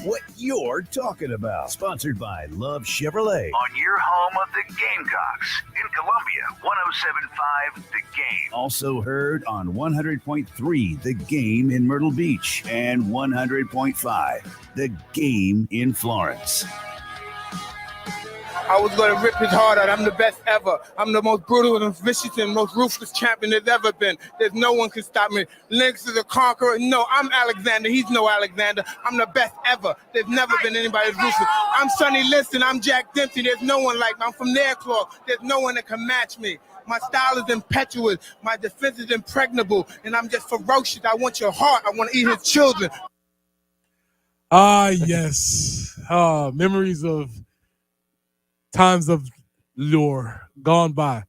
What you're talking about. Sponsored by Love Chevrolet. On your home of the Gamecocks. In Columbia, 107.5 The Game. Also heard on 100.3 The Game in Myrtle Beach and 100.5 The Game in Florence. I was going to rip his heart out. I'm the best ever. I'm the most brutal and vicious and most ruthless champion there's ever been. There's no one can stop me. Lennox is a conqueror. No, I'm Alexander. He's no Alexander. I'm the best ever. There's never been anybody as ruthless. I'm Sonny Liston. I'm Jack Dempsey. There's no one like me. I'm from Nairclaw. There's no one that can match me. My style is impetuous. My defense is impregnable. And I'm just ferocious. I want your heart. I want to eat his children. Ah, yes. Memories of times of lore gone by.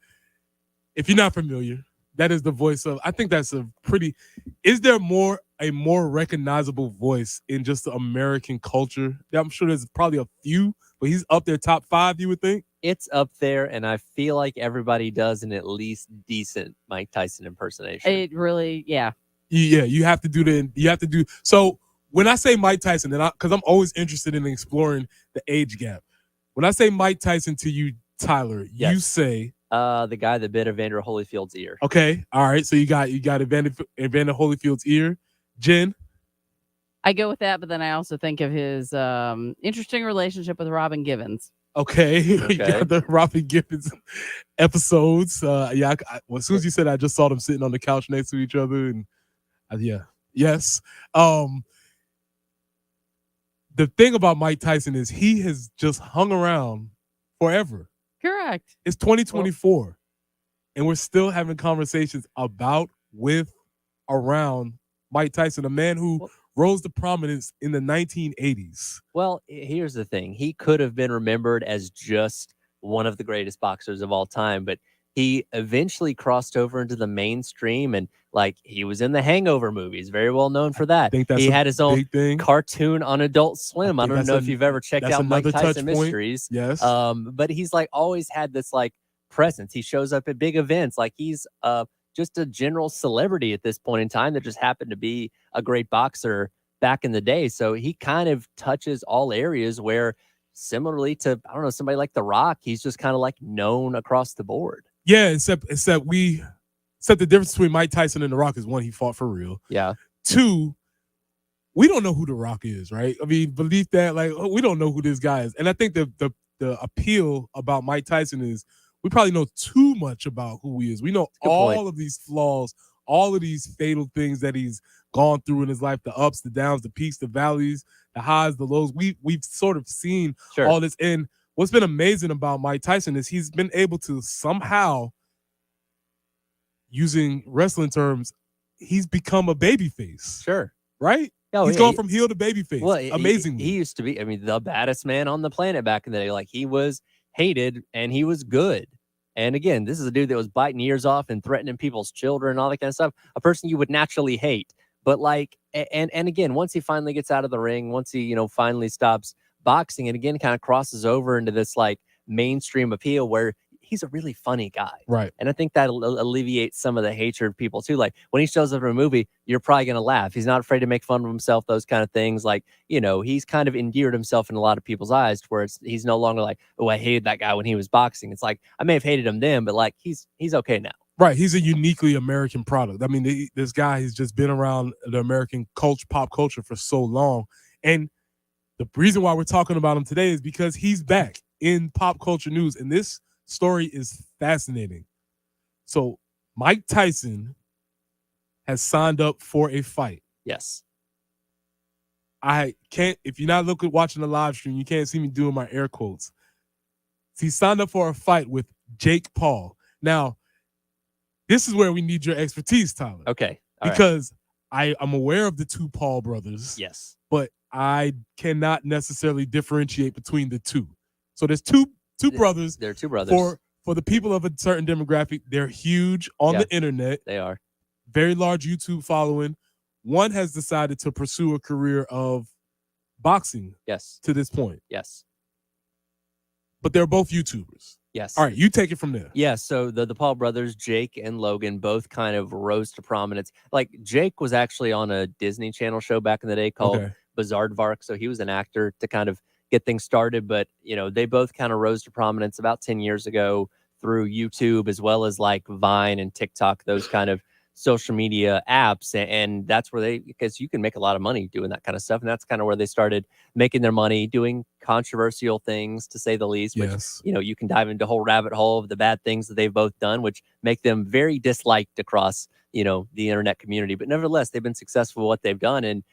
If you're not familiar, that is the voice of, I think that's a pretty, is there a more recognizable voice in just the American culture? I'm sure there's probably a few, but he's up there top 5, you would think? It's up there, and I feel like everybody does an at least decent Mike Tyson impersonation. It really, yeah. Yeah, you have to do, so when I say Mike Tyson, because I'm always interested in exploring the age gap. When I say Mike Tyson to you, Tyler, Yes. you say the guy that bit Evander Holyfield's ear. okay. All right, so you got Evander Holyfield's ear. Jen, I go with that, but then I also think of his interesting relationship with Robin Givens. okay. We got the Robin Gibbons episodes. Well, as soon as you said, I just saw them sitting on the couch next to each other, and yes. The thing about Mike Tyson is he has just hung around forever. Correct. It's 2024, and we're still having conversations about, with, around Mike Tyson, a man who rose to prominence in the 1980s. Well, here's the thing. He could have been remembered as just one of the greatest boxers of all time, but he eventually crossed over into the mainstream, and like he was in the Hangover movies, very well known for that. He had his own cartoon on Adult Swim. I don't know if you've ever checked out Mike Tyson Mysteries. Yes. But he's like always had this like presence. He shows up at big events. Like he's just a general celebrity at this point in time that just happened to be a great boxer back in the day. So he kind of touches all areas where, similarly to, I don't know, somebody like The Rock, he's just kind of like known across the board. Yeah, except the difference between Mike Tyson and The Rock is, one, he fought for real. Yeah. 2, we don't know who The Rock is, right? I mean, believe that, like, we don't know who this guy is. And I think the appeal about Mike Tyson is we probably know too much about who he is. We know all of these flaws, all of these fatal things that he's gone through in his life, the ups, the downs, the peaks, the valleys, the highs, the lows. We've sort of seen all this. And what's been amazing about Mike Tyson is he's been able to somehow, using wrestling terms, he's become a babyface. Sure. Right? Oh, he's yeah, gone from heel to babyface. Well, amazingly. He used to be, I mean, the baddest man on the planet back in the day. Like he was hated and he was good. And again, this is a dude that was biting ears off and threatening people's children and all that kind of stuff. A person you would naturally hate. But like, and again, once he finally gets out of the ring, once he, finally stops boxing, and again kind of crosses over into this like mainstream appeal where he's a really funny guy. Right. And I think that alleviates some of the hatred of people too. Like when he shows up in a movie, you're probably going to laugh. He's not afraid to make fun of himself, those kind of things. Like, he's kind of endeared himself in a lot of people's eyes to where he's no longer like, oh, I hated that guy when he was boxing. It's like, I may have hated him then, but like he's okay now. Right. He's a uniquely American product. I mean, this guy has just been around the American pop culture for so long. And the reason why we're talking about him today is because he's back in pop culture news. And this story is fascinating. So Mike Tyson has signed up for a fight. Yes. I can't, if you're not watching the live stream, you can't see me doing my air quotes. He signed up for a fight with Jake Paul. Now, this is where we need your expertise, Tyler. Okay. Because I'm aware of the two Paul brothers. Yes. But I cannot necessarily differentiate between the two. So there's two brothers. They're two brothers. For the people of a certain demographic, they're huge on the internet. They are. Very large YouTube following. One has decided to pursue a career of boxing. Yes. To this point. Yes. But they're both YouTubers. Yes. All right, you take it from there. Yeah, so the Paul brothers, Jake and Logan, both kind of rose to prominence. Like Jake was actually on a Disney Channel show back in the day called Bizarrevark, so he was an actor to kind of get things started. But they both kind of rose to prominence about 10 years ago through YouTube, as well as like Vine and TikTok, those kind of social media apps, and that's where because you can make a lot of money doing that kind of stuff, and that's kind of where they started making their money, doing controversial things, to say the least. Which you can dive into a whole rabbit hole of the bad things that they've both done, which make them very disliked across the internet community. But nevertheless, they've been successful with what they've done, and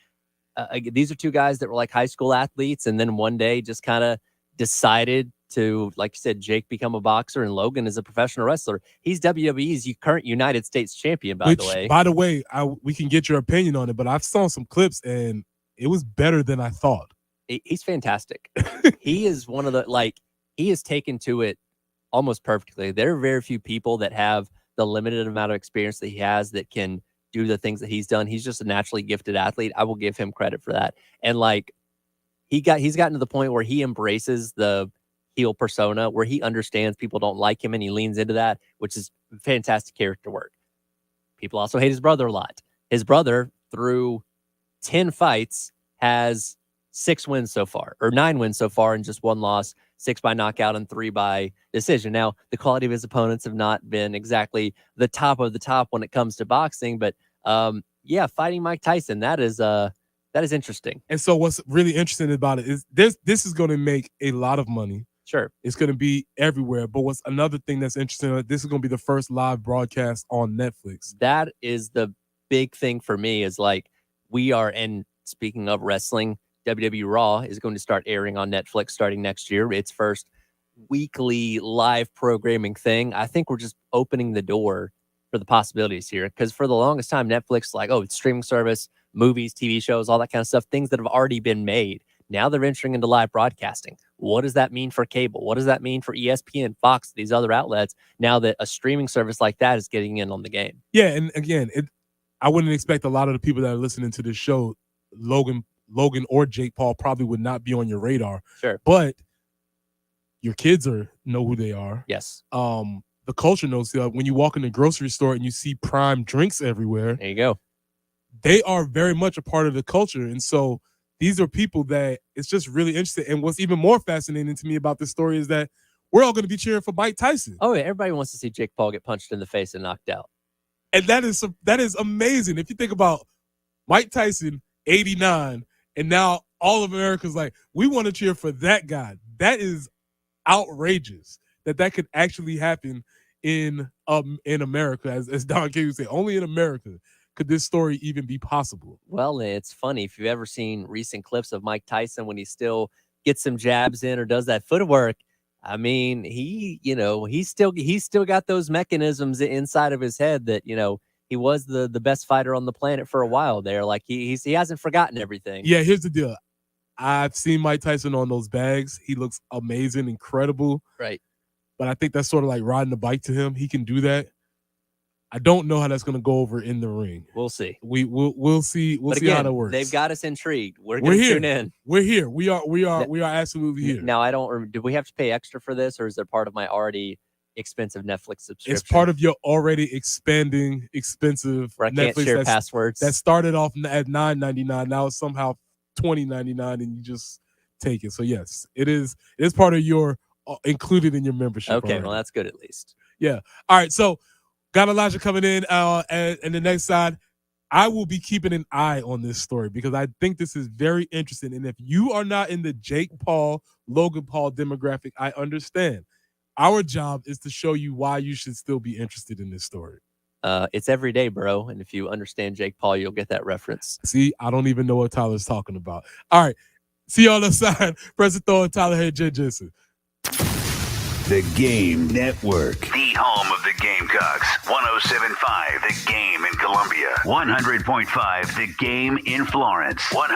these are two guys that were like high school athletes, and then one day just kind of decided to, like you said, Jake become a boxer and Logan is a professional wrestler. He's WWE's current United States champion, by the way. By the way, we can get your opinion on it, but I've saw some clips and it was better than I thought. He's fantastic. He is one of he is taken to it almost perfectly. There are very few people that have the limited amount of experience that he has that can do the things that he's done. He's just a naturally gifted athlete. I will give him credit for that. And he's gotten to the point where he embraces the heel persona, where he understands people don't like him and he leans into that, which is fantastic character work. People also hate his brother a lot. His brother, through 10 fights, has 6 wins so far, or 9 wins so far, and just 1 loss, 6 by knockout and 3 by decision. Now, the quality of his opponents have not been exactly the top of the top when it comes to boxing, but fighting Mike Tyson, that is interesting. And so what's really interesting about it is this is going to make a lot of money. Sure. It's going to be everywhere. But what's another thing that's interesting, this is going to be the first live broadcast on Netflix. That is the big thing for me, is and speaking of wrestling, WWE Raw is going to start airing on Netflix starting next year. Its first weekly live programming thing. I think we're just opening the door for the possibilities here, because for the longest time, Netflix, it's streaming service, movies, TV shows, all that kind of stuff, things that have already been made. Now they're venturing into live broadcasting. What does that mean for cable? What does that mean for ESPN, Fox, these other outlets, now that a streaming service like that is getting in on the game? Yeah, and again, I wouldn't expect a lot of the people that are listening to this show, Logan or Jake Paul, probably would not be on your radar. Sure. But your kids know who they are. Yes. The culture knows. When you walk in the grocery store and you see Prime drinks everywhere, there you go. They are very much a part of the culture. And so these are people that it's just really interesting. And what's even more fascinating to me about this story is that we're all going to be cheering for Mike Tyson. Oh, yeah. Everybody wants to see Jake Paul get punched in the face and knocked out. And that is amazing. If you think about Mike Tyson, 89, and now all of America's like, we want to cheer for that guy. That is outrageous that could actually happen in America. As Don King would say, only in America could this story even be possible. Well, it's funny. If you've ever seen recent clips of Mike Tyson when he still gets some jabs in or does that footwork, I mean, he's still got those mechanisms inside of his head that, he was the best fighter on the planet for a while there. He hasn't forgotten everything. Yeah, here's the deal. I've seen Mike Tyson on those bags. He looks amazing, incredible. Right. But I think that's sort of like riding a bike to him. He can do that. I don't know how that's going to go over in the ring. We'll see. We'll see. We'll see how that works. They've got us intrigued. We're going to tune in. We're here. We are absolutely here. Now, do we have to pay extra for this, or is it part of my already expensive Netflix subscription? It's part of your already expanding expensive where I can't Netflix share passwords. That started off at $9.99. Now it's somehow $20.99, and you just take it. So yes, it is part of your included in your membership. Okay, already. well that's good at least. Yeah. All right. So got Elijah coming in, and the next side, I will be keeping an eye on this story because I think this is very interesting. And if you are not in the Jake Paul, Logan Paul demographic, I understand. Our job is to show you why you should still be interested in this story. It's every day, bro. And if you understand Jake Paul, you'll get that reference. See, I don't even know what Tyler's talking about. All right. See you on the side. President Thor and Tyler Head, Jay Jensen. The Game Network. The home of the Gamecocks. 107.5 The Game in Columbia. 100.5 The Game in Florence. 100.3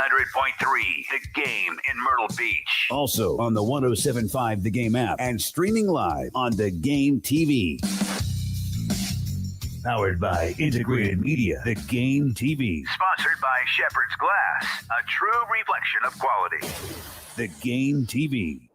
The Game in Myrtle Beach. Also on the 107.5 The Game app and streaming live on The Game TV. Powered by Integrated Media. The Game TV. Sponsored by Shepherd's Glass. A true reflection of quality. The Game TV.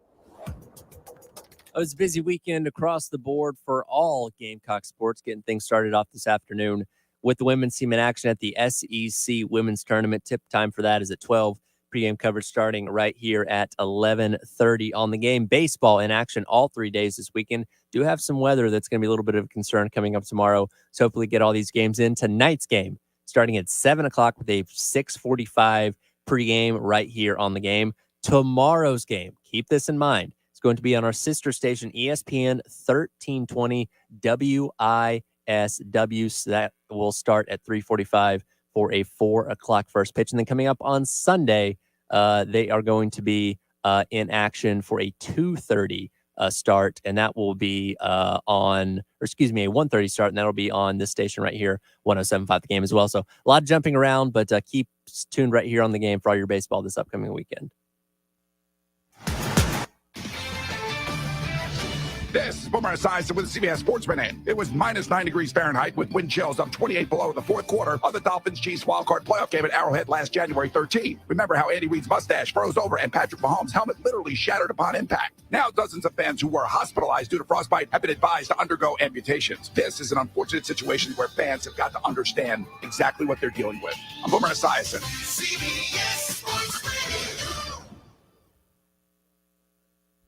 It was a busy weekend across the board for all Gamecock sports, getting things started off this afternoon with the women's team in action at the SEC Women's Tournament. Tip time for that is at 12. pregame coverage starting right here at 11:30 on the game. Baseball in action all 3 days this weekend. Do have some weather that's going to be a little bit of a concern coming up tomorrow. So hopefully get all these games in. Tonight's game starting at 7 o'clock with a 6:45 pregame right here on the game. Tomorrow's game, keep this in mind, it's going to be on our sister station, ESPN 1320 WISW. So that will start at 3:45 for a 4 o'clock first pitch. And then coming up on Sunday, they are going to be in action for a 2:30 start, and that will be a 1:30 start, and that'll be on this station right here, 107.5 The Game as well. So a lot of jumping around, but keep tuned right here on the game for all your baseball this upcoming weekend. This is Boomer Esiason with CBS Sports Minute. It was minus 9 degrees Fahrenheit with wind chills up 28 below in the fourth quarter of the Dolphins-Chiefs wildcard playoff game at Arrowhead last January 13. Remember how Andy Reid's mustache froze over and Patrick Mahomes' helmet literally shattered upon impact. Now dozens of fans who were hospitalized due to frostbite have been advised to undergo amputations. This is an unfortunate situation where fans have got to understand exactly what they're dealing with. I'm Boomer Esiason. CBS Sports Radio.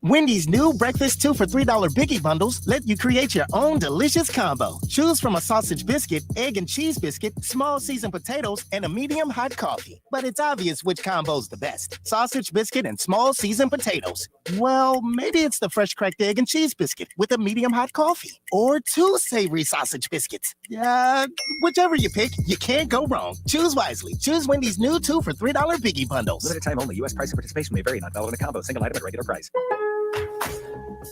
Wendy's new breakfast 2 for $3 Biggie Bundles let you create your own delicious combo. Choose from a sausage biscuit, egg and cheese biscuit, small seasoned potatoes, and a medium hot coffee. But it's obvious which combo's the best. Sausage biscuit and small seasoned potatoes. Well, maybe it's the fresh cracked egg and cheese biscuit with a medium hot coffee. Or 2 savory sausage biscuits. Whichever you pick, you can't go wrong. Choose wisely. Choose Wendy's new 2 for $3 Biggie Bundles. Limited time only. U.S. price and participation may vary. Not valid in a combo. Single item at regular price.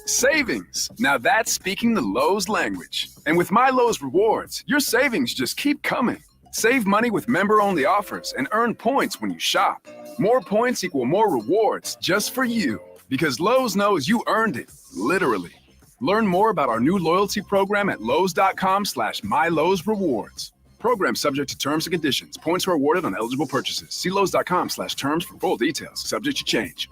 Savings. Now that's speaking the Lowe's language. And with My Lowe's Rewards, your savings just keep coming. Save money with member-only offers and earn points when you shop. More points equal more rewards just for you. Because Lowe's knows you earned it, literally. Learn more about our new loyalty program at lowes.com/MyLowe'sRewards. Program subject to terms and conditions. Points are awarded on eligible purchases. See lowes.com/terms for full details. Subject to change.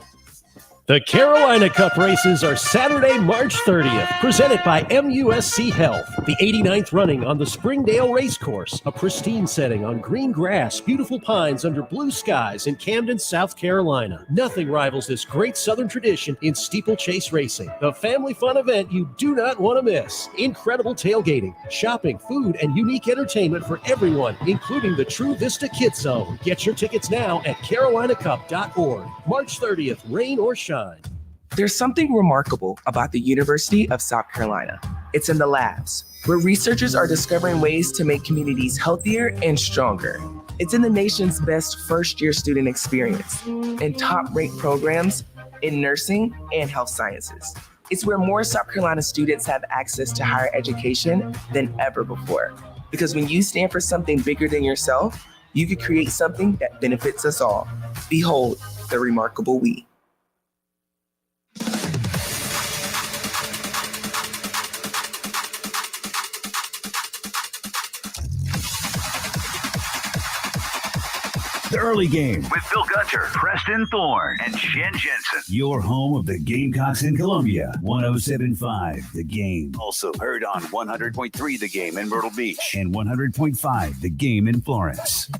The Carolina Cup races are Saturday, March 30th, presented by MUSC Health. The 89th running on the Springdale Racecourse, a pristine setting on green grass, beautiful pines under blue skies in Camden, South Carolina. Nothing rivals this great Southern tradition in steeplechase racing. The family fun event you do not want to miss. Incredible tailgating, shopping, food, and unique entertainment for everyone, including the True Vista Kids Zone. Get your tickets now at carolinacup.org. March 30th, rain or shine. There's something remarkable about the University of South Carolina. It's in the labs, where researchers are discovering ways to make communities healthier and stronger. It's in the nation's best first-year student experience and top-ranked programs in nursing and health sciences. It's where more South Carolina students have access to higher education than ever before. Because when you stand for something bigger than yourself, you can create something that benefits us all. Behold, the remarkable we. The early game with Phil Gunter, Preston Thorne, and Jen Jensen. Your home of the Gamecocks in Columbia. 107.5 The Game. Also heard on 100.3 The Game in Myrtle Beach and 100.5 The Game in Florence.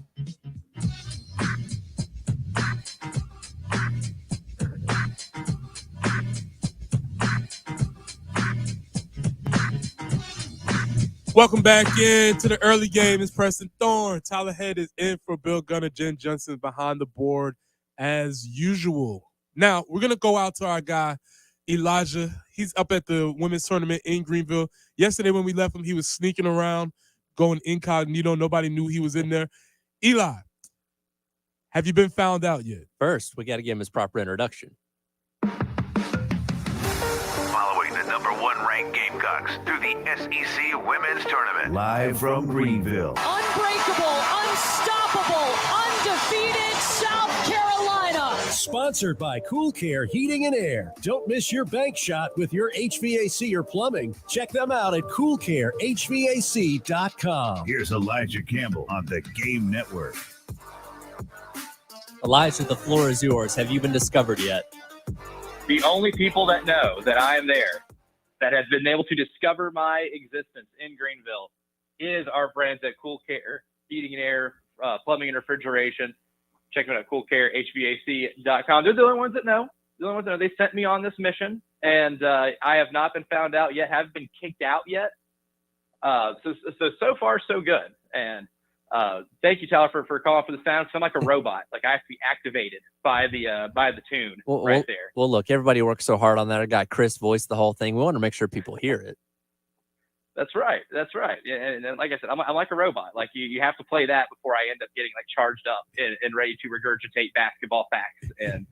Welcome back in to the early game. It's Preston Thorne. Tyler Head is in for Bill Gunner. Jen Johnson behind the board as usual. Now, we're going to go out to our guy, Elijah. He's up at the women's tournament in Greenville. Yesterday when we left him, he was sneaking around, going incognito. Nobody knew he was in there. Eli, have you been found out yet? First, we got to give him his proper introduction. Following the number 1 ranked Gamecocks through the SEC Women's Tournament. Live from Greenville. Unbreakable, unstoppable, undefeated South Carolina. Sponsored by Cool Care Heating and Air. Don't miss your bank shot with your HVAC or plumbing. Check them out at coolcarehvac.com. Here's Elijah Campbell on the Game Network. Elijah, the floor is yours. Have you been discovered yet? The only people that know that I am there, that have been able to discover my existence in Greenville, is our friends at Cool Care Heating and Air, Plumbing and Refrigeration. check them out at coolcarehvac.com. They're the only ones that know. The only ones that know. They sent me on this mission, and I have not been found out yet, haven't been kicked out yet. So far, so good. And thank you, Tyler, for calling for the sound. I'm like a robot. Like I have to be activated by the tune right there. Well, look, everybody works so hard on that. I got Chris voice the whole thing. We want to make sure people hear it. That's right. Yeah, and like I said, I'm like a robot. Like you have to play that before I end up getting like charged up and ready to regurgitate basketball facts and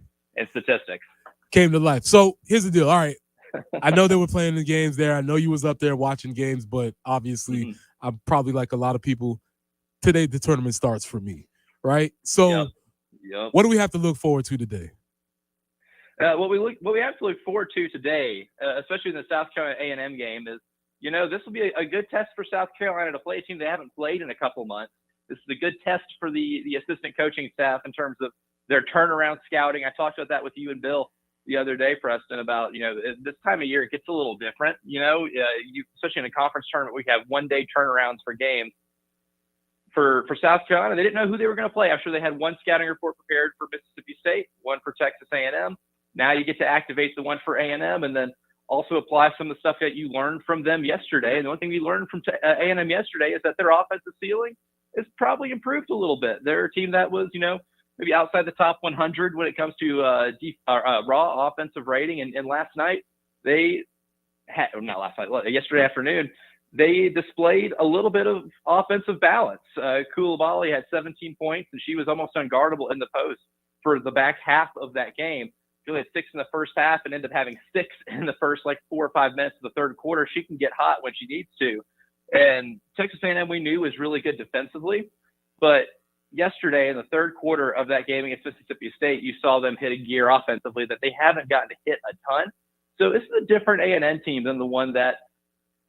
statistics. Came to life. So here's the deal. All right. I know they were playing the games there. I know you was up there watching games, but obviously I'm probably like a lot of people. Today the tournament starts for me, right? So Yep. What do we have to look forward to today? What we have to look forward to today, especially in the South Carolina A&M game, is this will be a good test for South Carolina to play a team they haven't played in a couple months. This is a good test for the assistant coaching staff in terms of their turnaround scouting. I talked about that with you and Bill the other day, Preston, about this time of year it gets a little different. Especially in a conference tournament, we have 1-day turnarounds for games. For South Carolina, they didn't know who they were going to play. I'm sure they had one scouting report prepared for Mississippi State, one for Texas A&M. Now you get to activate the one for A&M, and then also apply some of the stuff that you learned from them yesterday. And the one thing you learned from A&M yesterday is that their offensive ceiling is probably improved a little bit. They're a team that was, maybe outside the top 100 when it comes to raw offensive rating. And last night, yesterday afternoon, they displayed a little bit of offensive balance. Coulibaly had 17 points, and she was almost unguardable in the post for the back half of that game. She only had 6 in the first half and ended up having 6 in the first 4 or 5 minutes of the third quarter. She can get hot when she needs to. And Texas A&M we knew was really good defensively, but yesterday in the third quarter of that game against Mississippi State, you saw them hit a gear offensively that they haven't gotten to hit a ton. So this is a different A&M team than the one that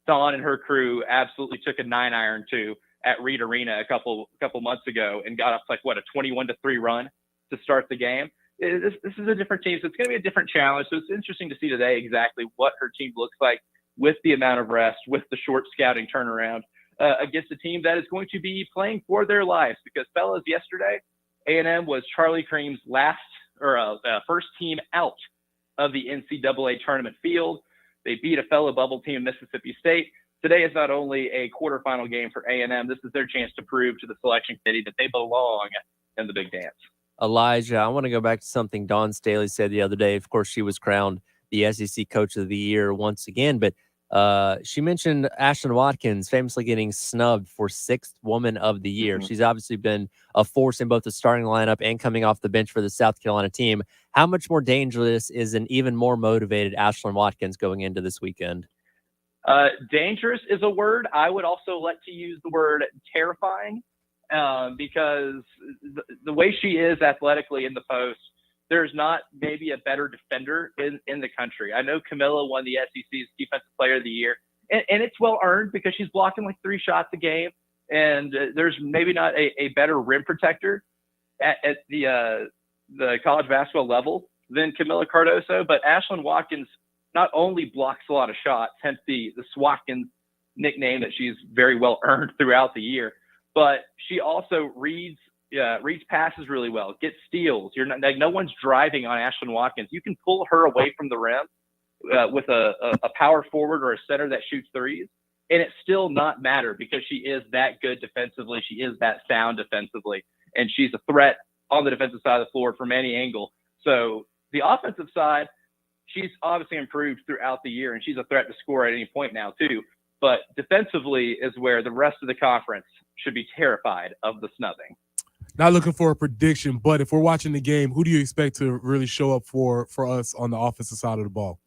Dawn and her crew absolutely took a 9-iron to at Reed Arena a couple months ago and got up a 21-3 run to start the game. This is a different team, so it's going to be a different challenge. So it's interesting to see today exactly what her team looks like with the amount of rest, with the short scouting turnaround against a team that is going to be playing for their lives. Because fellas, yesterday A&M was Charlie Cream's first team out of the NCAA tournament field. They beat a fellow bubble team, Mississippi State. Today is not only a quarterfinal game for A&M, this is their chance to prove to the selection committee that they belong in the big dance. Elijah, I want to go back to something Dawn Staley said the other day. Of course, she was crowned the SEC Coach of the Year once again, but she mentioned Ashlyn Watkins famously getting snubbed for 6th Woman of the Year. Mm-hmm. She's obviously been a force in both the starting lineup and coming off the bench for the South Carolina team. How much more dangerous is an even more motivated Ashlyn Watkins going into this weekend? Dangerous is a word. I would also like to use the word terrifying because the way she is athletically in the post, there's not maybe a better defender in the country. I know Camilla won the SEC's Defensive Player of the Year, and it's well earned because she's blocking 3 shots a game, and there's maybe not a better rim protector at the college basketball level than Camilla Cardoso. But Ashlyn Watkins not only blocks a lot of shots, hence the Swatkins nickname that she's very well earned throughout the year, but she also reads passes really well, gets steals. You're not no one's driving on Ashlyn Watkins. You can pull her away from the rim with a power forward or a center that shoots threes, and it still not matter because she is that good defensively. She is that sound defensively, and she's a threat on the defensive side of the floor from any angle. So the offensive side, she's obviously improved throughout the year, and she's a threat to score at any point now too. But defensively is where the rest of the conference should be terrified of the snubbing. Not looking for a prediction, but if we're watching the game, who do you expect to really show up for us on the offensive side of the ball?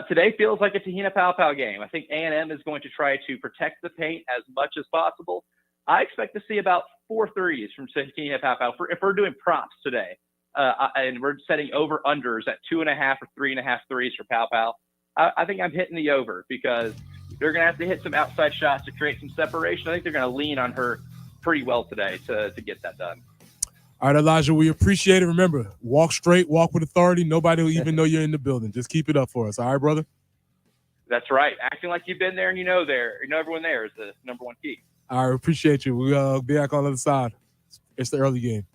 Today feels like a Te-Hina Paopao game. I think A&M is going to try to protect the paint as much as possible. I expect to see about 4 threes from Te-Hina Paopao if we're doing props today. And we're setting over-unders at 2.5 or 3.5 threes for Paopao. I think I'm hitting the over because they're going to have to hit some outside shots to create some separation. I think they're going to lean on her pretty well today to get that done. All right, Elijah, we appreciate it. Remember, walk straight, walk with authority. Nobody will even know you're in the building. Just keep it up for us. All right, brother? That's right. Acting like you've been there and you know everyone there is the number one key. All right, appreciate you. We'll be back on the other side. It's the early game.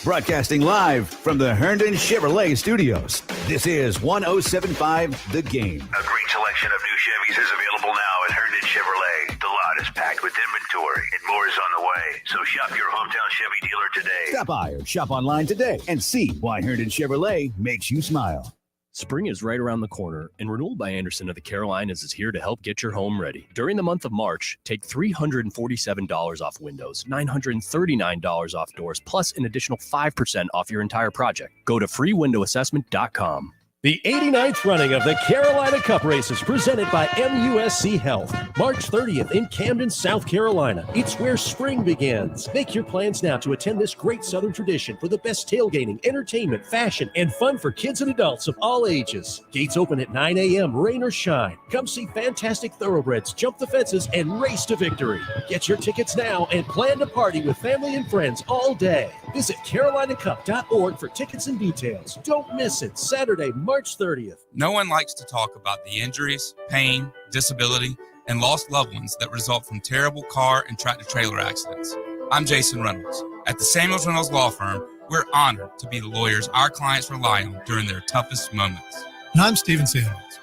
Broadcasting live from the Herndon Chevrolet Studios. This is 107.5 The Game. A great selection of new Chevys is available now at Herndon Chevrolet. The lot is packed with inventory and more is on the way. So shop your hometown Chevy dealer today. Stop by or shop online today and see why Herndon Chevrolet makes you smile. Spring is right around the corner, and Renewal by Anderson of the Carolinas is here to help get your home ready. During the month of March, take $347 off windows, $939 off doors, plus an additional 5% off your entire project. Go to freewindowassessment.com. The 89th running of the Carolina Cup Race is presented by MUSC Health. March 30th in Camden, South Carolina. It's where spring begins. Make your plans now to attend this great Southern tradition for the best tailgating, entertainment, fashion, and fun for kids and adults of all ages. Gates open at 9 a.m., rain or shine. Come see fantastic thoroughbreds, jump the fences, and race to victory. Get your tickets now and plan to party with family and friends all day. Visit carolinacup.org for tickets and details. Don't miss it. Saturday, March 30th. No one likes to talk about the injuries, pain, disability, and lost loved ones that result from terrible car and tractor-trailer accidents. I'm Jason Reynolds. At the Samuels Reynolds Law Firm, we're honored to be the lawyers our clients rely on during their toughest moments. And I'm Stephen Samuels.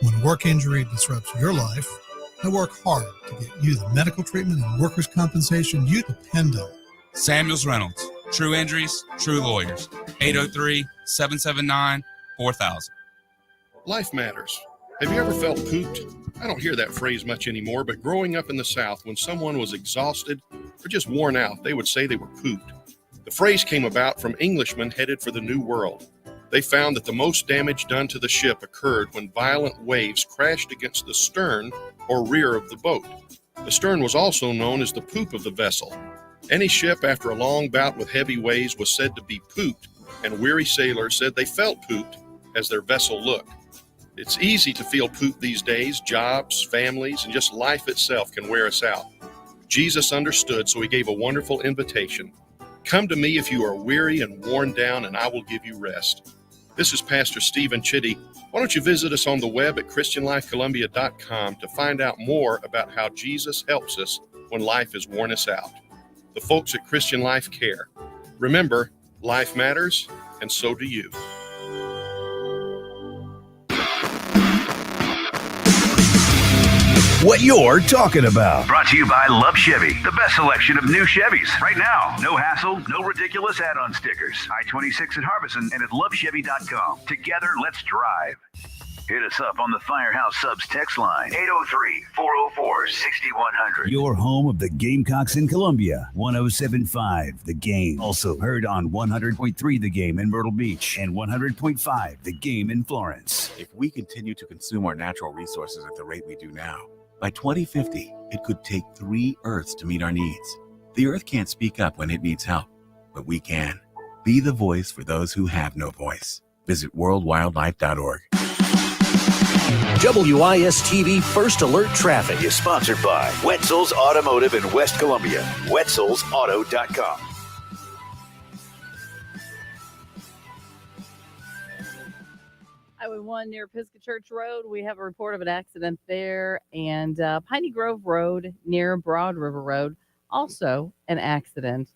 When a work injury disrupts your life, I work hard to get you the medical treatment and workers' compensation you depend on. Samuels Reynolds. True injuries, true lawyers. 803-779-4000. Life matters. Have you ever felt pooped? I don't hear that phrase much anymore, but growing up in the South, when someone was exhausted or just worn out, they would say they were pooped. The phrase came about from Englishmen headed for the New World. They found that the most damage done to the ship occurred when violent waves crashed against the stern or rear of the boat. The stern was also known as the poop of the vessel. Any ship after a long bout with heavy waves was said to be pooped, and weary sailors said they felt pooped as their vessel looked. It's easy to feel pooped these days. Jobs, families, and just life itself can wear us out. Jesus understood, so he gave a wonderful invitation. Come to me if you are weary and worn down, and I will give you rest. This is Pastor Stephen Chitty. Why don't you visit us on the web at ChristianLifeColumbia.com to find out more about how Jesus helps us when life has worn us out. The folks at Christian Life care. Remember, life matters, and so do you. What you're talking about. Brought to you by Love Chevy, the best selection of new Chevys. Right now, no hassle, no ridiculous add-on stickers. I-26 at Harbison and at lovechevy.com. Together, let's drive. Hit us up on the Firehouse Subs text line, 803-404-6100. Your home of the Gamecocks in Columbia, 107.5 The Game. Also heard on 100.3 The Game in Myrtle Beach and 100.5 The Game in Florence. If we continue to consume our natural resources at the rate we do now, by 2050, it could take 3 Earths to meet our needs. The Earth can't speak up when it needs help, but we can. Be the voice for those who have no voice. Visit worldwildlife.org. WIS-TV First Alert Traffic is sponsored by Wetzel's Automotive in West Columbia. Wetzel'sAuto.com. Highway 1 near Pisgah Church Road. We have a report of an accident there. And Piney Grove Road near Broad River Road, also an accident.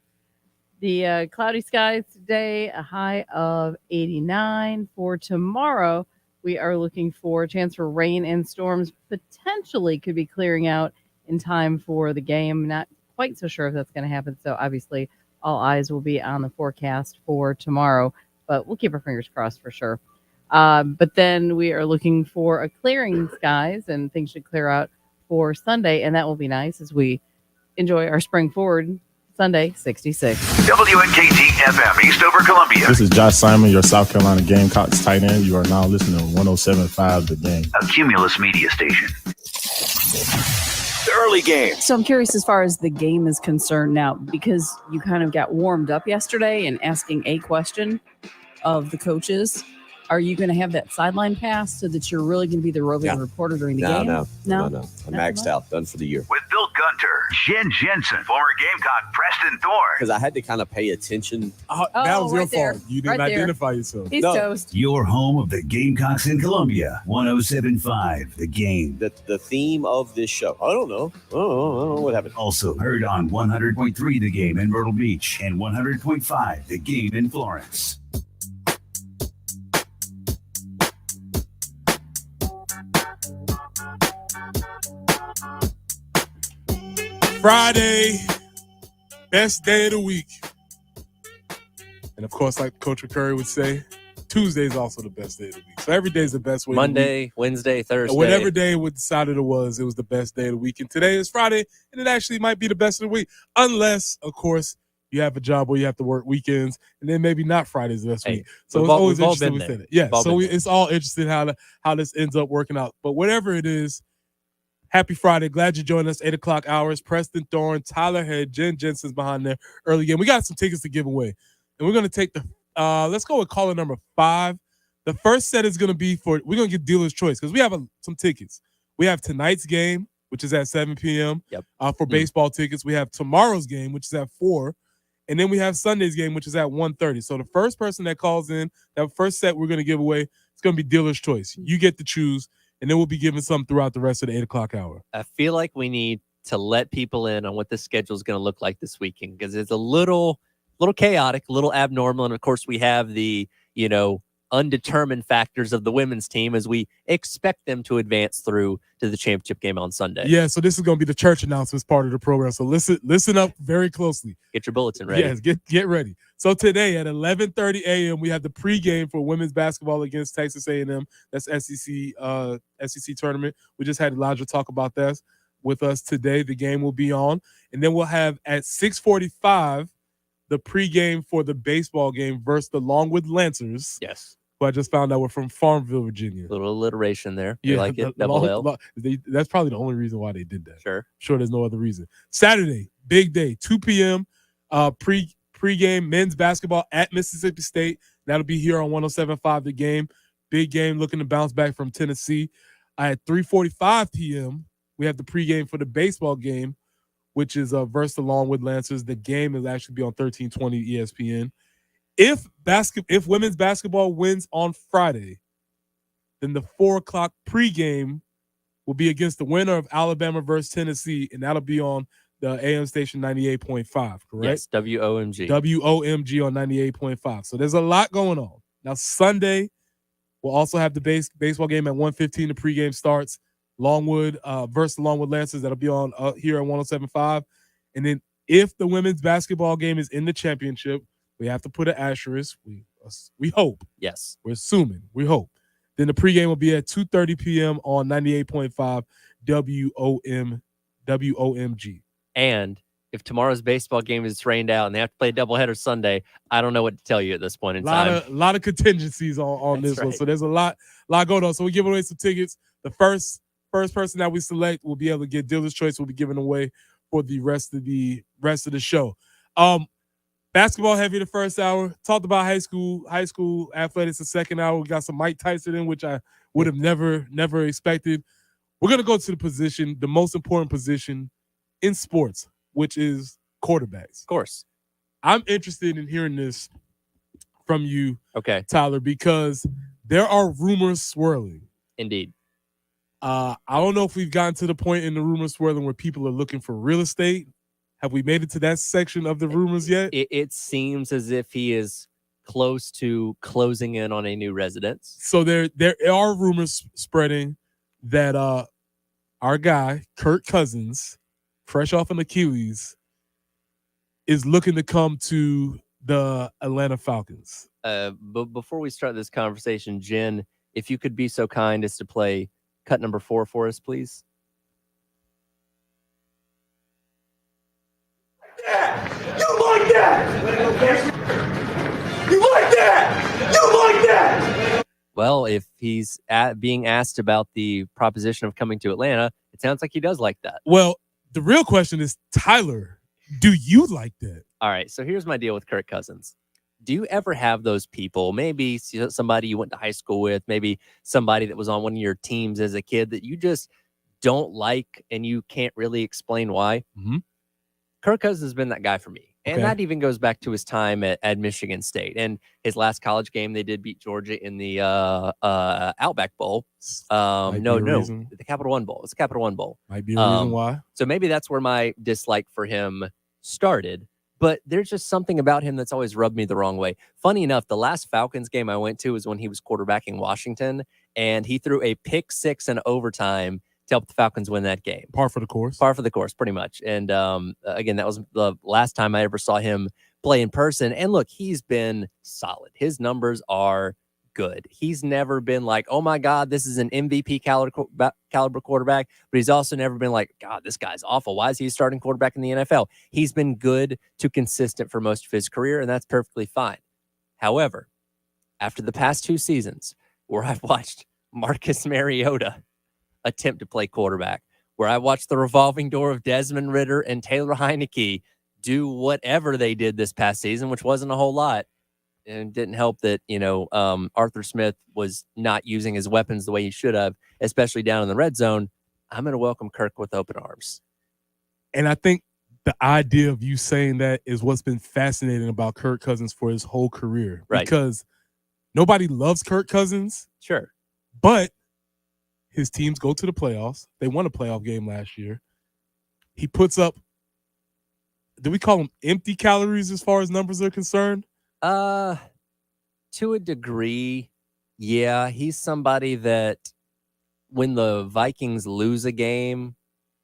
The cloudy skies today, a high of 89. For tomorrow, we are looking for a chance for rain and storms. Potentially could be clearing out in time for the game. Not quite so sure if that's going to happen. So obviously, all eyes will be on the forecast for tomorrow. But we'll keep our fingers crossed for sure. But then we are looking for a clearing skies, and things should clear out for Sunday, and that will be nice as we enjoy our spring forward. Sunday, 66. WNKT FM, Eastover, Columbia. This is Josh Simon, your South Carolina Gamecocks tight end. You are now listening to 107.5 The Game. A Cumulus media station. The early game. So I'm curious as far as the game is concerned now, because you kind of got warmed up yesterday and asking a question of the coaches. Are you going to have that sideline pass so that you're really going to be the roving reporter during the game? No. I'm maxed out, done for the year. With Bill Gunter, Jen Jensen, former Gamecock Preston Thorne. Because I had to kind of pay attention. That Oh, was your right there. fault. You didn't Right there. identify yourself. He's toast. Your home of the Gamecocks in Columbia. 107.5 The Game. The theme of this show. I don't know what happened. Also heard on 100.3 The Game in Myrtle Beach and 100.5 The Game in Florence. Friday, best day of the week. And of course, like Coach Curry would say, Tuesday is also the best day of the week. So every day is the best way. Monday, Wednesday, Thursday. Whatever day we decided it was the best day of the week. And today is Friday, and it actually might be the best of the week. Unless, of course, you have a job where you have to work weekends, and then maybe not Friday's the best week. So it's always interesting within it. Yeah, so it's all interesting how this ends up working out. But whatever it is, happy Friday. Glad you joined us. 8 o'clock hours. Preston Thorne, Tyler Head, Jen Jensen's behind there early game. We got some tickets to give away. And we're going to take let's go with caller number 5. The first set is going to be we're going to get dealer's choice because we have some tickets. We have tonight's game, which is at 7 p.m. Yep. For baseball tickets. We have tomorrow's game, which is at 4. And then we have Sunday's game, which is at 1:30. So the first person that calls in, that first set we're going to give away, it's going to be dealer's choice. You get to choose. And then we'll be giving some throughout the rest of the 8 o'clock hour. I feel like we need to let people in on what the schedule is going to look like this weekend because it's a little chaotic, a little abnormal. And of course, we have the, undetermined factors of the women's team as we expect them to advance through to the championship game on Sunday. Yeah, so this is going to be the church announcements part of the program. So listen up very closely. Get your bulletin ready. Yes, get ready. So today at 11:30 a.m. we have the pregame for women's basketball against Texas A&M. That's SEC tournament. We just had Elijah talk about that with us today. The game will be on, and then we'll have at 6:45 the pregame for the baseball game versus the Longwood Lancers. Yes. Who I just found out we're from Farmville, Virginia. Little alliteration there. You like it? Double L. That's probably the only reason why they did that. Sure. There's no other reason. Saturday, big day, 2 p.m. Pregame men's basketball at Mississippi State. That'll be here on 107.5 The Game. Big game looking to bounce back from Tennessee. At 3:45 p.m., we have the pregame for the baseball game, which is versus the Longwood Lancers. The game will actually be on 1320 ESPN. If women's basketball wins on Friday, then the 4 o'clock pregame will be against the winner of Alabama versus Tennessee, and that'll be on the AM station 98.5, correct? Yes, WOMG. WOMG on 98.5. So there's a lot going on. Now, Sunday, we'll also have the baseball game at 1:15. The pregame starts. Longwood versus the Longwood Lancers. That'll be on here at 107.5. And then if the women's basketball game is in the championship, we have to put an asterisk. We hope. Yes. We're assuming. We hope. Then the pregame will be at 2:30 p.m. on 98.5 WOMG. And if tomorrow's baseball game is rained out and they have to play a doubleheader Sunday, I don't know what to tell you at this point in time. A lot of contingencies on this one. So there's a lot going on. So we're giving away some tickets. The first person that we select will be able to get dealer's choice. Will be given away for the rest of the show. Basketball heavy the first hour. Talked about high school athletics the second hour. We got some Mike Tyson in, which I would have never expected. We're gonna go to the most important position in sports, which is quarterbacks. Of course. I'm interested in hearing this from you, okay, Tyler, because there are rumors swirling. Indeed. I don't know if we've gotten to the point in the rumors swirling where people are looking for real estate. Have we made it to that section of the rumors yet? It seems as if he is close to closing in on a new residence. So there are rumors spreading that our guy, Kirk Cousins, fresh off an Achilles, is looking to come to the Atlanta Falcons. But before we start this conversation, Jen, if you could be so kind as to play cut number 4 for us, please. You like that? You like that? You like that? Well, if he's being asked about the proposition of coming to Atlanta, it sounds like he does like that. Well, the real question is, Tyler, do you like that? All right, so here's my deal with Kirk Cousins. Do you ever have those people, maybe somebody you went to high school with, maybe somebody that was on one of your teams as a kid that you just don't like, and you can't really explain why. Kirk Cousins has been that guy for me. And Okay. that even goes back to his time at Michigan State. And his last college game, they did beat Georgia in the Outback Bowl. Might be a reason. The Capital One Bowl. It's the Capital One Bowl. Might be a reason why. So maybe that's where my dislike for him started. But there's just something about him that's always rubbed me the wrong way. Funny enough, the last Falcons game I went to was when he was quarterbacking Washington, and he threw a pick six in overtime to help the Falcons win that game. Par for the course. Par for the course, pretty much. And again, that was the last time I ever saw him play in person. And look, he's been solid. His numbers are good. He's never been like, oh my God, this is an MVP caliber quarterback. But he's also never been like, God, this guy's awful. Why is he starting quarterback in the NFL? He's been good to consistent for most of his career, and that's perfectly fine. However, after the past 2 seasons where I've watched Marcus Mariota attempt to play quarterback, where I watched the revolving door of Desmond Ridder and Taylor Heineke do whatever they did this past season, which wasn't a whole lot, and didn't help that, Arthur Smith was not using his weapons the way he should have, especially down in the red zone. I'm going to welcome Kirk with open arms. And I think the idea of you saying that is what's been fascinating about Kirk Cousins for his whole career. Right. Because nobody loves Kirk Cousins. Sure. But his teams go to the playoffs. They won a playoff game last year. He puts up, do we call them empty calories as far as numbers are concerned? To a degree, yeah. He's somebody that when the Vikings lose a game,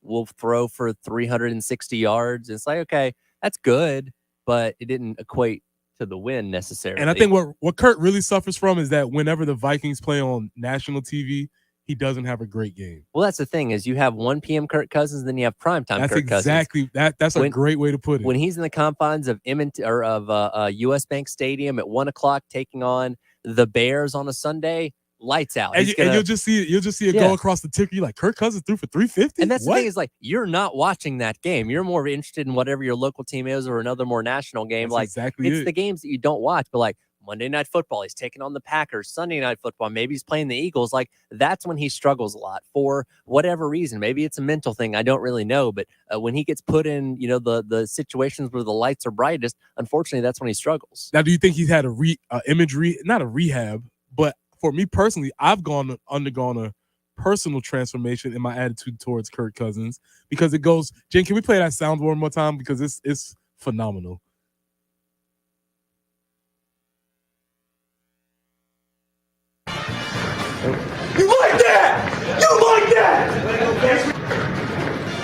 will throw for 360 yards. It's like, okay, that's good, but it didn't equate to the win necessarily. And I think what Kirk really suffers from is that whenever the Vikings play on national TV, he doesn't have a great game. Well, that's the thing is you have 1 p.m. Kirk Cousins, then you have primetime That's Kirk Cousins. exactly that's a great way to put it. When he's in the confines of US Bank Stadium at 1 o'clock, taking on the Bears on a Sunday, lights out. And, and you'll just see it go across the ticker. You're like, Kirk Cousins threw for 350. And that's the thing is like you're not watching that game. You're more interested in whatever your local team is or another more national game. That's like exactly it's it. the games that you don't watch, but like Monday Night Football, he's taking on the Packers. Sunday Night Football, maybe he's playing the Eagles. Like that's when he struggles a lot for whatever reason. Maybe it's a mental thing. I don't really know. But when he gets put in, the situations where the lights are brightest, unfortunately, that's when he struggles. Now, do you think he's had not a rehab, but for me personally, I've undergone a personal transformation in my attitude towards Kirk Cousins because it goes. Jen, can we play that sound one more time because it's phenomenal. You like that? You like that?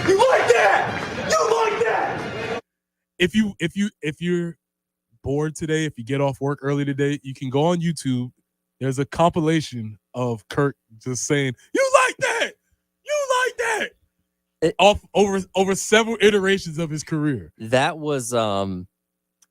You like that? You like that? If you're bored today, if you get off work early today, you can go on YouTube. There's a compilation of Kirk just saying, "You like that? You like that?" Over several iterations of his career. That was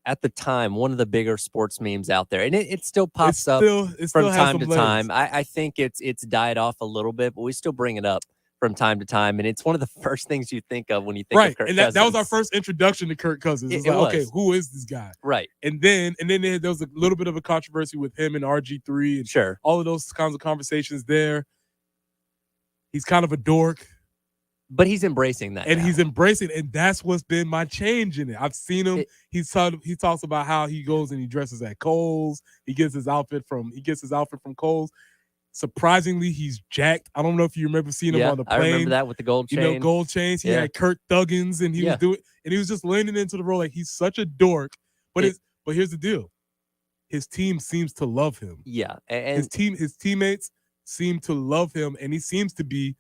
at the time one of the bigger sports memes out there, and it still pops up from time to time. I think it's died off a little bit, but we still bring it up from time to time, and it's one of the first things you think of when you think of Kirk and Cousins. that was our first introduction to Kirk Cousins. It's It like, okay, was. who is this guy? Right. And then there was a little bit of a controversy with him and RG3 and sure, all of those kinds of conversations there. He's kind of a dork. But he's embracing that. And now. he's embracing, and that's what's been my change in it. I've seen him. He talks about how he goes and he dresses at Kohl's. He gets his outfit from Kohl's. Surprisingly, he's jacked. I don't know if you remember seeing him on the plane. I remember that with the gold chain. Gold chains. He had Kirk Thuggins, and he was doing, and he was just leaning into the role like he's such a dork. But but here's the deal: his team seems to love him. Yeah, and his teammates seem to love him, and he seems to be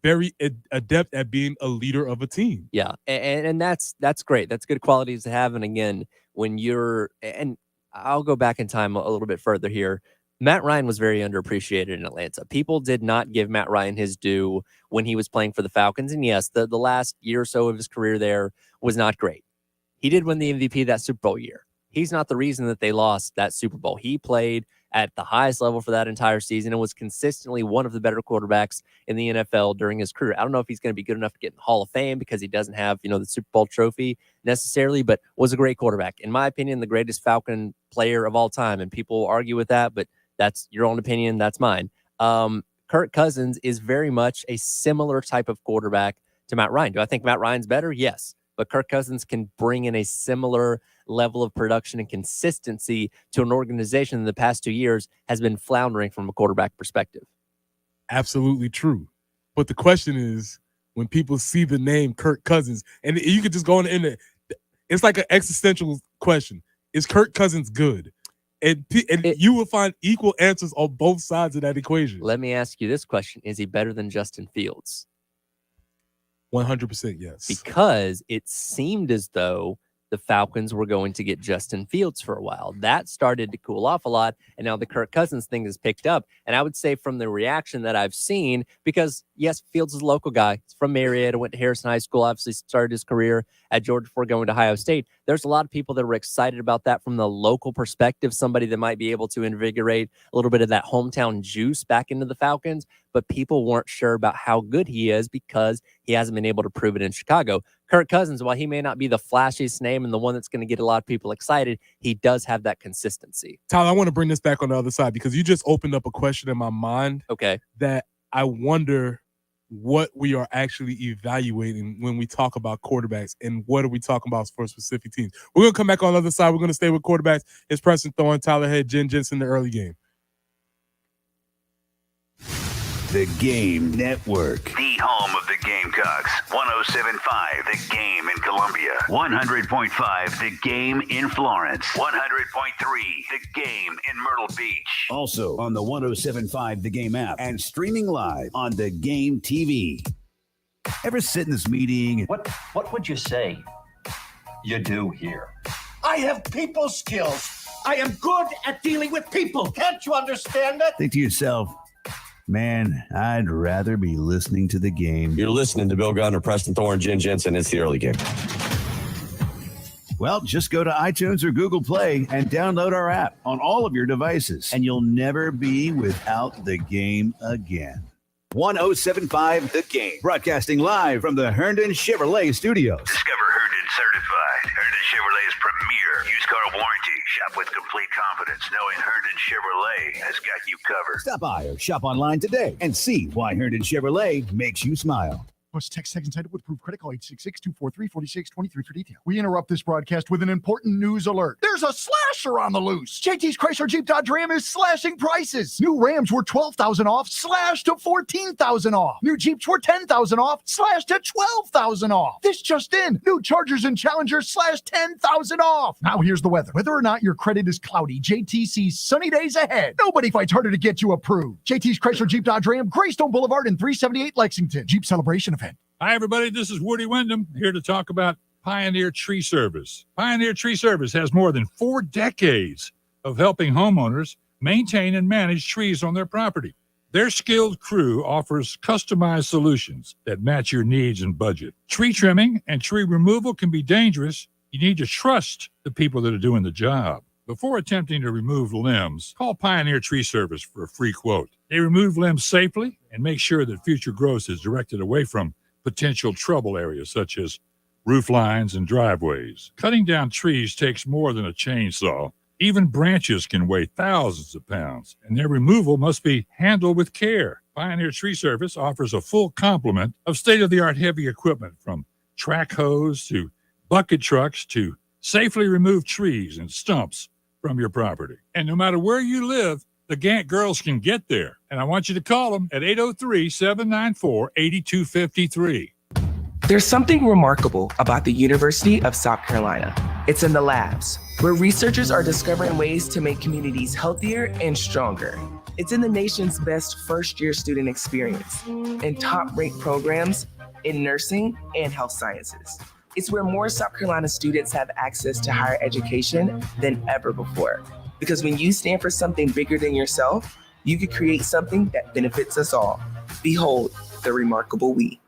very adept at being a leader of a team. Yeah, and that's great. That's good qualities to have. And again, when you're, and I'll go back in time a little bit further here. Matt Ryan was very underappreciated in Atlanta. People did not give Matt Ryan his due when he was playing for the Falcons. And yes, the last year or so of his career there was not great. He did win the MVP that Super Bowl year. He's not the reason that they lost that Super Bowl. He played at the highest level for that entire season and was consistently one of the better quarterbacks in the NFL during his career. I don't know if he's going to be good enough to get in the Hall of Fame because he doesn't have, the Super Bowl trophy necessarily, but was a great quarterback. In my opinion, the greatest Falcon player of all time. And people will argue with that, but that's your own opinion. That's mine. Kirk Cousins is very much a similar type of quarterback to Matt Ryan. Do I think Matt Ryan's better? Yes. But Kirk Cousins can bring in a similar level of production and consistency to an organization in the past 2 years has been floundering from a quarterback perspective. Absolutely true. But the question is, when people see the name Kirk Cousins, and you could just go on the internet, it's like an existential question. Is Kirk Cousins good? And you will find equal answers on both sides of that equation. Let me ask you this question. Is he better than Justin Fields? 100% yes. Because it seemed as though the Falcons were going to get Justin Fields for a while. That started to cool off a lot, and now the Kirk Cousins thing has picked up. And I would say from the reaction that I've seen, because, yes, Fields is a local guy. He's from Marietta, went to Harrison High School, obviously started his career at Georgia before going to Ohio State. There's a lot of people that were excited about that from the local perspective, somebody that might be able to invigorate a little bit of that hometown juice back into the Falcons, but people weren't sure about how good he is because he hasn't been able to prove it in Chicago. Kirk Cousins, while he may not be the flashiest name and the one that's going to get a lot of people excited, he does have that consistency. Tyler, I want to bring this back on the other side because you just opened up a question in my mind. Okay. That I wonder what we are actually evaluating when we talk about quarterbacks and what are we talking about for specific teams. We're going to come back on the other side. We're going to stay with quarterbacks. It's Preston Thorne, Tyler Head, Jen Jensen, the early game. The Game Network. The home of the Gamecocks. 107.5 The Game in Columbia. 100.5 The Game in Florence. 100.3 The Game in Myrtle Beach. Also on the 107.5 The Game app and streaming live on The Game TV. Ever sit in this meeting? What would you say you do here? I have people skills. I am good at dealing with people. Can't you understand that? Think to yourself, man, I'd rather be listening to the game. You're listening to Bill Gunner, Preston Thorne, Jen Jensen. It's the early game. Well, just go to iTunes or Google Play and download our app on all of your devices, and you'll never be without the game again. 107.5 The Game. Broadcasting live from the Herndon Chevrolet Studios. Discover Herndon Certified. Herndon Chevrolet's premier used car warranty. Shop with complete confidence knowing Herndon Chevrolet has got you covered. Stop by or shop online today and see why Herndon Chevrolet makes you smile. Plus, text second cited with approved credit call 866-243-4623 for detail. We interrupt this broadcast with an important news alert. There's a slasher on the loose. JT's Chrysler Jeep Dodge Ram is slashing prices. New Rams were $12,000 off, slashed to $14,000 off. New Jeeps were $10,000 off, slashed to $12,000 off. This just in. New Chargers and Challengers slashed $10,000 off. Now here's the weather. Whether or not your credit is cloudy, JT sees sunny days ahead. Nobody fights harder to get you approved. JT's Chrysler Jeep Dodge Ram, Greystone Boulevard and 378 Lexington. Jeep Celebration event. Hi, everybody. This is Woody Wyndham here to talk about Pioneer Tree Service. Pioneer Tree Service has more than 4 decades of helping homeowners maintain and manage trees on their property. Their skilled crew offers customized solutions that match your needs and budget. Tree trimming and tree removal can be dangerous. You need to trust the people that are doing the job. Before attempting to remove limbs, call Pioneer Tree Service for a free quote. They remove limbs safely and make sure that future growth is directed away from potential trouble areas such as roof lines and driveways. Cutting down trees takes more than a chainsaw. Even branches can weigh thousands of pounds, and their removal must be handled with care. Pioneer Tree Service offers a full complement of state-of-the-art heavy equipment, from track hose to bucket trucks to safely remove trees and stumps from your property. And no matter where you live, the Gantt girls can get there. And I want you to call them at 803-794-8253. There's something remarkable about the University of South Carolina. It's in the labs, where researchers are discovering ways to make communities healthier and stronger. It's in the nation's best first-year student experience, in top-ranked programs in nursing and health sciences. It's where more South Carolina students have access to higher education than ever before. Because when you stand for something bigger than yourself, you can create something that benefits us all. Behold, the remarkable we.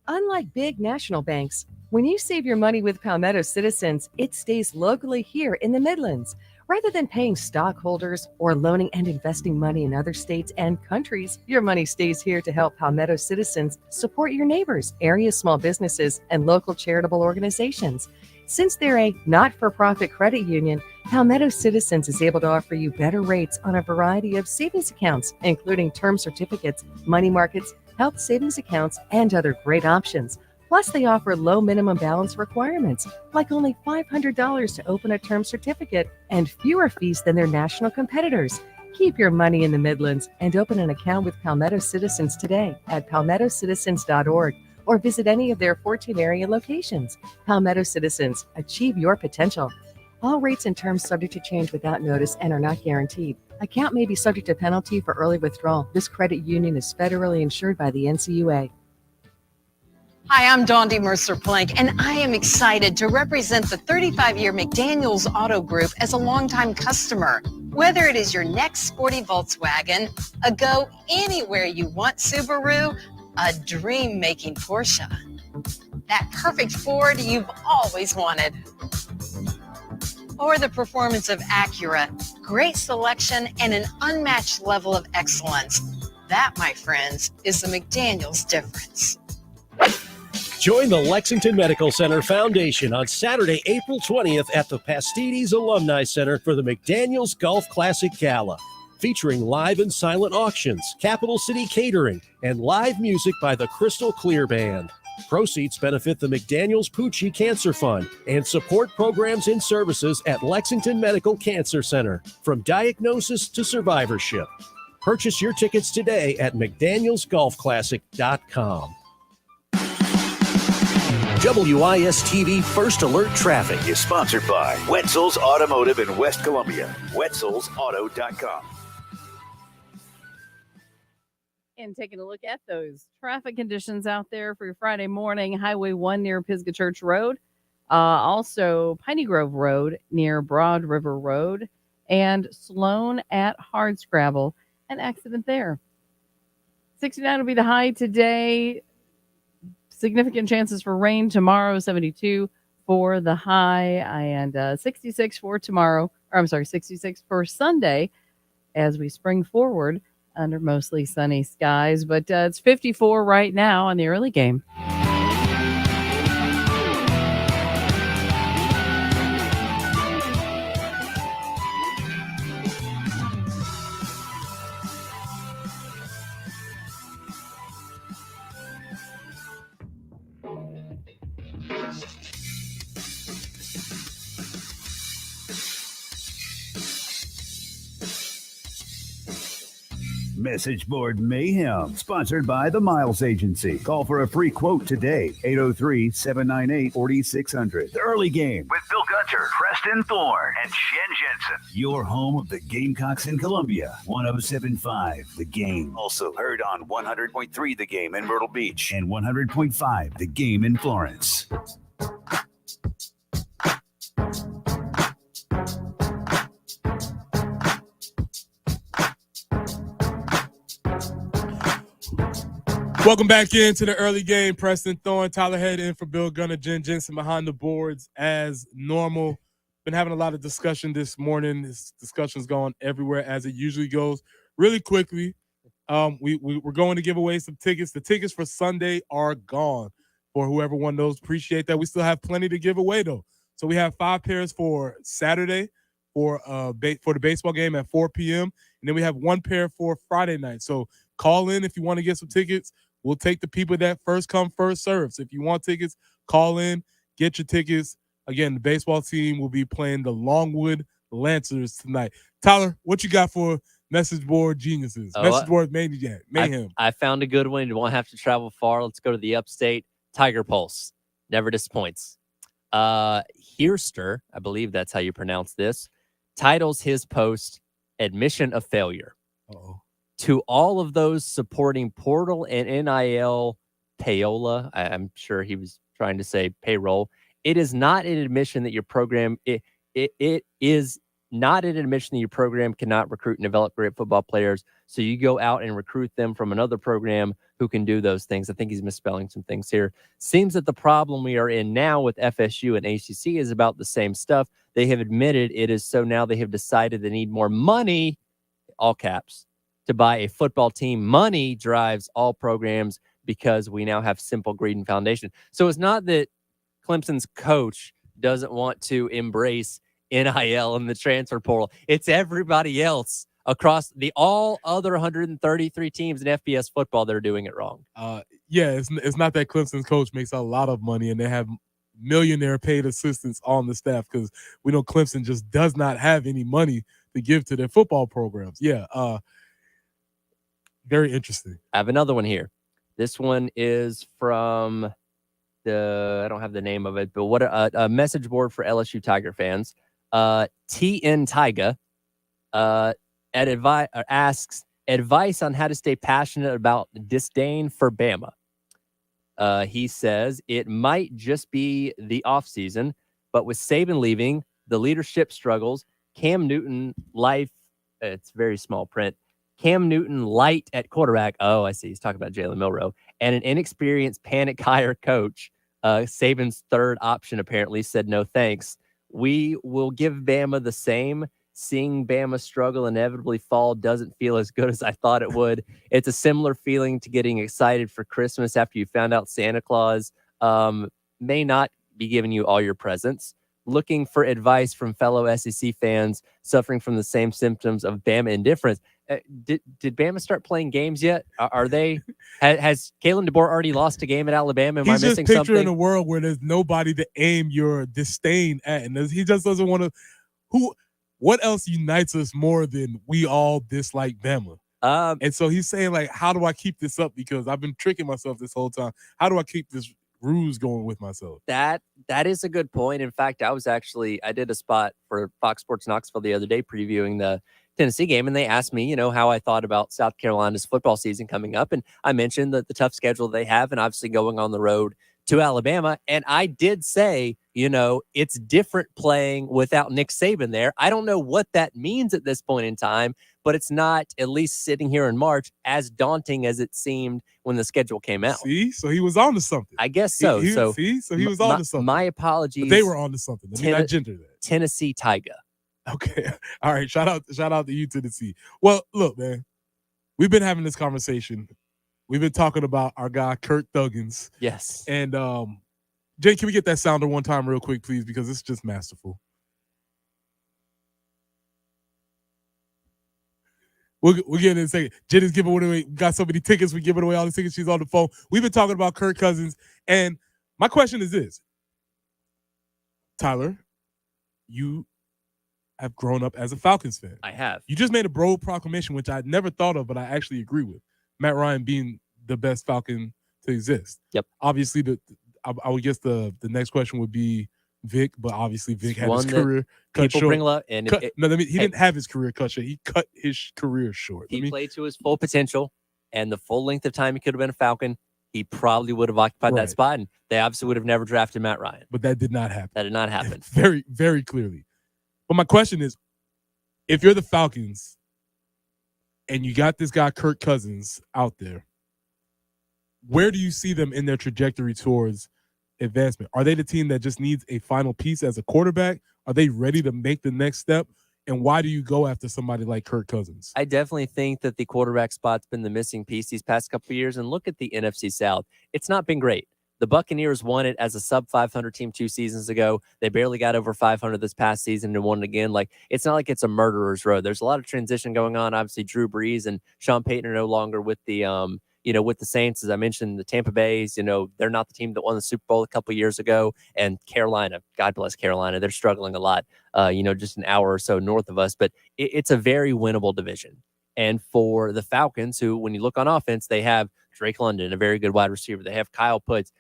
Unlike big national banks, when you save your money with Palmetto Citizens, it stays locally here in the Midlands. Rather than paying stockholders or loaning and investing money in other states and countries, your money stays here to help Palmetto Citizens support your neighbors, area small businesses, and local charitable organizations. Since they're a not-for-profit credit union, Palmetto Citizens is able to offer you better rates on a variety of savings accounts, including term certificates, money markets, health savings accounts, and other great options. Plus, they offer low minimum balance requirements, like only $500 to open a term certificate and fewer fees than their national competitors. Keep your money in the Midlands and open an account with Palmetto Citizens today at palmettocitizens.org or visit any of their 14 area locations. Palmetto Citizens, achieve your potential. All rates and terms subject to change without notice and are not guaranteed. Account may be subject to penalty for early withdrawal. This credit union is federally insured by the NCUA. Hi, I'm Dondi Mercer-Plank, and I am excited to represent the 35-year McDaniels Auto Group as a longtime customer. Whether it is your next sporty Volkswagen, a go anywhere you want Subaru, a dream-making Porsche, that perfect Ford you've always wanted, or the performance of Acura, great selection and an unmatched level of excellence. That, my friends, is the McDaniels difference. Join the Lexington Medical Center Foundation on Saturday, April 20th at the Pastides Alumni Center for the McDaniels Golf Classic Gala, featuring live and silent auctions, Capital City catering, and live music by the Crystal Clear Band. Proceeds benefit the McDaniels Pucci Cancer Fund and support programs and services at Lexington Medical Cancer Center, from diagnosis to survivorship. Purchase your tickets today at McDanielsGolfClassic.com. WIS-TV First Alert Traffic is sponsored by Wetzel's Automotive in West Columbia. Wetzel'sAuto.com. And taking a look at those traffic conditions out there for your Friday morning. Highway 1 near Pisgah Church Road. Also Piney Grove Road near Broad River Road. And Sloan at Hardscrabble. An accident there. 69 will be the high today. Significant chances for rain tomorrow, 72 for the high, and 66 for tomorrow. Or I'm sorry, 66 for Sunday as we spring forward under mostly sunny skies. But it's 54 right now on the early game. Message Board Mayhem, sponsored by the Miles Agency. Call for a free quote today, 803-798-4600. The Early Game With Bill Gunter, Preston Thorne, and Shen Jensen. your home of the Gamecocks in Columbia. 107.5 The Game. Also heard on 100.3 The Game in Myrtle Beach. And 100.5 The Game in Florence. Welcome back into the early game. Preston Thorne, Tyler Head in for Bill Gunner, Jen Jensen behind the boards as normal. Been having a lot of discussion this morning. This discussion's going everywhere as it usually goes. Really quickly, we're going to give away some tickets. The tickets for Sunday are gone for whoever won those. Appreciate that. We still have plenty to give away though. So we have 5 pairs for Saturday for the baseball game at 4 p.m. And then we have 1 pair for Friday night. So call in if you want to get some tickets. We'll take the people that first come, first serve. So if you want tickets, call in, get your tickets. Again, the baseball team will be playing the Longwood Lancers tonight. Tyler, what you got for message board geniuses? Message board mayhem. I found a good one. You won't have to travel far. Let's go to the upstate. Tiger Pulse. Never disappoints. Hearster, I believe that's how you pronounce this, titles his post, Admission of Failure. Uh-oh. To all of those supporting portal and NIL payola, I'm sure he was trying to say payroll. It is not an admission that your program it is not an admission that your program cannot recruit and develop great football players. So you go out and recruit them from another program who can do those things. I think he's misspelling some things here. Seems that the problem we are in now with FSU and ACC is about the same stuff. They have admitted it is so now they have decided they need more money, all caps, to buy a football team. Money drives all programs because we now have simple greed and foundation. So it's not that Clemson's coach doesn't want to embrace NIL and the transfer portal. It's everybody else across the all other 133 teams in FBS football that are doing it wrong. Yeah, it's not that Clemson's coach makes a lot of money and they have millionaire paid assistants on the staff, because we know Clemson just does not have any money to give to their football programs. Yeah, very interesting. I have another one here. This one is from I don't have the name of it, but what a message board for LSU Tiger fans. TN Tyga asks advice on how to stay passionate about disdain for Bama. He says it might just be the offseason, but with Saban leaving, the leadership struggles, Cam Newton life, it's very small print, Cam Newton light at quarterback. Oh, I see. He's talking about Jalen Milroe. And an inexperienced panic hire coach. Saban's third option apparently said no thanks. We will give Bama the same. Seeing Bama struggle inevitably fall doesn't feel as good as I thought it would. It's a similar feeling to getting excited for Christmas after you found out Santa Claus may not be giving you all your presents. Looking for advice from fellow SEC fans suffering from the same symptoms of Bama indifference. Did Bama start playing games yet? Are they? Has Kalen DeBoer already lost a game at Alabama? Am I missing just something? picturing a world where there's nobody to aim your disdain at, and he just doesn't want to. What else unites us more than we all dislike Bama? And so he's saying, like, how do I keep this up? Because I've been tricking myself this whole time. How do I keep this ruse going with myself? That is a good point. In fact, I did a spot for Fox Sports Knoxville the other day previewing the Tennessee game, and they asked me, how I thought about South Carolina's football season coming up. And I mentioned that the tough schedule they have and obviously going on the road to Alabama. And I did say, it's different playing without Nick Saban there. I don't know what that means at this point in time, but it's not, at least sitting here in March, as daunting as it seemed when the schedule came out. See? So he was on to something. I guess so. So he was on to something. My apologies. But they were on to something. Let me not gender that. Tennessee Tiger. Okay. All right. Shout out to you, Tennessee. Well, look, man. We've been having this conversation. We've been talking about our guy, Kurt Thuggins. Yes. And Jay, can we get that sounder one time real quick, please? Because it's just masterful. We'll get in a second. Jen is giving away. We got so many tickets. We're giving away all the tickets. She's on the phone. We've been talking about Kirk Cousins. And my question is this. Tyler, you have grown up as a Falcons fan. I have. You just made a bold proclamation, which I never thought of, but I actually agree with. Matt Ryan being the best Falcon to exist. Yep. Obviously, I would guess the next question would be Vic, but obviously Vic had his career cut short. Bring up, and he didn't have his career cut short. He cut his career short. He played to his full potential, and the full length of time he could have been a Falcon, he probably would have occupied that spot, and they obviously would have never drafted Matt Ryan. But that did not happen. That did not happen. Very, very clearly. But my question is, if you're the Falcons and you got this guy Kirk Cousins out there, where do you see them in their trajectory towards advancement? Are they the team that just needs a final piece as a quarterback? Are they ready to make the next step? And why do you go after somebody like Kirk Cousins? I definitely think that the quarterback spot's been the missing piece these past couple of years. And look at the NFC South. It's not been great. The Buccaneers won it as a sub 500 team 2 seasons ago. They barely got over 500 this past season and won it again. Like, it's not like it's a murderer's row. There's a lot of transition going on. Obviously, Drew Brees and Sean Payton are no longer with the with the Saints. As I mentioned, the Tampa Bays, they're not the team that won the Super Bowl a couple of years ago. And Carolina, God bless Carolina, they're struggling a lot, just an hour or so north of us. But it's a very winnable division. And for the Falcons, who, when you look on offense, they have Drake London, a very good wide receiver. They have Kyle Pitts,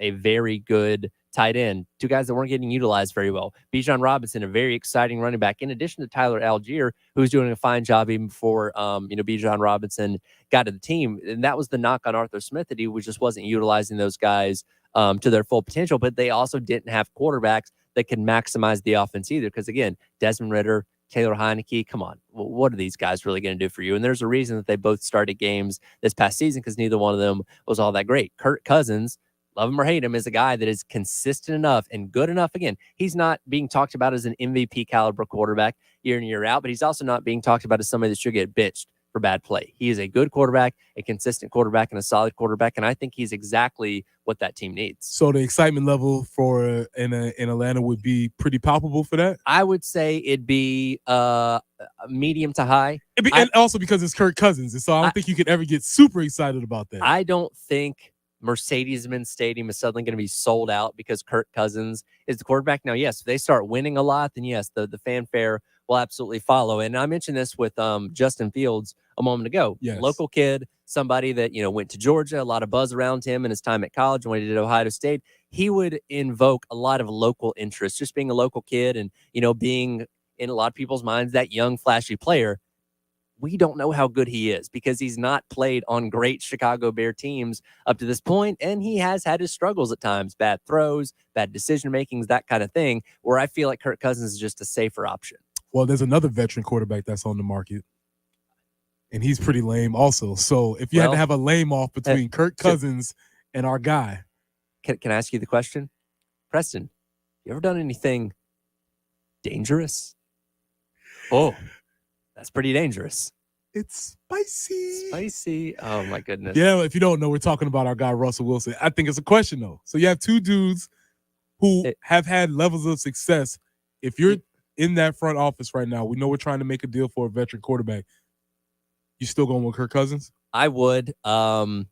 a very good tight end. 2 guys that weren't getting utilized very well. Bijan Robinson, a very exciting running back, in addition to Tyler Algier, who's doing a fine job even before, Bijan Robinson got to the team. And that was the knock on Arthur Smith, that he just wasn't utilizing those guys to their full potential. But they also didn't have quarterbacks that could maximize the offense either. Because, again, Desmond Ridder, Taylor Heineke, come on. What are these guys really going to do for you? And there's a reason that they both started games this past season, because neither one of them was all that great. Kirk Cousins, love him or hate him, is a guy that is consistent enough and good enough. Again, he's not being talked about as an MVP caliber quarterback year in, year out, but he's also not being talked about as somebody that should get bitched for bad play. He is a good quarterback, a consistent quarterback, and a solid quarterback, and I think he's exactly what that team needs. So the excitement level for in Atlanta would be pretty palpable for that? I would say it'd be medium to high. And also because it's Kirk Cousins, and so I don't think you could ever get super excited about that. I don't think Mercedes-Benz Stadium is suddenly going to be sold out because Kirk Cousins is the quarterback. Now, yes, if they start winning a lot, then yes, the fanfare will absolutely follow. And I mentioned this with Justin Fields a moment ago. Yes. Local kid, somebody that, went to Georgia, a lot of buzz around him in his time at college. And when he did Ohio State, he would invoke a lot of local interest, just being a local kid and, being in a lot of people's minds that young, flashy player. We don't know how good he is because he's not played on great Chicago Bear teams up to this point, and he has had his struggles at times, bad throws, bad decision makings, that kind of thing, where I feel like Kirk Cousins is just a safer option. Well, there's another veteran quarterback that's on the market, and he's pretty lame also. So if you had to have a lame off between Kirk Cousins and our guy. Can I ask you the question? Preston, you ever done anything dangerous? Oh, that's pretty dangerous. It's spicy. Spicy. Oh, my goodness. Yeah, if you don't know, we're talking about our guy, Russell Wilson. I think it's a question, though. So you have two dudes who have had levels of success. If you're in that front office right now, we know we're trying to make a deal for a veteran quarterback. You still going with Kirk Cousins? I would. And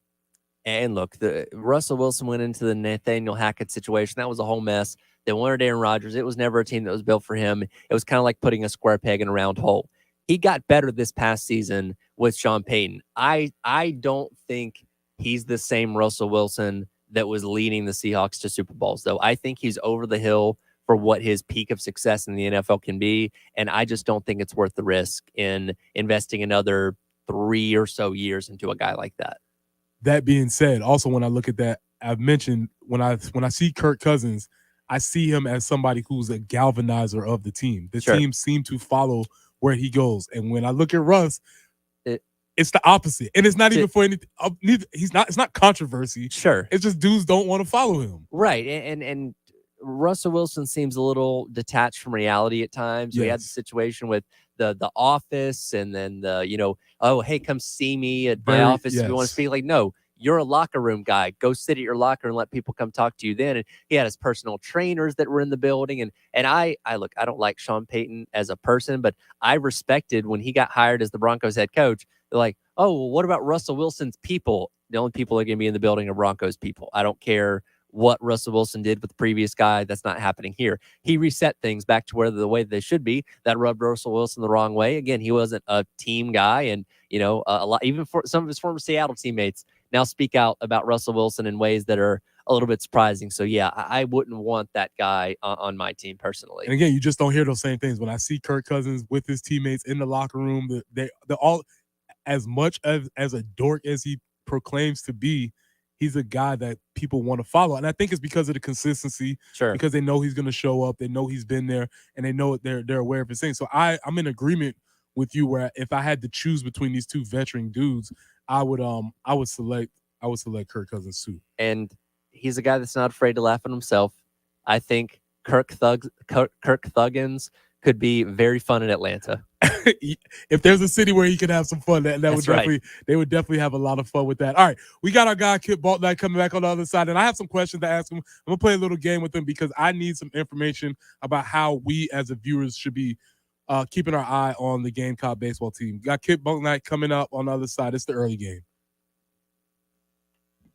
look, the Russell Wilson went into the Nathaniel Hackett situation. That was a whole mess. They wanted Aaron Rodgers. It was never a team that was built for him. It was kind of like putting a square peg in a round hole. He got better this past season with Sean Payton. I don't think he's the same Russell Wilson that was leading the Seahawks to Super Bowls, though. I think he's over the hill for what his peak of success in the NFL can be, and I just don't think it's worth the risk in investing another 3 or so years into a guy like that. That being said, also when I look at that, I've mentioned when I see Kirk Cousins, I see him as somebody who's a galvanizer of the team. The team seem to follow where he goes. And when I look at Russ, it's the opposite. And it's not even for anything. It's not controversy. Sure. It's just dudes don't want to follow him. Right. And Russell Wilson seems a little detached from reality at times. We had the situation with the office and then oh, hey, come see me at my office if you want to speak. Like, no, you're a locker room guy. Go sit at your locker and let people come talk to you then. And he had his personal trainers that were in the building. And I look, I don't like Sean Payton as a person, but I respected when he got hired as the Broncos head coach. They're like, oh, well, what about Russell Wilson's people? The only people that are going to be in the building are Broncos people. I don't care what Russell Wilson did with the previous guy. That's not happening here. He reset things back to where the way they should be. That rubbed Russell Wilson the wrong way. Again, he wasn't a team guy, and a lot, even for some of his former Seattle teammates now speak out about Russell Wilson in ways that are a little bit surprising. So yeah, I wouldn't want that guy on my team personally. And again, you just don't hear those same things. When I see Kirk Cousins with his teammates in the locker room, they're all as much as a dork as he proclaims to be. He's a guy that people want to follow. And I think it's because of the consistency, because they know he's going to show up. They know he's been there, and they know they're aware of his thing. So I'm in agreement with you where if I had to choose between these two veteran dudes, I would select Kirk Cousins too. And he's a guy that's not afraid to laugh at himself. I think Kirk Thuggins could be very fun in Atlanta. If there's a city where he could have some fun, that would definitely they would definitely have a lot of fun with that. All right, we got our guy Kip Baltnight coming back on the other side, and I have some questions to ask him. I'm gonna play a little game with him because I need some information about how we as the viewers should be keeping our eye on the Gamecock baseball team. Got Kip Baltnight coming up on the other side. It's the early game.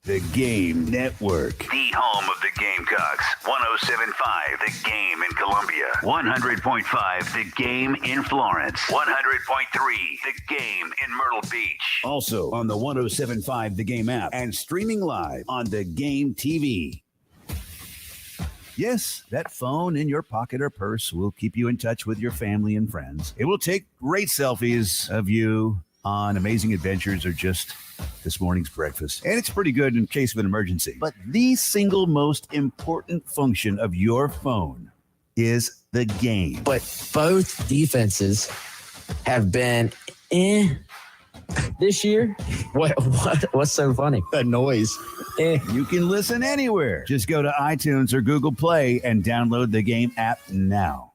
The Game Network. The home of the Gamecocks. 107.5 The Game in Columbia. 100.5 The Game in Florence. 100.3 The Game in Myrtle Beach. Also on the 107.5 The Game app and streaming live on The Game TV. Yes, that phone in your pocket or purse will keep you in touch with your family and friends. It will take great selfies of you on amazing adventures or just this morning's breakfast. And it's pretty good in case of an emergency. But the single most important function of your phone is the game. But both defenses have been this year. What's so funny? The noise. You can listen anywhere. Just go to iTunes or Google Play and download the Game app now.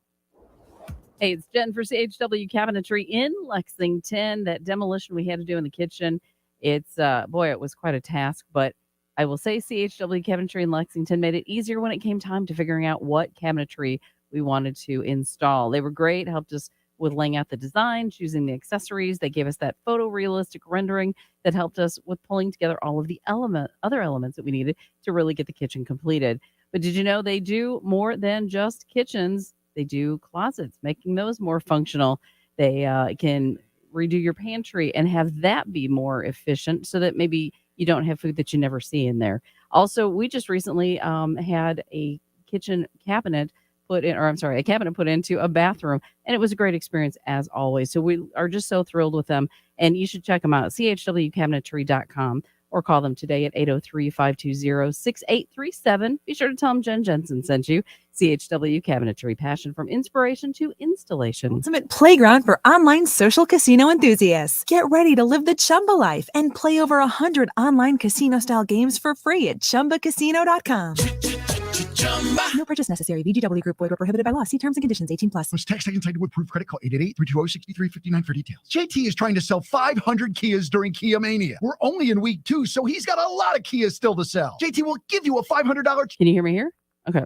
Hey, it's Jen for CHW Cabinetry in Lexington. That demolition we had to do in the kitchen, it's, boy, it was quite a task, but I will say CHW Cabinetry in Lexington made it easier when it came time to figuring out what cabinetry we wanted to install. They were great, helped us with laying out the design, choosing the accessories. They gave us that photorealistic rendering that helped us with pulling together all of the other elements that we needed to really get the kitchen completed. But did you know they do more than just kitchens? They do closets, making those more functional. They can redo your pantry and have that be more efficient so that maybe you don't have food that you never see in there. Also, we just recently had a kitchen cabinet a cabinet put into a bathroom, and it was a great experience as always. So we are just so thrilled with them, and you should check them out at chwcabinetry.com or call them today at 803-520-6837. Be sure to tell them Jen Jensen sent you. CHW Cabinetry, passion from inspiration to installation. Ultimate playground for online social casino enthusiasts. Get ready to live the Chumba life and play over 100 online casino-style games for free at ChumbaCasino.com. No purchase necessary. VGW Group. Void where prohibited by law. See terms and conditions. 18+. Was text second cited with proof credit. Call 888-320-6359 for details. JT is trying to sell 500 Kias during Kia Mania. We're only in week 2, so he's got a lot of Kias still to sell. JT will give you a $500. Can you hear me here? Okay.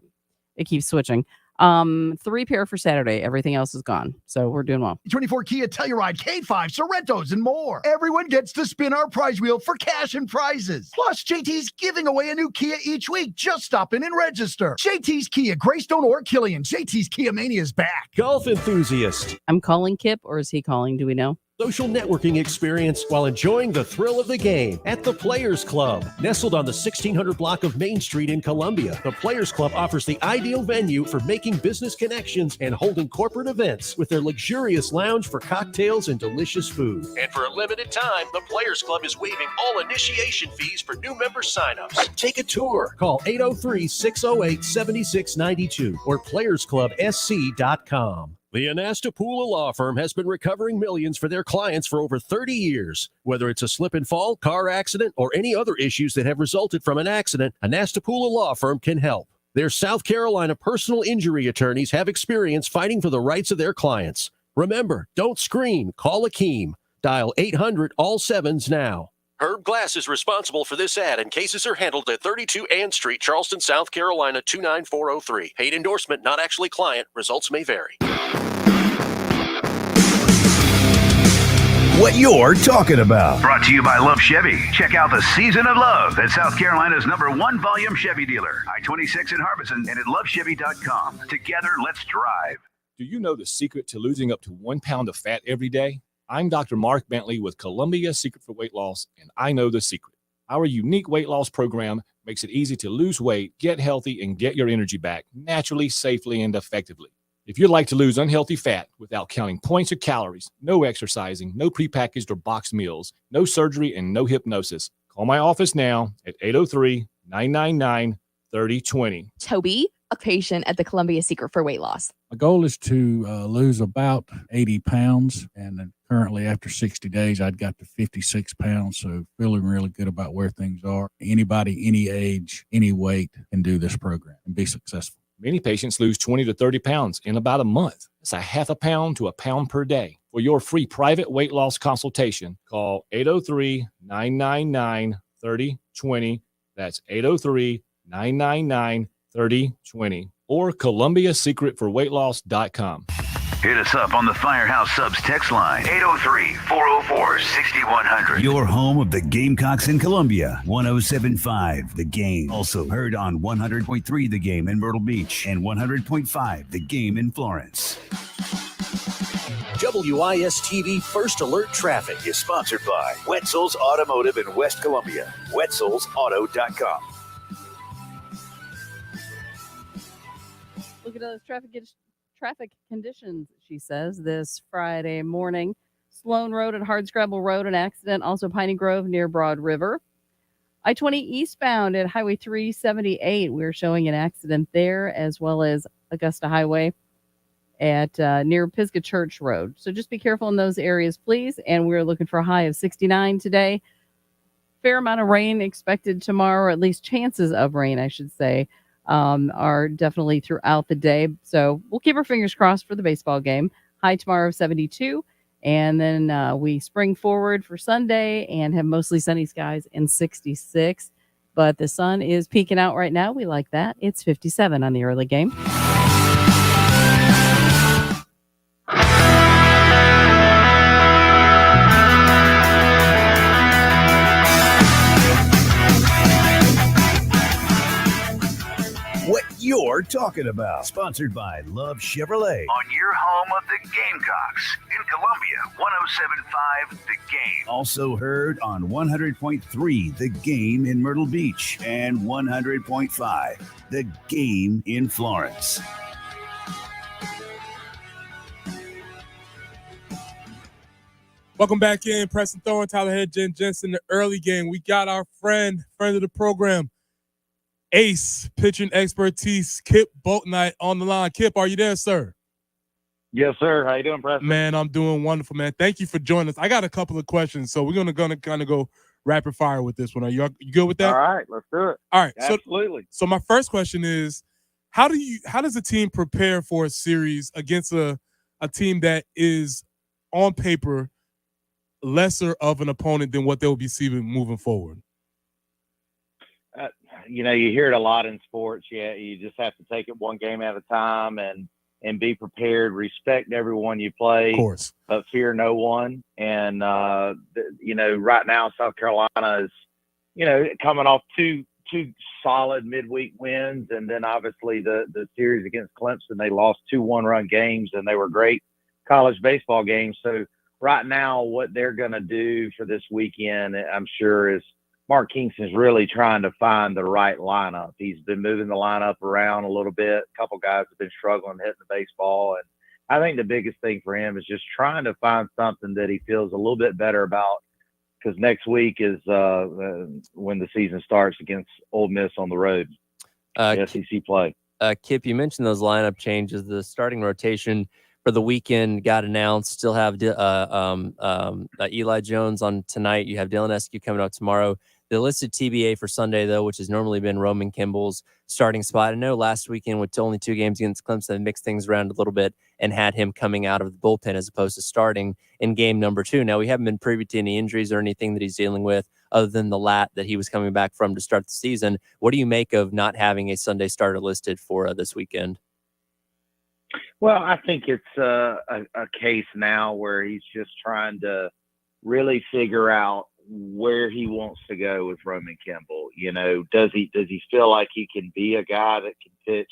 It keeps switching. 3 pair for Saturday. Everything else is gone. So we're doing well. 24 Kia Telluride, K5, Sorrentos, and more. Everyone gets to spin our prize wheel for cash and prizes. Plus, JT's giving away a new Kia each week. Just stop in and register. JT's Kia, Greystone or Killian. JT's Kia Mania is back. Golf enthusiast. I'm calling Kip, or is he calling? Do we know? Social networking experience while enjoying the thrill of the game at the Players Club. Nestled on the 1600 block of Main Street in Columbia, the Players Club offers the ideal venue for making business connections and holding corporate events with their luxurious lounge for cocktails and delicious food. And for a limited time, the Players Club is waiving all initiation fees for new member signups. Take a tour. Call 803-608-7692 or playersclubsc.com. The Anastapula Law Firm has been recovering millions for their clients for over 30 years. Whether it's a slip and fall, car accident, or any other issues that have resulted from an accident, Anastapula Law Firm can help. Their South Carolina personal injury attorneys have experience fighting for the rights of their clients. Remember, don't scream, call Akeem. Dial 800-ALL-7s now. Herb Glass is responsible for this ad, and cases are handled at 32 Ann Street, Charleston, South Carolina, 29403. Paid endorsement, not actually client. Results may vary. What you're talking about. Brought to you by Love Chevy. Check out the Season of Love at South Carolina's #1 volume Chevy dealer, I-26 in Harbison, and at lovechevy.com. Together, let's drive. Do you know the secret to losing up to 1 pound of fat every day? I'm Dr. Mark Bentley with Columbia Secret for Weight Loss, and I know the secret. Our unique weight loss program makes it easy to lose weight, get healthy, and get your energy back naturally, safely, and effectively. If you'd like to lose unhealthy fat without counting points or calories, no exercising, no prepackaged or boxed meals, no surgery, and no hypnosis, call my office now at 803-999-3020. Toby, a patient at the Columbia Secret for Weight Loss. My goal is to lose about 80 pounds, and then currently after 60 days, I'd got to 56 pounds, so feeling really good about where things are. Anybody, any age, any weight can do this program and be successful. Many patients lose 20 to 30 pounds in about a month. That's a half a pound to a pound per day. For your free private weight loss consultation, call 803-999-3020. That's 803-999-3020 or ColumbiaSecretForWeightLoss.com. Hit us up on the Firehouse Subs text line, 803-404-6100. Your home of the Gamecocks in Columbia, 107.5 The Game. Also heard on 100.3 The Game in Myrtle Beach and 100.5 The Game in Florence. WIS-TV First Alert Traffic is sponsored by Wetzel's Automotive in West Columbia. Wetzel'sAuto.com. Look at those traffic conditions, she says, this Friday morning. Sloan Road and Hardscrabble Road, an accident. Also Piney Grove near Broad River. I-20 eastbound at Highway 378. We're showing an accident there, as well as Augusta Highway at near Pisgah Church Road. So just be careful in those areas, please. And we're looking for a high of 69 today. Fair amount of rain expected tomorrow, or at least chances of rain, I should say. Are definitely throughout the day. So we'll keep our fingers crossed for the baseball game. High tomorrow, 72. And then we spring forward for Sunday and have mostly sunny skies and 66. But the sun is peeking out right now. We like that. It's 57 on the early game. What you're talking about. Sponsored by Love Chevrolet. On your home of the Gamecocks in Columbia, 107.5 The Game. Also heard on 100.3 The Game in Myrtle Beach and 100.5 The Game in Florence. Welcome back in. Preston Thorne, Tyler Head, Jen Jensen, the early game. We got our friend of the program, Ace, pitching expertise, Kip Boatnight on the line. Kip, are you there, sir? Yes, sir. How you doing, Preston? Man, I'm doing wonderful, man. Thank you for joining us. I got a couple of questions, so we're gonna kind of go rapid fire with this one. Are you good with that? All right, let's do it. All right, absolutely. So my first question is, how does a team prepare for a series against a team that is on paper lesser of an opponent than what they'll be seeing moving forward? You hear it a lot in sports. Yeah, you just have to take it one game at a time and be prepared. Respect everyone you play, of course, but fear no one. And right now South Carolina is, coming off two solid midweek wins, and then obviously the series against Clemson, they lost 2 one-run games, and they were great college baseball games. So right now, what they're going to do for this weekend, I'm sure, is Mark Kingston's really trying to find the right lineup. He's been moving the lineup around a little bit. A couple guys have been struggling hitting the baseball. And I think the biggest thing for him is just trying to find something that he feels a little bit better about, because next week is when the season starts against Ole Miss on the road, SEC play. Kip, you mentioned those lineup changes. The starting rotation for the weekend got announced. Still have Eli Jones on tonight. You have Dylan Eskew coming out tomorrow. The listed TBA for Sunday, though, which has normally been Roman Kimball's starting spot. I know last weekend with only 2 games against Clemson, mixed things around a little bit and had him coming out of the bullpen as opposed to starting in game number 2. Now, we haven't been privy to any injuries or anything that he's dealing with other than the lat that he was coming back from to start the season. What do you make of not having a Sunday starter listed for this weekend? Well, I think it's a case now where he's just trying to really figure out where he wants to go with Roman Kimball. Does he feel like he can be a guy that can pitch,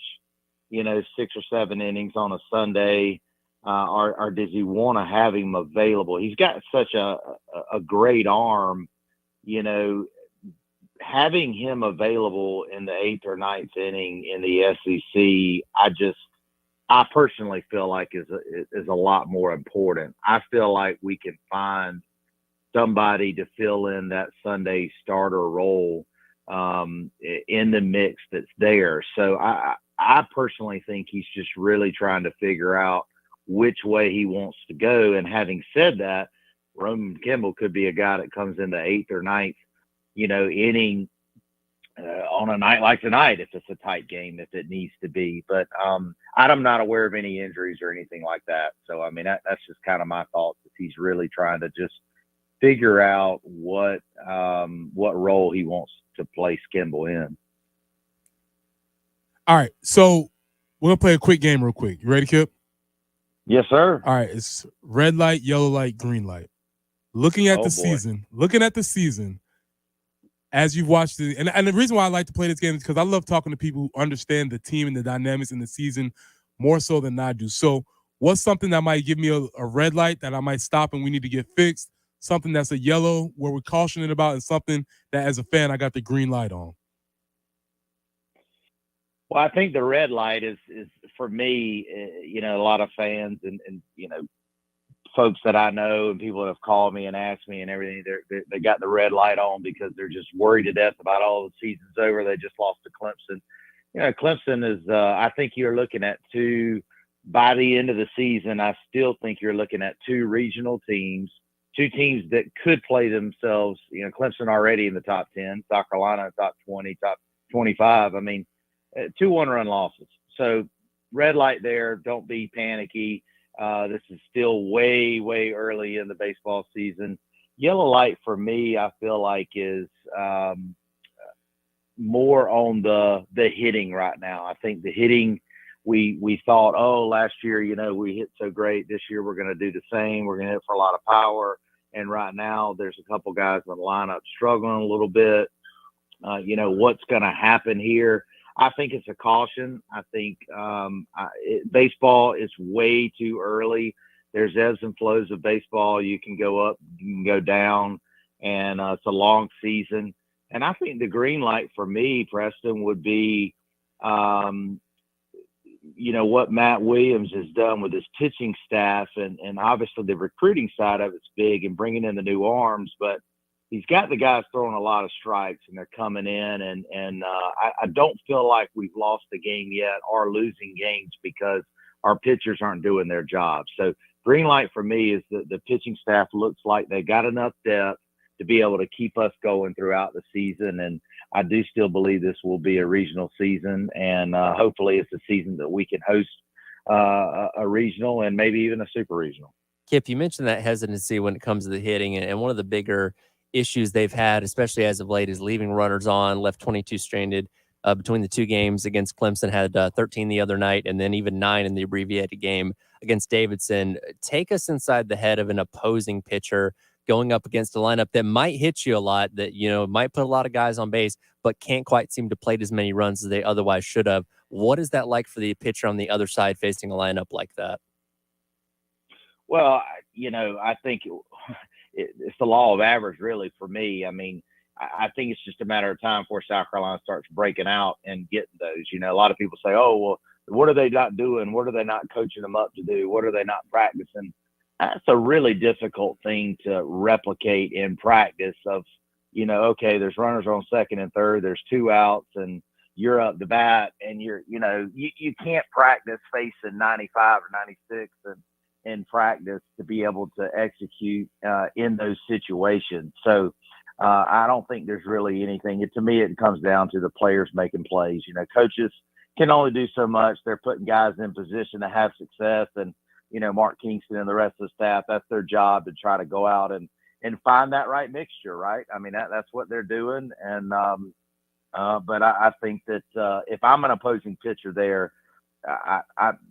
6 or 7 innings on a Sunday, or does he want to have him available? He's got such a great arm, having him available in the 8th or 9th inning in the SEC. I personally feel like is a lot more important. I feel like we can find somebody to fill in that Sunday starter role in the mix that's there. So I personally think he's just really trying to figure out which way he wants to go. And having said that, Roman Kimball could be a guy that comes in the 8th or 9th, inning on a night like tonight, if it's a tight game, if it needs to be. But I'm not aware of any injuries or anything like that. So, I mean, that's just kind of my thoughts. If he's really trying to just figure out what role he wants to place Kimball in. All right, so we're going to play a quick game real quick. You ready, Kip? Yes, sir. All right, it's red light, yellow light, green light. Looking at the season, as you've watched it, and the reason why I like to play this game is because I love talking to people who understand the team and the dynamics in the season more so than I do. So what's something that might give me a red light that I might stop and we need to get fixed, something that's a yellow where we're cautioning about, and something that as a fan I got the green light on? Well, I think the red light is for me, a lot of fans and folks that I know and people that have called me and asked me and everything, they got the red light on because they're just worried to death about all the season's over. They just lost to Clemson. Clemson is, I think you're looking at by the end of the season, I still think you're looking at 2 regional teams, 2 teams that could play themselves, Clemson already in the top 10, South Carolina top 20, top 25. I mean, 2 one-run losses. So red light there, don't be panicky. This is still way, way early in the baseball season. Yellow light for me, I feel like is more on the hitting right now. I think the hitting, we thought, oh, last year, we hit so great. This year we're going to do the same. We're going to hit for a lot of power. And right now there's a couple guys in the lineup struggling a little bit. What's going to happen here? I think it's a caution. I think baseball is way too early. There's ebbs and flows of baseball. You can go up, you can go down, and it's a long season. And I think the green light for me, Preston, would be, what Matt Williams has done with his pitching staff, and obviously the recruiting side of it's big and bringing in the new arms, but he's got the guys throwing a lot of strikes and they're coming in, and I don't feel like we've lost the game yet or losing games because our pitchers aren't doing their job. So green light for me is that the pitching staff looks like they got enough depth to be able to keep us going throughout the season. And I do still believe this will be a regional season, and hopefully it's a season that we can host a regional and maybe even a super regional. Kip, you mentioned that hesitancy when it comes to the hitting, and one of the bigger issues they've had, especially as of late, is leaving runners on, left 22 stranded between the two games against Clemson, had 13 the other night, and then even 9 in the abbreviated game against Davidson. Take us inside the head of an opposing pitcher going up against a lineup that might hit you a lot, that, might put a lot of guys on base, but can't quite seem to plate as many runs as they otherwise should have. What is that like for the pitcher on the other side facing a lineup like that? Well, I think it's the law of average, really, for me. I mean, I think it's just a matter of time before South Carolina starts breaking out and getting those. A lot of people say, oh, well, what are they not doing? What are they not coaching them up to do? What are they not practicing? That's a really difficult thing to replicate in practice of, okay, there's runners on second and third, there's 2 outs, and you're up to bat, and you can't practice facing 95 or 96 and in practice to be able to execute in those situations. So I don't think there's really anything. To me, it comes down to the players making plays. Coaches can only do so much. They're putting guys in position to have success, and Mark Kingston and the rest of the staff, that's their job, to try to go out and find that right mixture, right? I mean, that's what they're doing. And but I think that if I'm an opposing pitcher there,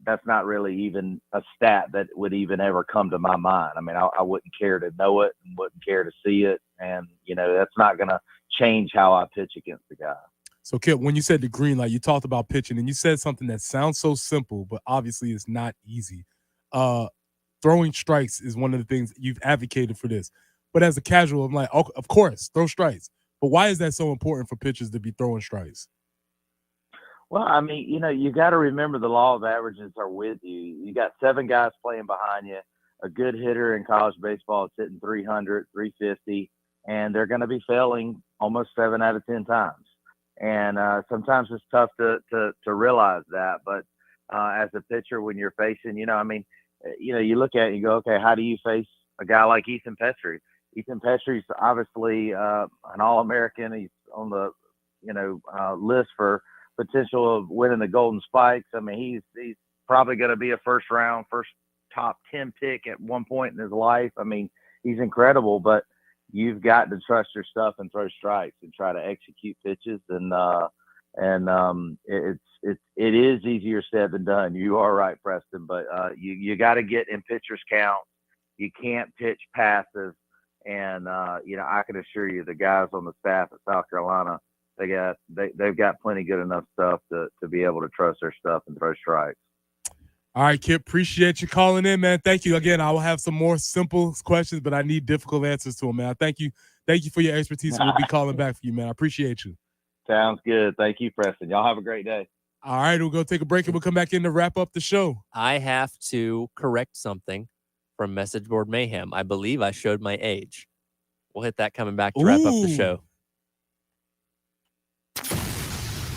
that's not really even a stat that would even ever come to my mind. I mean, I wouldn't care to know it and wouldn't care to see it. And, that's not going to change how I pitch against the guy. So, Kip, when you said the green light, you talked about pitching, and you said something that sounds so simple, but obviously it's not easy. Throwing strikes is one of the things you've advocated for this. But as a casual, I'm like, oh, of course, throw strikes. But why is that so important for pitchers to be throwing strikes? Well, I mean, you got to remember the law of averages are with you. You got 7 guys playing behind you, a good hitter in college baseball is hitting 300, 350, and they're going to be failing almost 7 out of 10 times. And sometimes it's tough to realize that. But as a pitcher, when you're facing, you look at it and you go, okay, how do you face a guy like Ethan Petrie? Ethan Petrie's obviously an All-American. He's on the, list for potential of winning the Golden Spikes. I mean, he's probably going to be a first top 10 pick at one point in his life. I mean, he's incredible, but you've got to trust your stuff and throw strikes and try to execute pitches. And it is easier said than done. You are right, Preston, but you got to get in pitchers count. You can't pitch passive. And, I can assure you the guys on the staff at South Carolina, they've got plenty good enough stuff to be able to trust their stuff and throw strikes. All right, Kip, appreciate you calling in, man. Thank you. Again, I will have some more simple questions, but I need difficult answers to them, man. Thank you for your expertise. We'll be calling back for you, man. I appreciate you. Sounds good. Thank you, Preston. Y'all have a great day. All right, we'll go take a break and we'll come back in to wrap up the show. I have to correct something from Message Board Mayhem. I believe I showed my age. We'll hit that coming back to wrap up the show.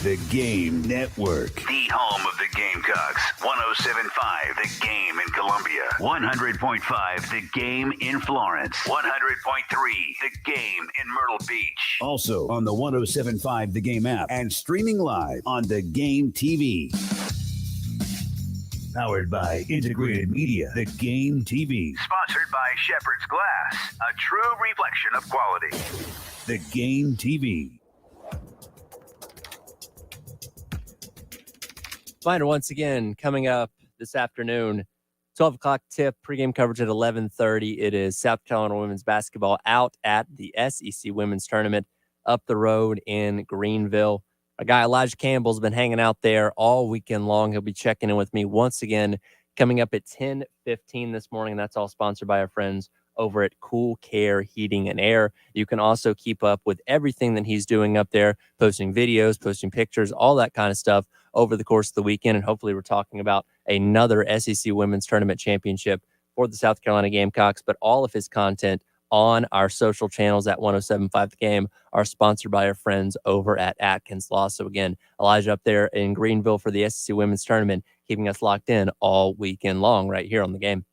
The Game Network, the home of the Gamecocks. 107.5 The Game in Columbia, 100.5 The Game in Florence, 100.3 The Game in Myrtle Beach. Also on the 107.5 The Game app and streaming live on The Game TV. Powered by Integrated Media, The Game TV. Sponsored by Shepherd's Glass, a true reflection of quality. The Game TV. Reminder once again, coming up this afternoon, 12 o'clock tip, pregame coverage at 11:30. It is South Carolina women's basketball out at the SEC women's tournament up the road in Greenville. Our guy Elijah Campbell's been hanging out there all weekend long. He'll be checking in with me once again coming up at 10:15 this morning. That's all sponsored by our friends over at Cool Care Heating and Air. You can also keep up with everything that he's doing up there, posting videos, posting pictures, all that kind of stuff over the course of the weekend. And hopefully we're talking about another SEC Women's Tournament Championship for the South Carolina Gamecocks. But all of his content on our social channels at 107.5 The Game are sponsored by our friends over at Atkins Law. So again, Elijah up there in Greenville for the SEC Women's Tournament, keeping us locked in all weekend long right here on The Game.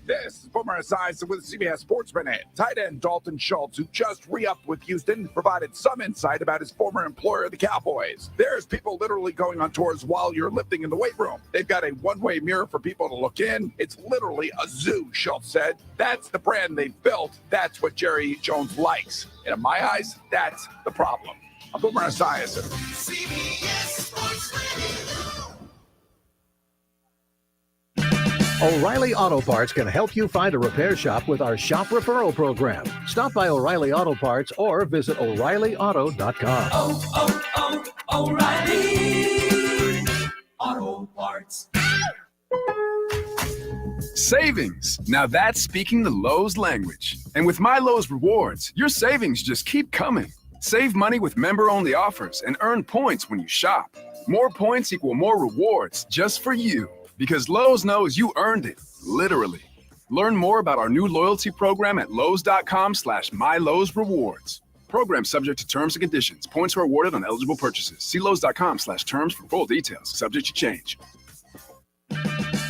This is Boomer Esiason with CBS Sports Minute. Tight end Dalton Schultz, who just re-upped with Houston, provided some insight about his former employer, the Cowboys. There's people literally going on tours while you're lifting in the weight room. They've got a one-way mirror for people to look in. It's literally a zoo, Schultz said. That's the brand they've built. That's what Jerry Jones likes. And in my eyes, that's the problem. I'm Boomer Esiason. CBS Sports Radio. O'Reilly Auto Parts can help you find a repair shop with our shop referral program. Stop by O'Reilly Auto Parts or visit O'ReillyAuto.com. O'Reilly Auto Parts. Savings. Now that's speaking the Lowe's language. And with My Lowe's Rewards, your savings just keep coming. Save money with member-only offers and earn points when you shop. More points equal more rewards just for you. Because Lowe's knows you earned it, literally. Learn more about our new loyalty program at Lowes.com/MyLowe'sRewards. Program subject to terms and conditions. Points are awarded on eligible purchases. See Lowes.com/terms for full details. Subject to change.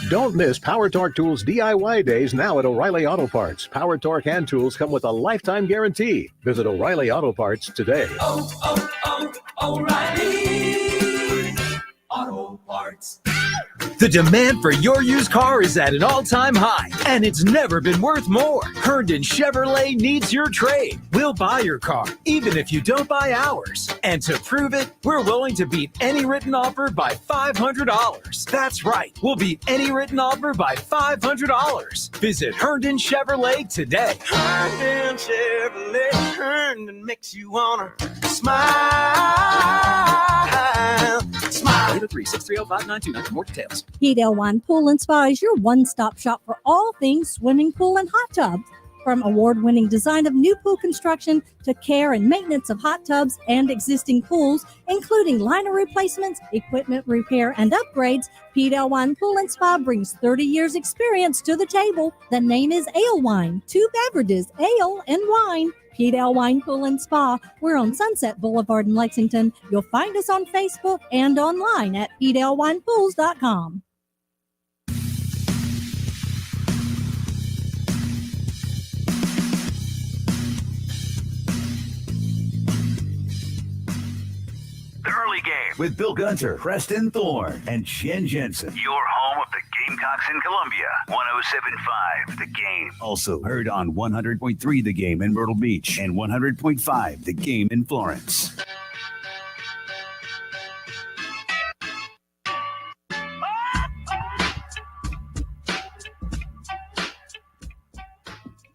Don't miss Power Torque Tools DIY days now at O'Reilly Auto Parts. Power Torque hand tools come with a lifetime guarantee. Visit O'Reilly Auto Parts today. O'Reilly Auto Parts. The demand for your used car is at an all-time high, and it's never been worth more. Herndon Chevrolet needs your trade. We'll buy your car, even if you don't buy ours. And to prove it, we're willing to beat any written offer by $500. That's right, we'll beat any written offer by $500. Visit Herndon Chevrolet today. Herndon Chevrolet, Herndon makes you wanna smile. Smile. 803-630-5929 for more details. Pete Elwine Pool and Spa is your one-stop shop for all things swimming pool and hot tubs. From award-winning design of new pool construction to care and maintenance of hot tubs and existing pools, including liner replacements, equipment repair, and upgrades, Pete Elwine Pool and Spa brings 30 years experience to the table. The name is Alewine. 2 beverages, ale and wine. Pete Elwine Pool and Spa. We're on Sunset Boulevard in Lexington. You'll find us on Facebook and online at PeteElwinePools.com. The Early Game With Bill Gunter, Preston Thorne, and Shen Jensen. your home of the Gamecocks in Columbia. 107.5 The Game. Also heard on 100.3 The Game in Myrtle Beach and 100.5 The Game in Florence.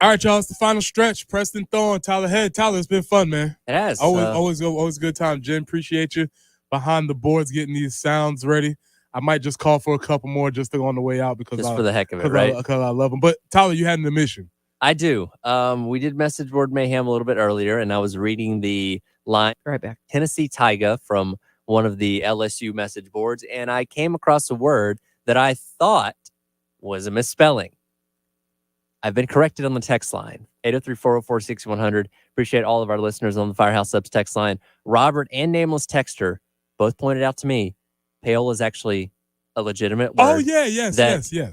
All right, y'all. It's the final stretch. Preston Thorne, Tyler Head. Tyler, it's been fun, man. It has. Always a good time. Jen, appreciate you behind the boards getting these sounds ready. I might just call for a couple more just to go on the way out because Just for the heck of it, right? Because I love them. But Tyler, you had an admission. I do. We did message board mayhem a little bit earlier, and I was reading the line right back. Tennessee Taiga from one of the LSU message boards, and I came across a word that I thought was a misspelling. I've been corrected on the text line, 803-404-6100. Appreciate all of our listeners on the Firehouse Subs text line. Robert and Nameless Texter both pointed out to me, payola is actually a legitimate word. Oh, yeah, yes.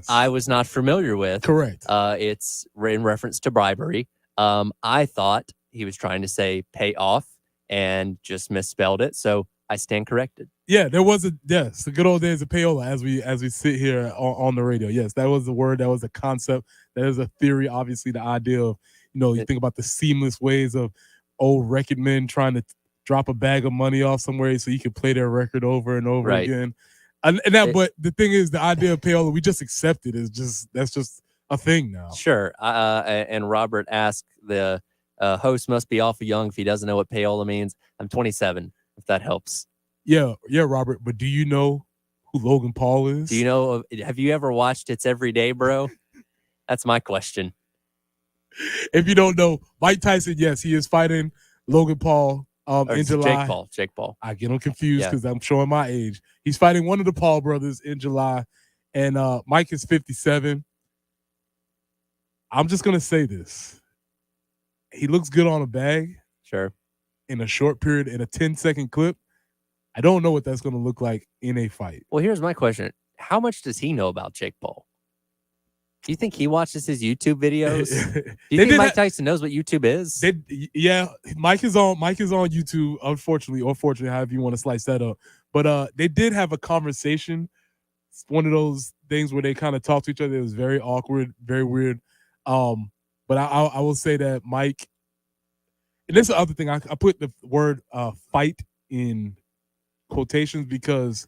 I was not familiar with. Correct. It's in reference to bribery. I thought he was trying to say pay off and just misspelled it. So I stand corrected. Yeah, there was the good old days of payola as we sit here on the radio. Yes, that was the word, that was a concept, that is a theory. Obviously, the idea of, you think about the seamless ways of old record men trying to drop a bag of money off somewhere so you can play their record over and over again. But the thing is, the idea of payola, we just accept it. That's just a thing now. Sure. And Robert asked, the host must be awful young if he doesn't know what payola means. I'm 27, if that helps. Yeah, Robert. But do you know who Logan Paul is? Do you know? Have you ever watched It's Every Day, bro? That's my question. If you don't know, Mike Tyson, yes, he is fighting Logan Paul in July. Jake Paul. I get him confused because I'm showing my age. He's fighting one of the Paul brothers in July, and Mike is 57. I'm just going to say this. He looks good on a bag. Sure. In a short period, in a 10-second clip. I don't know what that's going to look like in a fight. Well, here's my question. How much does he know about Jake Paul? Do you think he watches his YouTube videos? Do you think Mike Tyson knows what YouTube is? Yeah, Mike is on YouTube, unfortunately, or fortunately, however you want to slice that up. But they did have a conversation. It's one of those things where they kind of talk to each other. It was very awkward, very weird. But I will say that Mike, and this is the other thing, I put the word fight in quotations because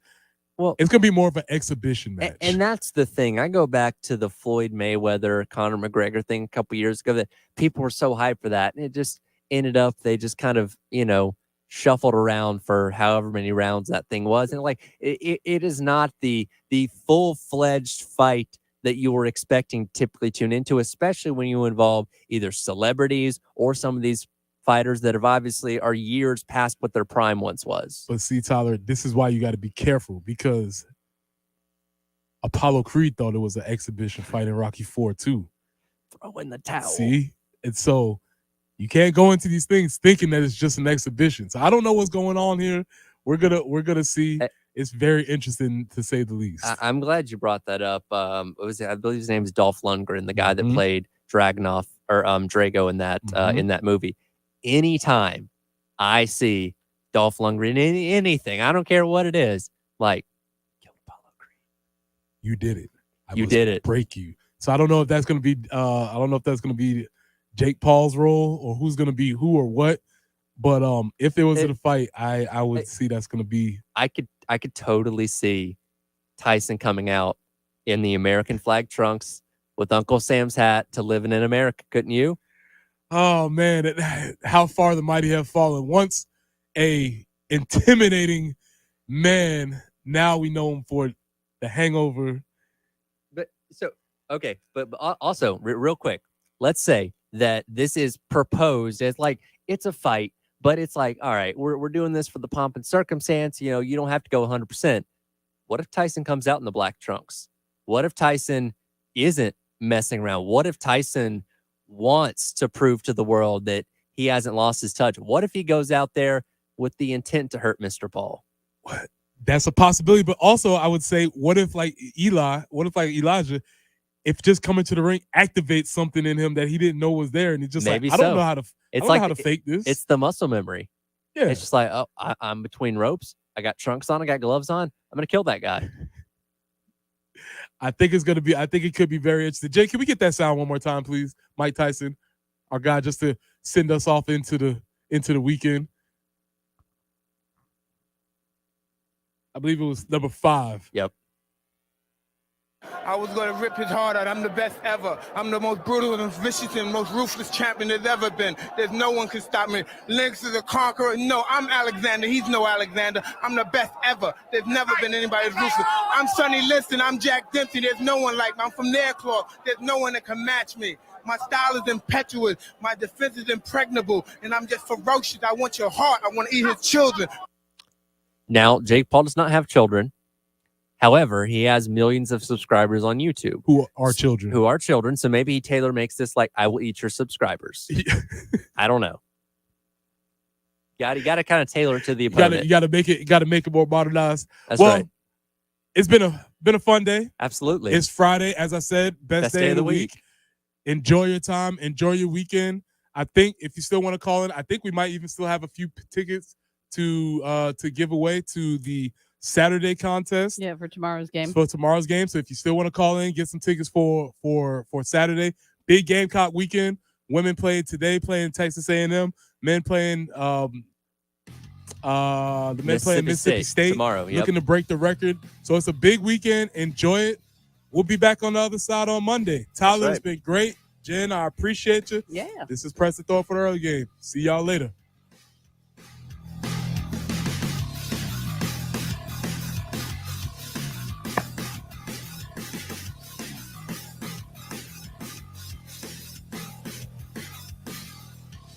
it's going to be more of an exhibition match. And that's the thing. I go back to the Floyd Mayweather, Conor McGregor thing a couple years ago that people were so hyped for that. And it just ended up, they just kind of, shuffled around for however many rounds that thing was. And it is not the full-fledged fight that you were expecting to typically tune into, especially when you involve either celebrities or some of these fighters that have obviously are years past what their prime once was. But see, Tyler, this is why you got to be careful because Apollo Creed thought it was an exhibition fight in Rocky IV too. Throw in the towel. See? And so you can't go into these things thinking that it's just an exhibition. So I don't know what's going on here. We're gonna see. It's very interesting to say the least. I'm glad you brought that up. I believe his name is Dolph Lundgren, the guy that played Dragunov or Drago in that movie. Anytime I see Dolph Lundgren in anything, I don't care what it is, like, kill Apollo Creed. You did it. You did it. Break you. So I don't know if that's going to be Jake Paul's role or who's going to be who or what. But if there was a fight, I would see that's going to be. I could totally see Tyson coming out in the American flag trunks with Uncle Sam's hat to living in America. Couldn't you? Oh man, how far the mighty have fallen. Once a intimidating man, now we know him for The Hangover. But also real quick, let's say that this is proposed as like it's a fight, but it's like, all right, we're doing this for the pomp and circumstance. You don't have to go 100%. What if Tyson comes out in the black trunks? What if Tyson isn't messing around? What if Tyson wants to prove to the world that he hasn't lost his touch? What if he goes out there with the intent to hurt Mr. Paul? What? That's a possibility. But also I would say, what if Elijah, if just coming to the ring activates something in him that he didn't know was there, and he's just Maybe I don't know how to fake this. It's the muscle memory. Yeah. It's just like, I'm between ropes. I got trunks on. I got gloves on. I'm going to kill that guy. I think it could be very interesting. Jay, can we get that sound one more time, please? Mike Tyson, our guy, just to send us off into the weekend. I believe it was number 5. Yep. I was going to rip his heart out. I'm the best ever. I'm the most brutal and vicious and most ruthless champion there's ever been. There's no one can stop me. Lynx is a conqueror. No, I'm Alexander. He's no Alexander. I'm the best ever. There's never been anybody as ruthless. I'm Sonny Liston. I'm Jack Dempsey. There's no one like me. I'm from Nairclaw. There's no one that can match me. My style is impetuous. My defense is impregnable. And I'm just ferocious. I want your heart. I want to eat his children. Now, Jake Paul does not have children. However, he has millions of subscribers on YouTube. Who are children. So maybe Taylor makes this like, I will eat your subscribers. I don't know. You got to kind of tailor it to the opponent. You got to make it more modernized. That's right. It's been a fun day. Absolutely. It's Friday, as I said, best day of the week. Enjoy your time. Enjoy your weekend. I think if you still want to call in, I think we might even still have a few tickets to give away to the Saturday contest. Yeah, for tomorrow's game. For tomorrow's game. So if you still want to call in, get some tickets for Saturday. Big Gamecock weekend. Women playing today, playing Texas A&M. Men playing the men playing Mississippi State tomorrow. Yep. Looking to break the record. So it's a big weekend. Enjoy it. We'll be back on the other side on Monday. Tyler, It's been great. Jen, I appreciate you. Yeah. This is Preston Thorpe for the early game. See y'all later.